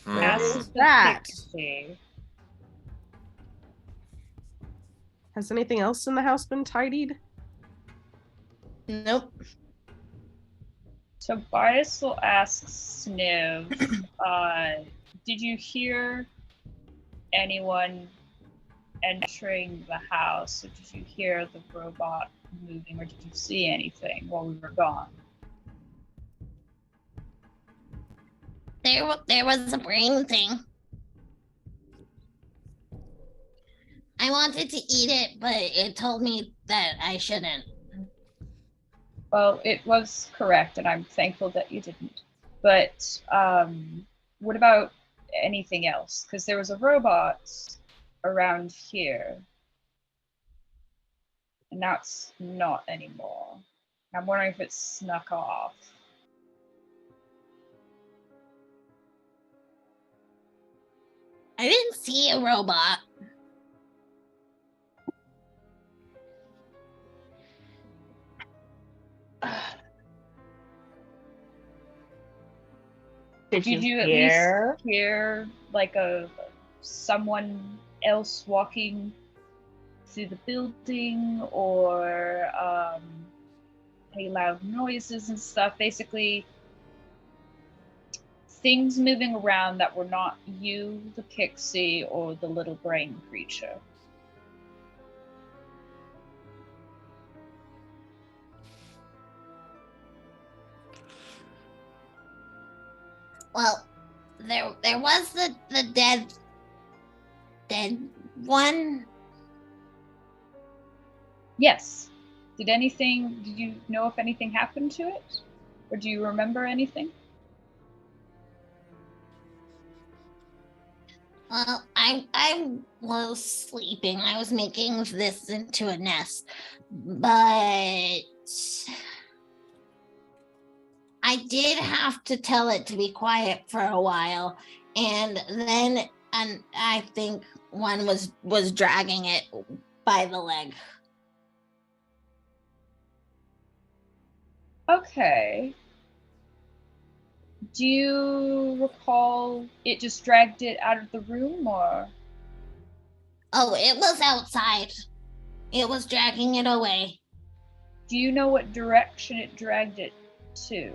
S3: Ask
S4: is
S3: the
S4: that?
S3: pixie.
S2: Has anything else in the house been tidied?
S1: Nope.
S3: Tobias will ask Sniv, did you hear anyone entering the house? Or did you hear the robot moving, or did you see anything while we were gone?
S8: There was a brain thing. I wanted to eat it, but it told me that I shouldn't.
S3: Well, it was correct, and I'm thankful that you didn't. But what about anything else? Because there was a robot around here, and now it's not anymore. I'm wondering if it's snuck off.
S8: I didn't see a robot.
S4: Did
S3: Did you at
S4: hear?
S3: least hear like someone else walking through the building, or any loud noises and stuff? Basically, things moving around that were not you, the pixie, or the little brain creature.
S8: Well, there was the dead one.
S3: Yes. Did you know if anything happened to it? Or do you remember anything?
S8: Well, I was sleeping. I was making this into a nest, but I did have to tell it to be quiet for a while, and then I think one was dragging it by the leg.
S3: Okay. Do you recall it just dragged it out of the room, or?
S8: Oh, it was outside. It was dragging it away.
S3: Do you know what direction it dragged it to?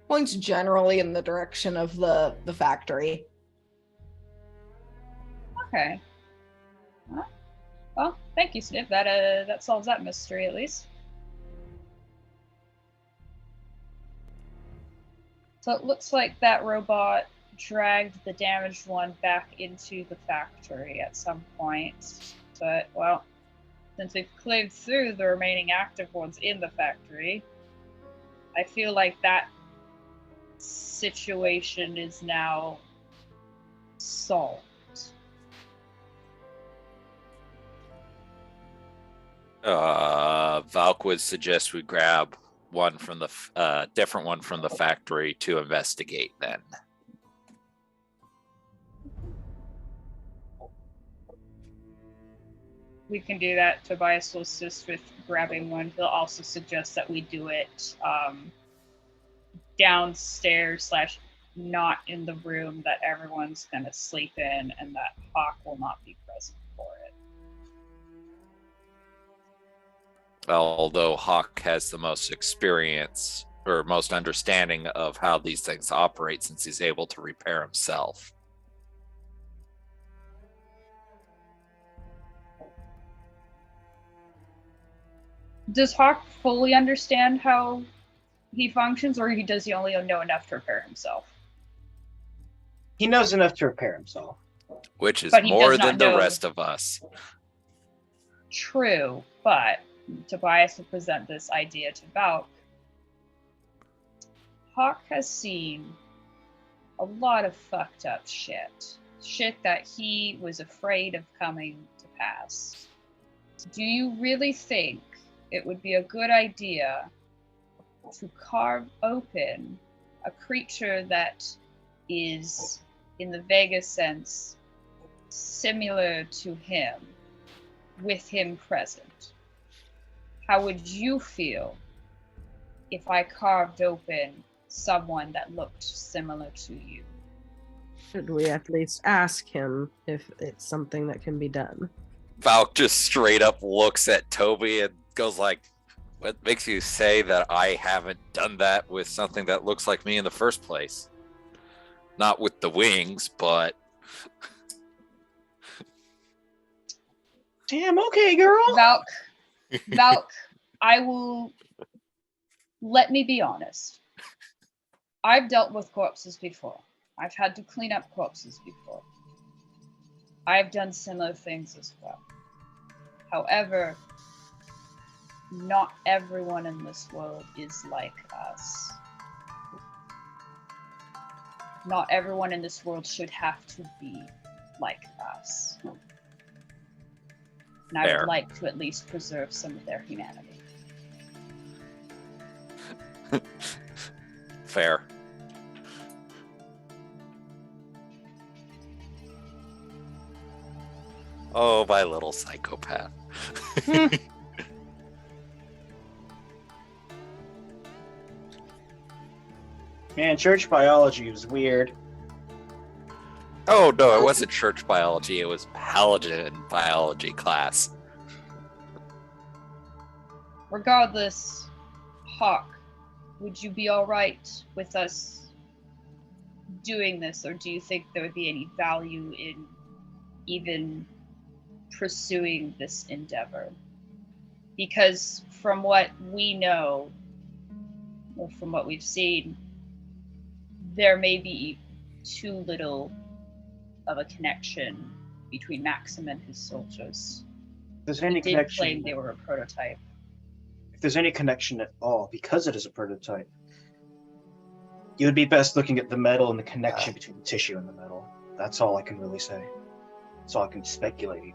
S1: Points generally in the direction of the factory.
S3: Okay. Well, thank you, Sniv. That solves that mystery at least. So it looks like that robot dragged the damaged one back into the factory at some point. But, well, since we've cleared through the remaining active ones in the factory, I feel like that situation is now solved.
S5: Valk would suggest we grab one from the different one from the factory to investigate then.
S3: We can do that. Tobias will assist with grabbing one. He'll also suggest that we do it downstairs / not in the room that everyone's going to sleep in, and that Hawk will not be present for it.
S5: Although Hawk has the most experience or most understanding of how these things operate since he's able to repair himself.
S3: Does Hawk fully understand how he functions, or does he only know enough to repair himself?
S6: He knows enough to repair himself.
S5: Which is
S3: But he
S5: more
S3: does not
S5: than the
S3: know.
S5: rest of us.
S3: True, but Tobias will present this idea to Valk. Hawk has seen a lot of fucked up shit. Shit that he was afraid of coming to pass. Do you really think it would be a good idea to carve open a creature that is, in the vaguest sense, similar to him, with him present? How would you feel if I carved open someone that looked similar to you?
S2: Should we at least ask him if it's something that can be done?
S5: Valk just straight up looks at Toby and goes like, what makes you say that I haven't done that with something that looks like me in the first place? Not with the wings, but...
S6: Damn, okay, girl.
S3: Valk, I will... Let me be honest. I've dealt with corpses before. I've had to clean up corpses before. I've done similar things as well. However, not everyone in this world is like us. Not everyone in this world should have to be like us. And I
S5: Fair.
S3: would like to at least preserve some of their humanity.
S5: Fair. Oh, my little psychopath.
S6: Man, church biology was weird.
S5: Oh, no, it wasn't church biology. It was paladin biology class.
S3: Regardless, Hawk, would you be all right with us doing this, or do you think there would be any value in even pursuing this endeavor? Because from what we know, or from what we've seen, there may be too little of a connection between Maxim and his soldiers.
S6: If there's
S3: He
S6: any
S3: did
S6: connection,
S3: claim they were a prototype.
S6: if there's any connection at all, because it is a prototype, you would be best looking at the metal and the connection between the tissue and the metal. That's all I can really say. That's all I can speculate even.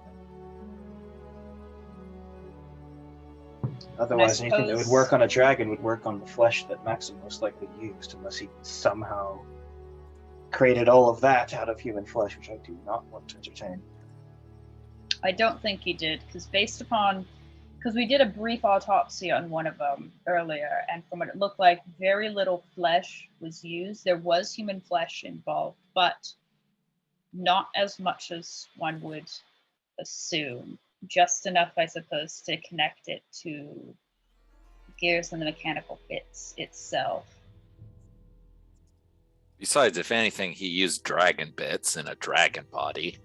S6: Otherwise, anything that would
S3: suppose-
S6: work on a dragon would work on the flesh that Maxim most likely used, unless he somehow created all of that out of human flesh, which I do not want to entertain.
S3: I don't think he did, because we did a brief autopsy on one of them earlier, and from what it looked like, very little flesh was used. There was human flesh involved, but not as much as one would assume. Just enough, I suppose, to connect it to gears and the mechanical bits itself.
S5: Besides, if anything, he used dragon bits in a dragon body.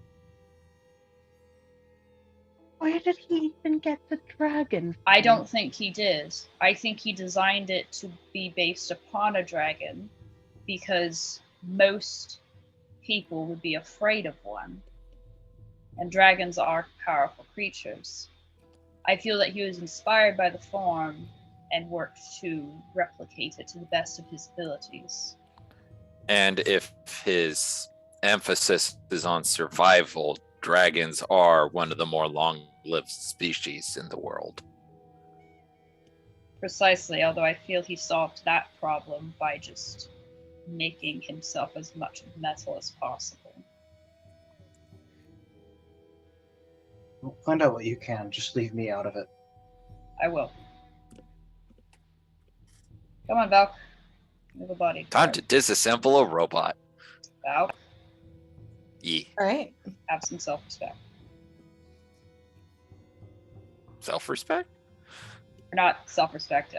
S4: Where did he even get the dragon?
S3: I don't think he did. I think he designed it to be based upon a dragon because most people would be afraid of one. And dragons are powerful creatures. I feel that he was inspired by the form and worked to replicate it to the best of his abilities.
S5: And if his emphasis is on survival, dragons are one of the more long-lived species in the world.
S3: Precisely, although I feel he solved that problem by just making himself as much of metal as possible.
S6: Well, find out what you can. Just leave me out of it.
S3: I will. Come on, Valk. Move a body.
S5: Time to disassemble a robot.
S3: Valk,
S5: Ye.
S1: All right.
S3: have some self-respect.
S5: Self-respect?
S3: Or not self-respect,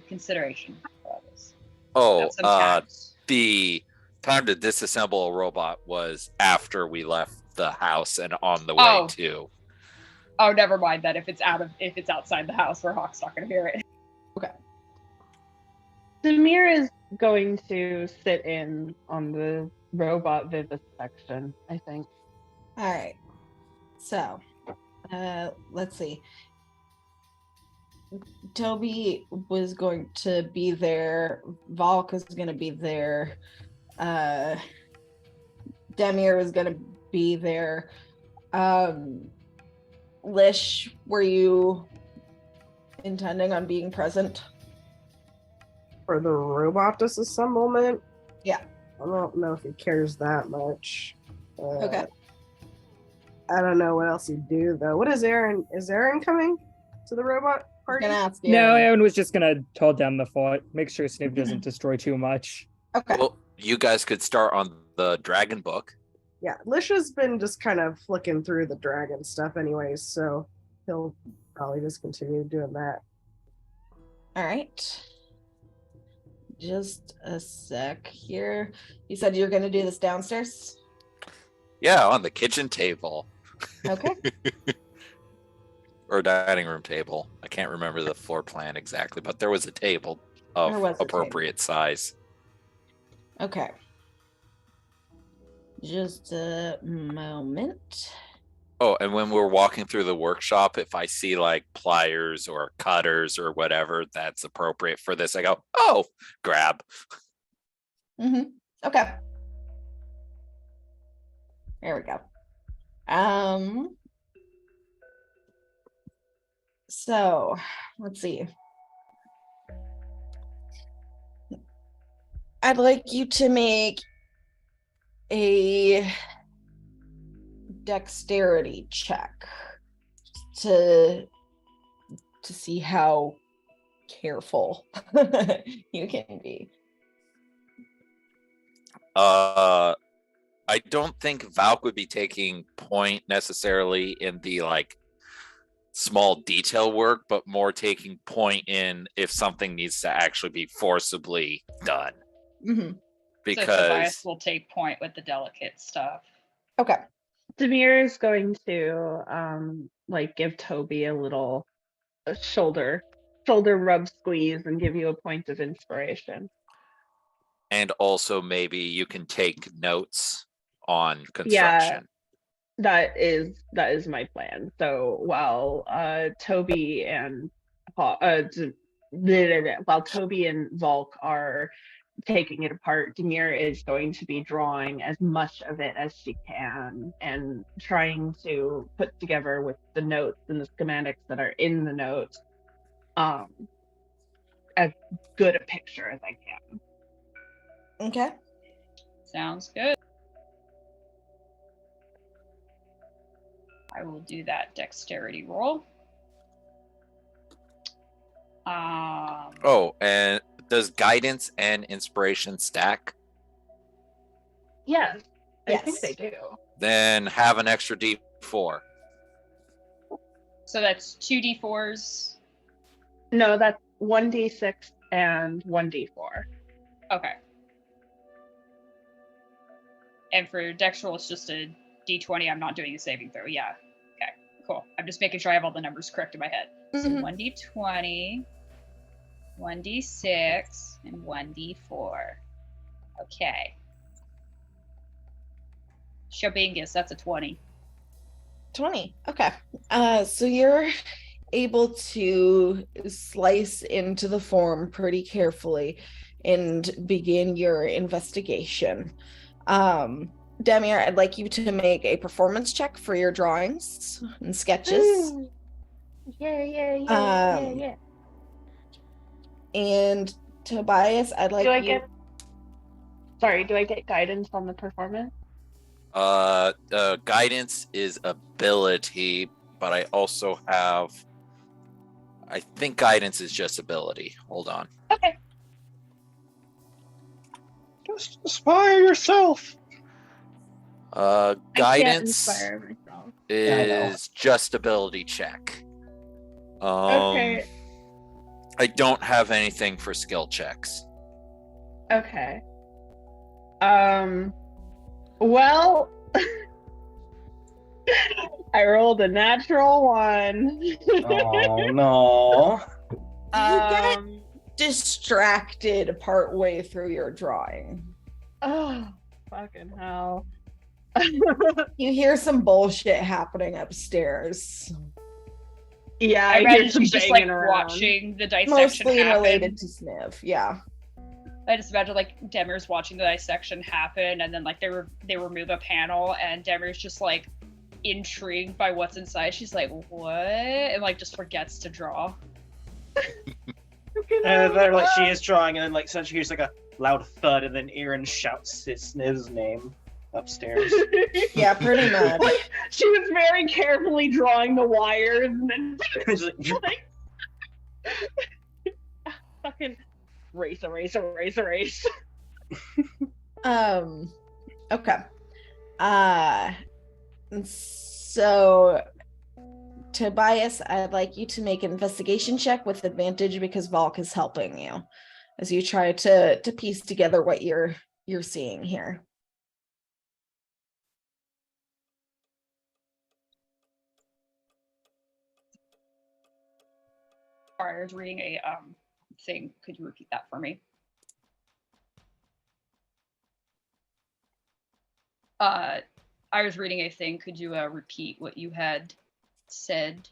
S3: consideration for others.
S5: Oh,
S3: Have some tact.
S5: the time to disassemble a robot was after we left the house and on the way
S3: Oh.
S5: to.
S3: Oh, never mind that. If it's outside the house, where Hawk's not going to hear it.
S4: Demir is going to sit in on the robot vivisection, I think.
S1: All right. So, let's see. Toby was going to be there. Valk was going to be there. Demir was going to be there. Lish, were you intending on being present?
S2: For the robot disassemblement?
S1: Yeah.
S2: I don't know if he cares that much.
S1: Okay.
S2: I don't know what else he'd do though. What is Aaron? Is Aaron coming to the robot
S1: I'm
S2: party?
S1: gonna ask you.
S7: No, Aaron was just gonna hold down the fort, make sure Snoop doesn't destroy too much.
S1: Okay.
S5: Well, You guys could start on the dragon book.
S2: Yeah, Lisha's been just kind of flicking through the dragon stuff anyways, so he'll probably just continue doing that.
S1: All right. Just a sec here. You said you're going to do this downstairs?
S5: Yeah, on the kitchen table.
S1: Okay.
S5: Or dining room table. I can't remember the floor plan exactly, but there was a table of
S1: There was a
S5: appropriate size.
S1: Okay. Just a moment.
S5: Oh, and when we're walking through the workshop, if I see like pliers or cutters or whatever that's appropriate for this, I go, oh, grab.
S1: Okay. There we go. So let's see. I'd like you to make a dexterity check to see how careful you can be.
S5: I don't think Valk would be taking point necessarily in the like small detail work, but more taking point in if something needs to actually be forcibly done.
S1: Mm-hmm.
S5: Because
S3: So Tobias will take point with the delicate stuff.
S1: Okay.
S4: Demir is going to like give Toby a little shoulder rub squeeze and give you a point of inspiration.
S5: and also maybe you can take notes on construction.
S4: That is my plan. So while Toby and Volk are taking it apart, Demir is going to be drawing as much of it as she can and trying to put together with the notes and the schematics that are in the notes as good a picture as I can.
S1: Okay.
S3: Sounds good. I will do that dexterity roll.
S5: Oh, and does guidance and inspiration stack?
S4: Yes, I
S1: Yes.
S4: think they do.
S5: Then have an extra D4.
S3: So that's 2d4s.
S4: No, that's 1d6 and 1d4.
S3: Okay. And for dex roll, it's just a d20. I'm not doing a saving throw. Yeah. Okay, cool. I'm just making sure I have all the numbers correct in my head. So
S1: Mhm.
S3: 1d20, 1d6, and 1d4. Okay. Shobingus, that's a 20.
S1: 20. Okay. So you're able to slice into the form pretty carefully and begin your investigation. Demir, I'd like you to make a performance check for your drawings and sketches.
S4: Yeah.
S1: And Tobias, I'd like
S4: Do I
S1: you.
S4: get guidance on the performance?
S5: Guidance is ability, but I also have. I think guidance is just ability. Hold on.
S4: Okay.
S6: Just inspire yourself.
S4: I can't
S5: Guidance
S4: inspire myself.
S5: is just ability check.
S4: Okay.
S5: I don't have anything for skill checks.
S4: Okay. Well, I rolled a natural 1.
S6: Oh no.
S1: get distracted partway through your drawing.
S4: Oh, fucking hell.
S1: You hear some bullshit happening upstairs,
S4: Yeah,
S3: I
S4: I hear
S3: imagine
S4: some
S3: she's just like
S4: banging around.
S3: watching the dissection
S1: mostly
S3: happen.
S1: related to Sniv. Yeah.
S3: I just imagine like Demir's watching the dissection happen, and then like they remove a panel, and Demir's just like intrigued by what's inside. She's like, "What?" and like just forgets to draw.
S6: And then like she is drawing, and then like suddenly she hears like a loud thud, and then Aaron shouts his Sniv's name upstairs.
S1: Yeah, pretty much.
S4: She was very carefully drawing the wires, and then
S6: He's like,
S4: fucking race.
S1: Okay. So Tobias, I'd like you to make an investigation check with advantage because Valk is helping you as you try to piece together what you're seeing here.
S3: Sorry, I was reading a thing. Could you repeat that for me? I was reading a thing. Could you repeat what you had said?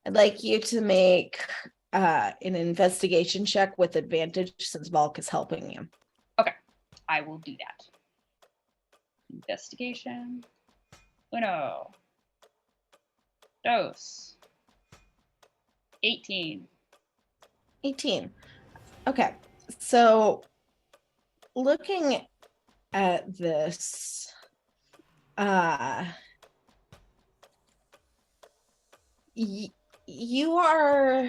S1: I'd like you to make an investigation check with advantage since Valk is helping you.
S3: Okay, I will do that. Investigation. Uno. Dos. 18.
S1: 18. Okay, so looking at this, you are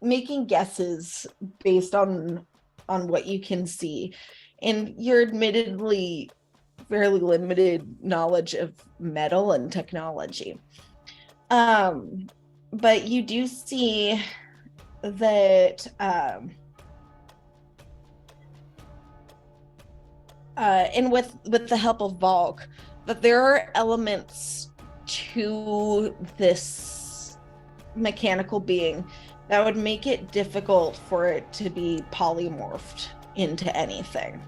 S1: making guesses based on what you can see, and you're admittedly fairly limited knowledge of metal and technology. But you do see that and with the help of Valk, that there are elements to this mechanical being that would make it difficult for it to be polymorphed into anything,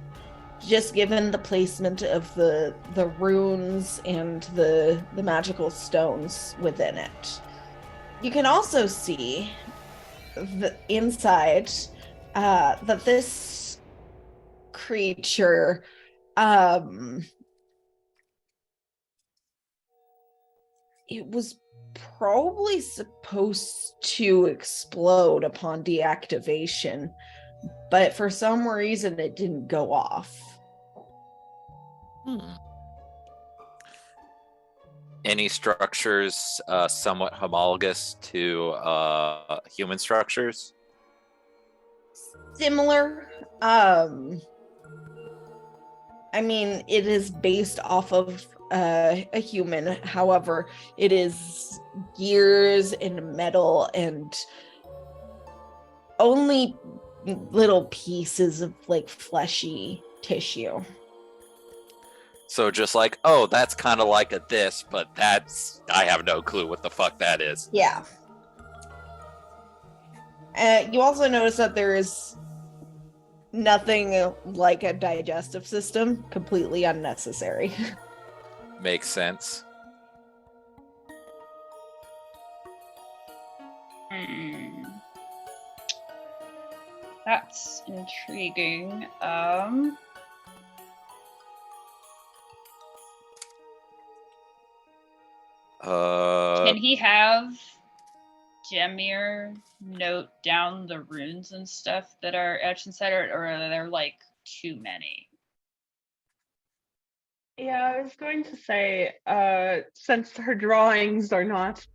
S1: just given the placement of the runes and the magical stones within it. You can also see the inside that this creature it was probably supposed to explode upon deactivation, but for some reason it didn't go off.
S5: Any structures somewhat homologous to human structures?
S1: Similar. I mean, it is based off of a human. However, it is gears and metal and only little pieces of like fleshy tissue.
S5: So just like, oh, that's kind of like a this, but I have no clue what the fuck that is.
S1: Yeah. You also notice that there is nothing like a digestive system, completely unnecessary.
S5: Makes sense.
S3: That's intriguing. Can he have Demir note down the runes and stuff that are etched inside, or are there like too many?
S4: Yeah, I was going to say, since her drawings are not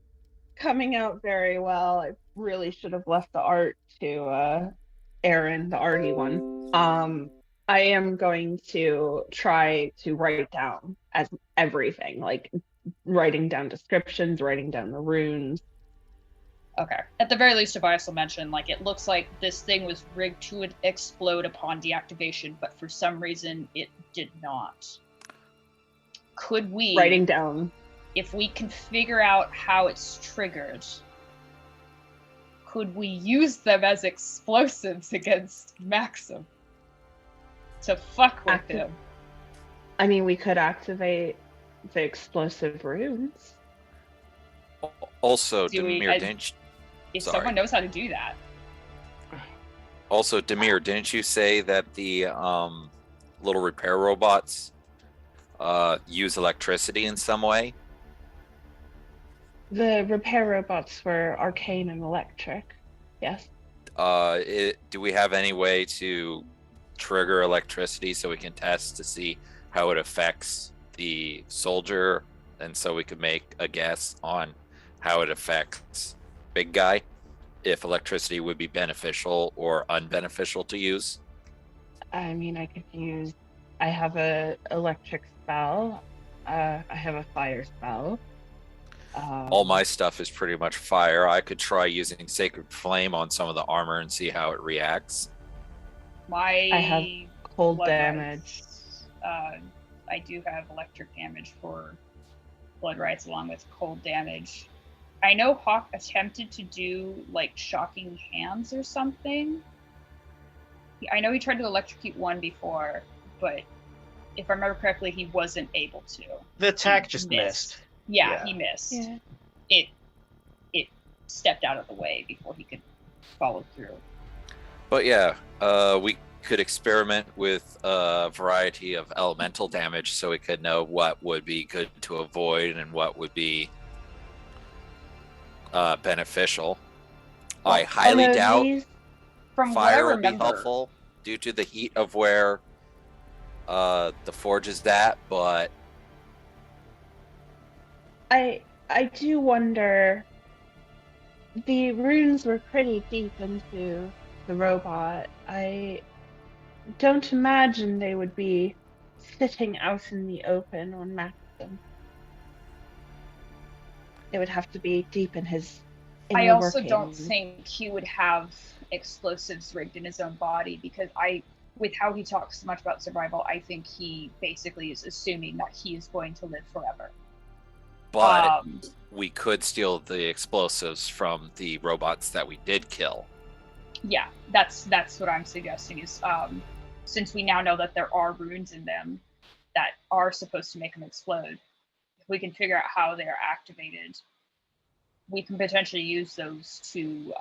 S4: coming out very well, I really should have left the art to Aaron, the arty one. I am going to try to write down as everything, like writing down descriptions, writing down the runes.
S3: Okay. At the very least, Tobias will mention, like, it looks like this thing was rigged to explode upon deactivation, but for some reason it did not. Could we...
S4: Writing down.
S3: If we can figure out how it's triggered, could we use them as explosives against Maxim? To fuck with him.
S4: I mean, we could activate the explosive runes.
S5: Also,
S3: Do we-
S5: Demir, didn't
S3: If
S5: Sorry.
S3: someone knows how to do that.
S5: Also, Demir, didn't you say that the little repair robots use electricity in some way?
S4: The repair robots were arcane and electric. Yes.
S5: Do we have any way to trigger electricity so we can test to see how it affects the soldier, and so we could make a guess on how it affects big guy, if electricity would be beneficial or unbeneficial to use?
S4: I mean, I could use I have a electric spell. I have a fire spell.
S5: All my stuff is pretty much fire. I could try using Sacred Flame on some of the armor and see how it reacts.
S3: My
S4: I have cold
S3: blood
S4: damage.
S3: rights, I do have electric damage for blood rights along with cold damage. I know Hawk attempted to do like shocking hands or something. I know he tried to electrocute one before, but if I remember correctly, he wasn't able to.
S6: The attack
S3: He
S6: just missed.
S3: Yeah,
S6: Yeah.
S3: he missed.
S4: Yeah.
S3: It stepped out of the way before he could follow through.
S5: But yeah, we could experiment with a variety of elemental damage so we could know what would be good to avoid and what would be beneficial. I highly
S4: Although
S5: doubt
S4: these-
S3: From what I
S5: fire would be
S3: remember,
S5: helpful due to the heat of where the forge is at, but
S4: I do wonder. The runes were pretty deep into the robot. I don't imagine they would be sitting out in the open on Maxim. It would have to be deep in his.
S3: I
S4: inner
S3: also don't
S4: workings.
S3: think he would have explosives rigged in his own body because with how he talks so much about survival, I think he basically is assuming that he is going to live forever.
S5: but we could steal the explosives from the robots that we did kill.
S3: Yeah, that's what I'm suggesting is since we now know that there are runes in them that are supposed to make them explode, if we can figure out how they're activated, we can potentially use those to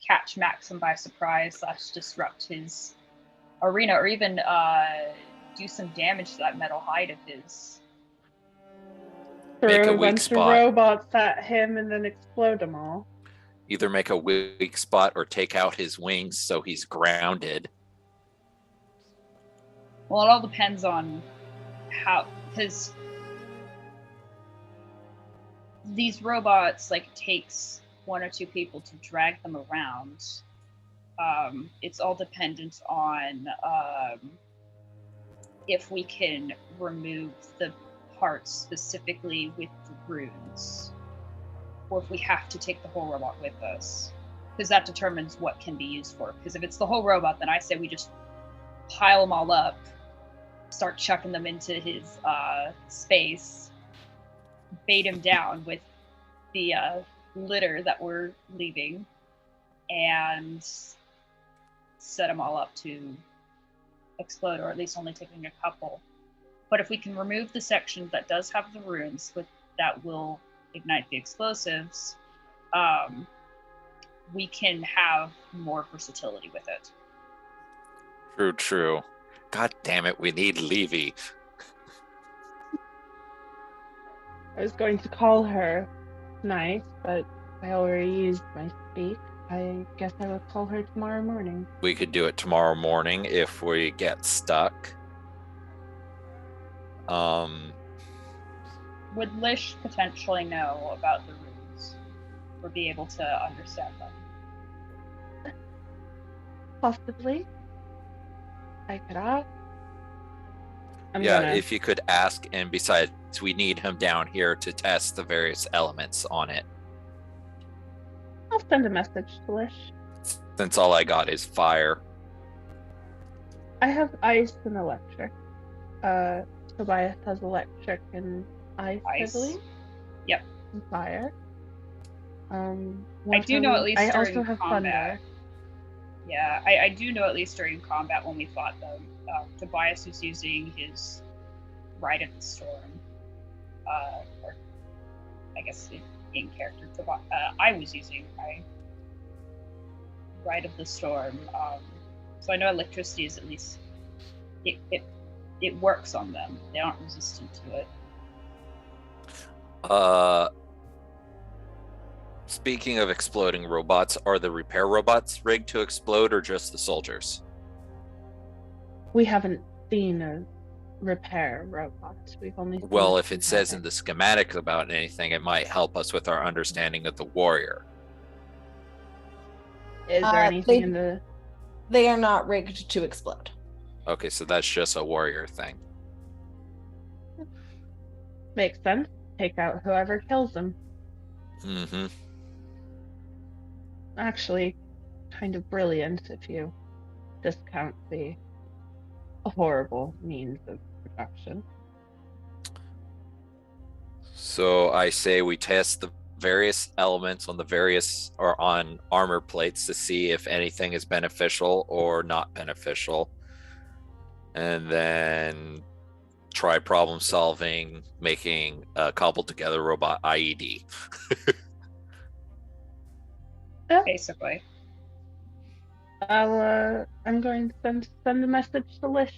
S3: catch Maxim by surprise / disrupt his arena, or even do some damage to that metal hide of his.
S5: Make a
S4: Throw a
S5: weak
S4: bunch
S5: spot.
S4: of robots at him and then explode them all.
S5: Either make a weak spot or take out his wings so he's grounded.
S3: Well, it all depends on how, because these robots, like, it takes 1 or 2 people to drag them around. It's all dependent on if we can remove the parts specifically with the runes, or if we have to take the whole robot with us, because that determines what can be used for. Because if it's the whole robot, then I say we just pile them all up, start chucking them into his space, bait him down with the litter that we're leaving, and set them all up to explode, or at least only taking a couple. But if we can remove the section that does have the runes that will ignite the explosives, we can have more versatility with it.
S5: True. God damn it, we need Levy.
S4: I was going to call her tonight, but I already used my speak. I guess I will call her tomorrow morning.
S5: We could do it tomorrow morning if we get stuck.
S3: Would Lish potentially know about the runes or be able to understand them?
S4: Possibly. I could ask.
S5: If you could ask, and besides, we need him down here to test the various elements on it,
S4: I'll send a message to Lish.
S5: since all I got is fire.
S4: I have ice and electric. Tobias has electric and ice,
S3: Ice.
S4: I believe.
S3: Yep.
S4: And fire.
S3: I do know at least
S4: I
S3: during
S4: also have
S3: combat.
S4: thunder.
S3: Yeah, I do know at least during combat when we fought them, Tobias was using his Rite of the Storm. Or I guess in character, I was using my Rite of the Storm. So I know electricity is at least it works on them. They aren't resistant to it.
S5: Speaking of exploding robots, are the repair robots rigged to explode or just the soldiers?
S4: We haven't seen a repair robot. We've only seen
S5: Well, if it
S4: some
S5: says in
S4: repair.
S5: the schematics about anything, it might help us with our understanding of the warrior.
S4: Is there anything in the
S1: They are not rigged to explode.
S5: Okay, so that's just a warrior thing.
S4: Makes sense. Take out whoever kills him.
S5: Mm-hmm.
S4: Actually, kind of brilliant if you discount the horrible means of production.
S5: So I say we test the various elements on the various or on armor plates to see if anything is beneficial or not beneficial. And then try problem solving, making a cobbled together robot IED.
S3: Basically.
S4: I'm going to send a message to Lish.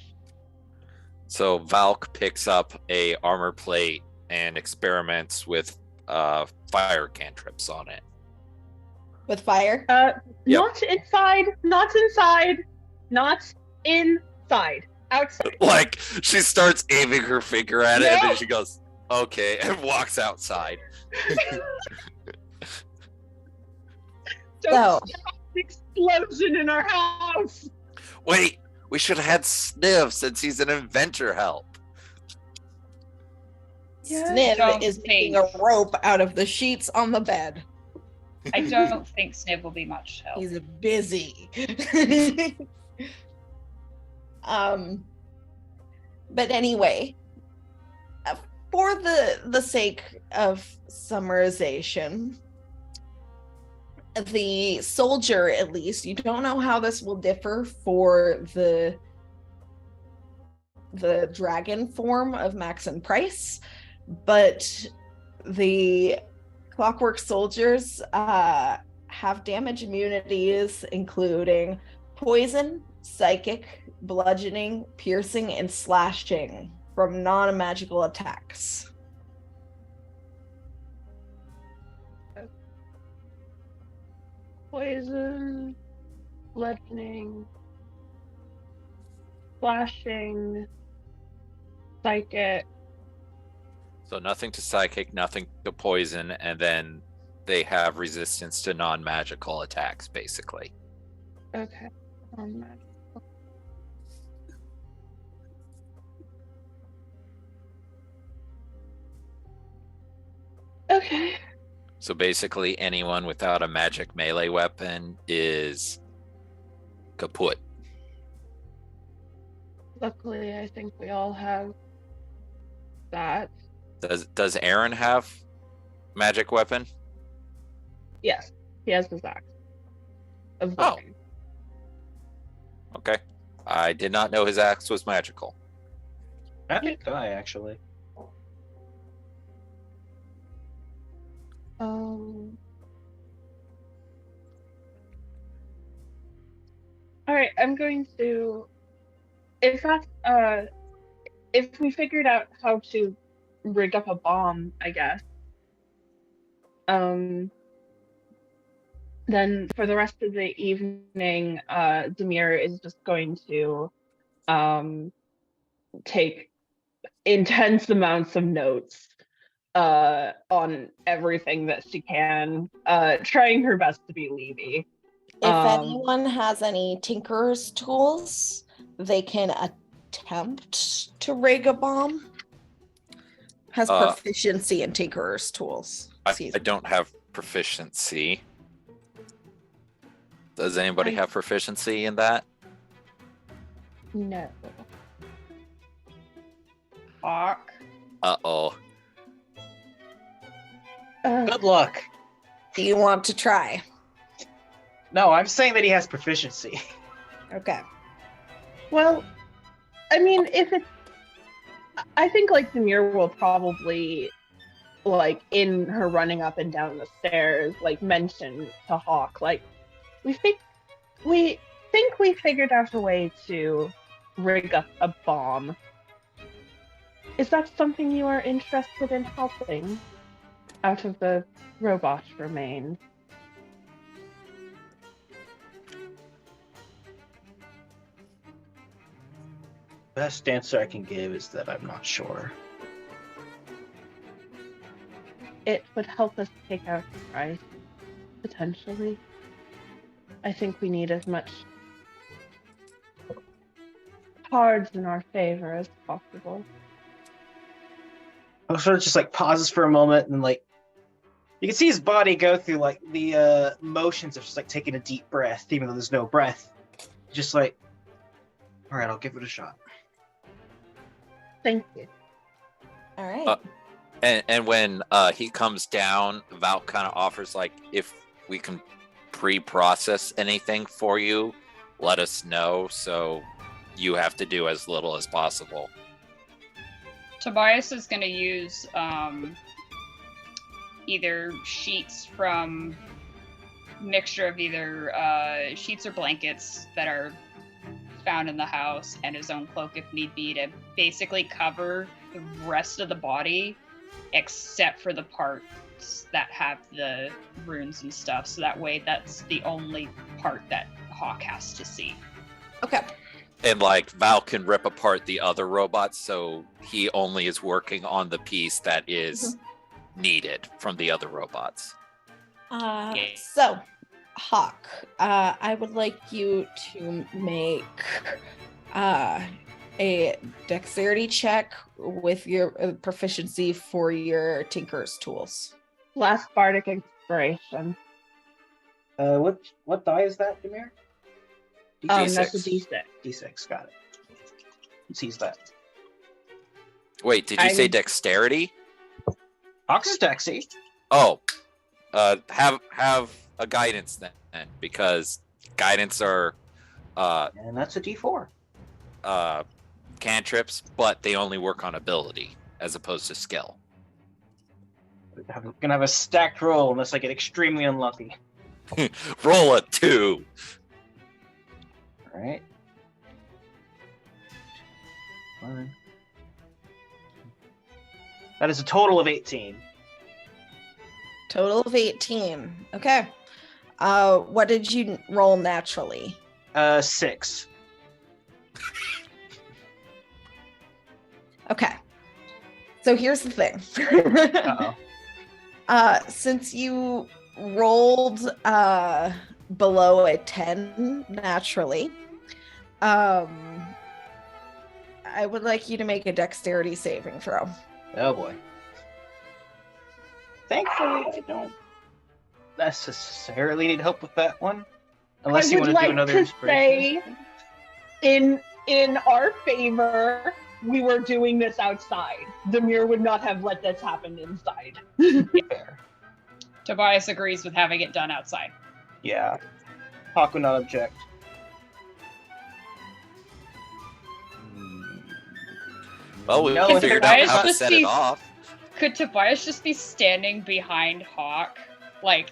S5: So Valk picks up a armor plate and experiments with fire cantrips on it.
S1: With fire?
S5: Yep.
S4: Not inside, not inside, not inside. Outside.
S5: Like she starts aiming her finger at it and
S4: No!
S5: then she goes, okay, and walks outside.
S4: Don't
S1: So-
S4: stop the explosion in our house.
S5: Wait, we should have had Sniv since he's an inventor help.
S4: Yeah.
S1: Sniv
S3: Don't
S1: is making
S3: think.
S1: a rope out of the sheets on the bed.
S3: I don't think Sniv will be much help.
S1: He's busy. But anyway, for the sake of summarization, the soldier, at least, you don't know how this will differ for the dragon form of Max and Price, but the clockwork soldiers have damage immunities including poison, psychic, bludgeoning, piercing, and slashing from non-magical attacks.
S4: Poison, bludgeoning, slashing, psychic.
S5: So nothing to psychic, nothing to poison, and then they have resistance to non-magical attacks, basically.
S4: Okay. Okay.
S5: So basically anyone without a magic melee weapon is kaput.
S4: Luckily, I think we all have that.
S5: Does Aaron have magic weapon?
S4: Yes, he has his axe. Of
S5: Oh.
S4: burning.
S5: Okay. I did not know his axe was magical.
S6: That did I actually.
S4: All right, I'm going to. In fact, if we figured out how to rig up a bomb, I guess. Then for the rest of the evening, Demir is just going to take intense amounts of notes on everything that she can, trying her best to be Levy.
S1: If anyone has any tinkerer's tools, they can attempt to rig a bomb. Has proficiency in tinkerer's tools.
S5: I don't have proficiency. Does anybody have proficiency in that?
S4: No.
S3: Fuck.
S5: Uh-oh.
S6: Good luck.
S1: Do you want to try?
S6: No, I'm saying that he has proficiency.
S1: Okay.
S4: Well, I mean, if it's, I think like Demir will probably, like in her running up and down the stairs, like mention to Hawk, like we think we figured out a way to rig up a bomb. Is that something you are interested in helping out of the robot remains?
S6: Best answer I can give is that I'm not sure.
S4: It would help us take out the price, potentially. I think we need as much cards in our favor as possible.
S6: Sort of just like pauses for a moment and like you can see his body go through like the motions of just like taking a deep breath, even though there's no breath. Just like, all right, I'll give it a shot.
S4: Thank you.
S1: All right.
S5: And when he comes down, Val kind of offers like, if we can pre-process anything for you, let us know. So you have to do as little as possible.
S3: Tobias is going to use either sheets from mixture of either sheets or blankets that are found in the house and his own cloak if need be to basically cover the rest of the body except for the parts that have the runes and stuff. So that way that's the only part that Hawk has to see.
S1: Okay.
S5: And like Val can rip apart the other robots, so he only is working on the piece that is needed from the other robots.
S1: So, Hawk, I would like you to make a dexterity check with your proficiency for your Tinker's tools.
S4: Last bardic inspiration.
S6: What die is that, Demir?
S5: D6.
S4: That's a D6.
S6: D6, got it. He sees that.
S5: Wait, did you say dexterity?
S6: Hawk's is Dexy.
S5: Oh, have a guidance then, because guidance are
S6: And that's a D4.
S5: cantrips, but they only work on ability as opposed to skill.
S6: I'm gonna have a stacked roll unless I get extremely unlucky.
S5: Roll a 2.
S6: All right. Fine. That is a total of 18.
S1: Total of 18. Okay. What did you roll naturally?
S6: 6.
S1: Okay. So here's the thing.
S6: Uh-oh.
S1: Since you rolled below a 10 naturally, I would like you to make a dexterity saving throw.
S6: Oh boy. Thankfully, I don't necessarily need help with that one. Unless
S4: I
S6: you
S4: would
S6: want to do
S4: like
S6: another
S4: to
S6: inspiration.
S4: say, in our favor, we were doing this outside. Demir would not have let this happen inside.
S6: Fair.
S3: Tobias agrees with having it done outside.
S6: Yeah. Hawk would not object.
S5: Well, we
S6: No,
S5: figured out
S3: Tobias
S5: how to
S3: just
S5: set it
S3: sees-
S5: off.
S3: Could Tobias just be standing behind Hawk, like,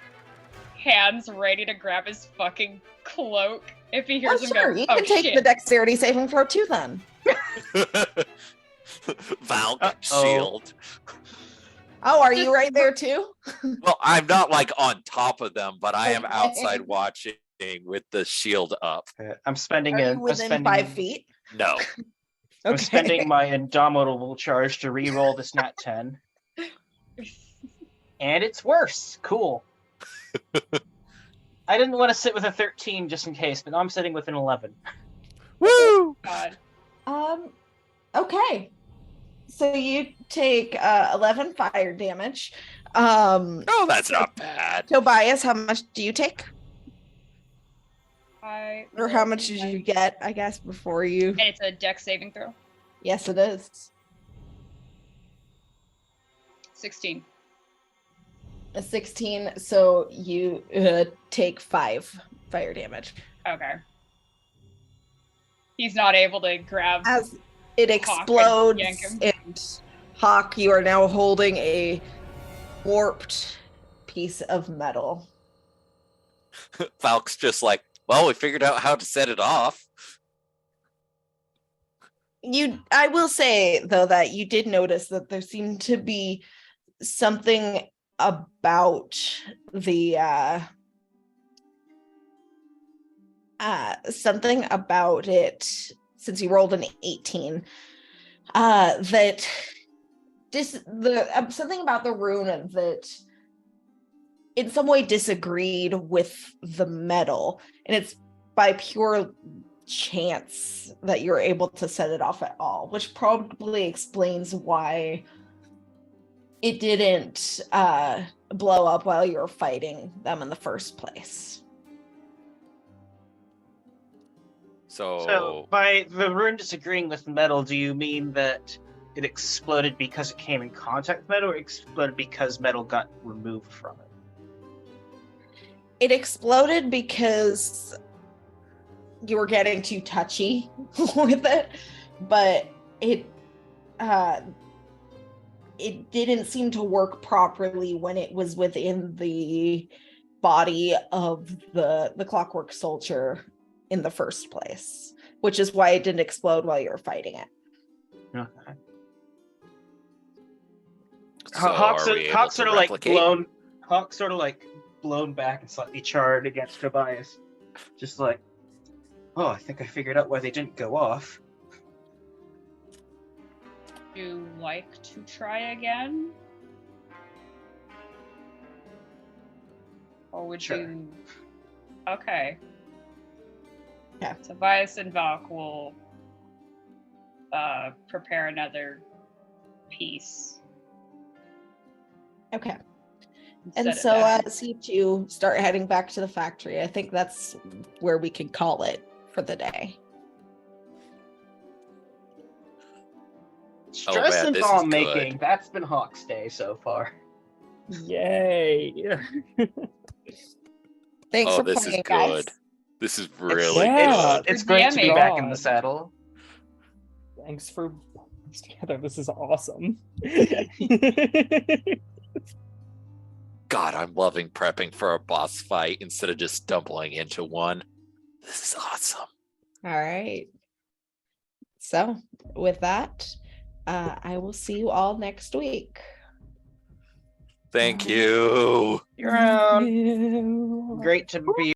S3: hands ready to grab his fucking cloak if he hears him
S1: Sure.
S3: go,
S1: You
S3: oh
S1: can take
S3: shit.
S1: the dexterity saving throw too then.
S5: Valk
S6: Uh-oh.
S5: shield.
S1: Oh, are you right there too?
S5: Well, I'm not like on top of them, but I am
S1: Okay.
S5: outside watching with the shield up.
S6: I'm spending
S1: Are you
S6: I'm
S1: within
S6: spending
S1: 5 feet?
S5: No.
S6: I'm spending my indomitable charge to re-roll this nat 10. And it's worse. Cool. I didn't want to sit with a 13 just in case, but now I'm sitting with an 11.
S5: Woo!
S3: God.
S1: Okay. So you take 11 fire damage.
S5: Oh, that's not bad.
S1: Tobias, how much do you take? Or how
S3: rolled
S1: much did
S3: a-
S1: you get, I guess, before you?
S3: And it's a dex saving throw.
S1: Yes, it is.
S3: 16.
S1: A 16, so you take 5 fire damage.
S3: Okay. He's not able to grab.
S1: As it
S3: Hawk and
S1: explodes,
S3: yank him.
S1: and Hawk, you are now holding a warped piece of metal.
S5: Valk's just like, well, we figured out how to set it off.
S1: I will say though that you did notice that there seemed to be something about the something about it, since you rolled an 18, that something about the rune that in some way disagreed with the metal, and it's by pure chance that you're able to set it off at all, which probably explains why it didn't blow up while you were fighting them in the first place.
S6: So by the rune disagreeing with metal, do you mean that it exploded because it came in contact with metal, or exploded because metal got removed from it?
S1: It exploded because you were getting too touchy with it, but it didn't seem to work properly when it was within the body of the Clockwork Soldier in the first place, which is why it didn't explode while you were fighting it.
S6: Okay.
S5: So
S6: Hawk's
S5: are we able
S6: Hawk's
S5: to
S6: sort of like
S5: replicate?
S6: blown. Hawk's sort of like blown back and slightly charred against Tobias, just like, oh, I think I figured out why they didn't go off.
S3: Would you like to try again? Or would
S6: Sure.
S3: you? Okay.
S1: Yeah.
S3: Tobias and Valk will prepare another piece.
S1: Okay.
S3: set
S1: And
S3: it
S1: so
S3: down.
S1: as you two start heading back to the factory, I think that's where we can call it for the day.
S6: Stress
S5: man,
S6: and
S5: this is
S6: bomb
S5: good.
S6: making. That's been Hawk's day so far.
S7: Yay.
S1: Thanks
S5: Oh,
S1: for
S5: this is
S1: playing,
S5: good.
S1: guys.
S5: This is really
S7: Yeah.
S5: good.
S6: It's great to be back in the
S7: God.
S6: saddle.
S7: Thanks for putting this together. This is awesome.
S5: God, I'm loving prepping for a boss fight instead of just stumbling into one. This is awesome.
S1: All right. So with that, I will see you all next week.
S5: Thank you.
S6: You're around. Great to be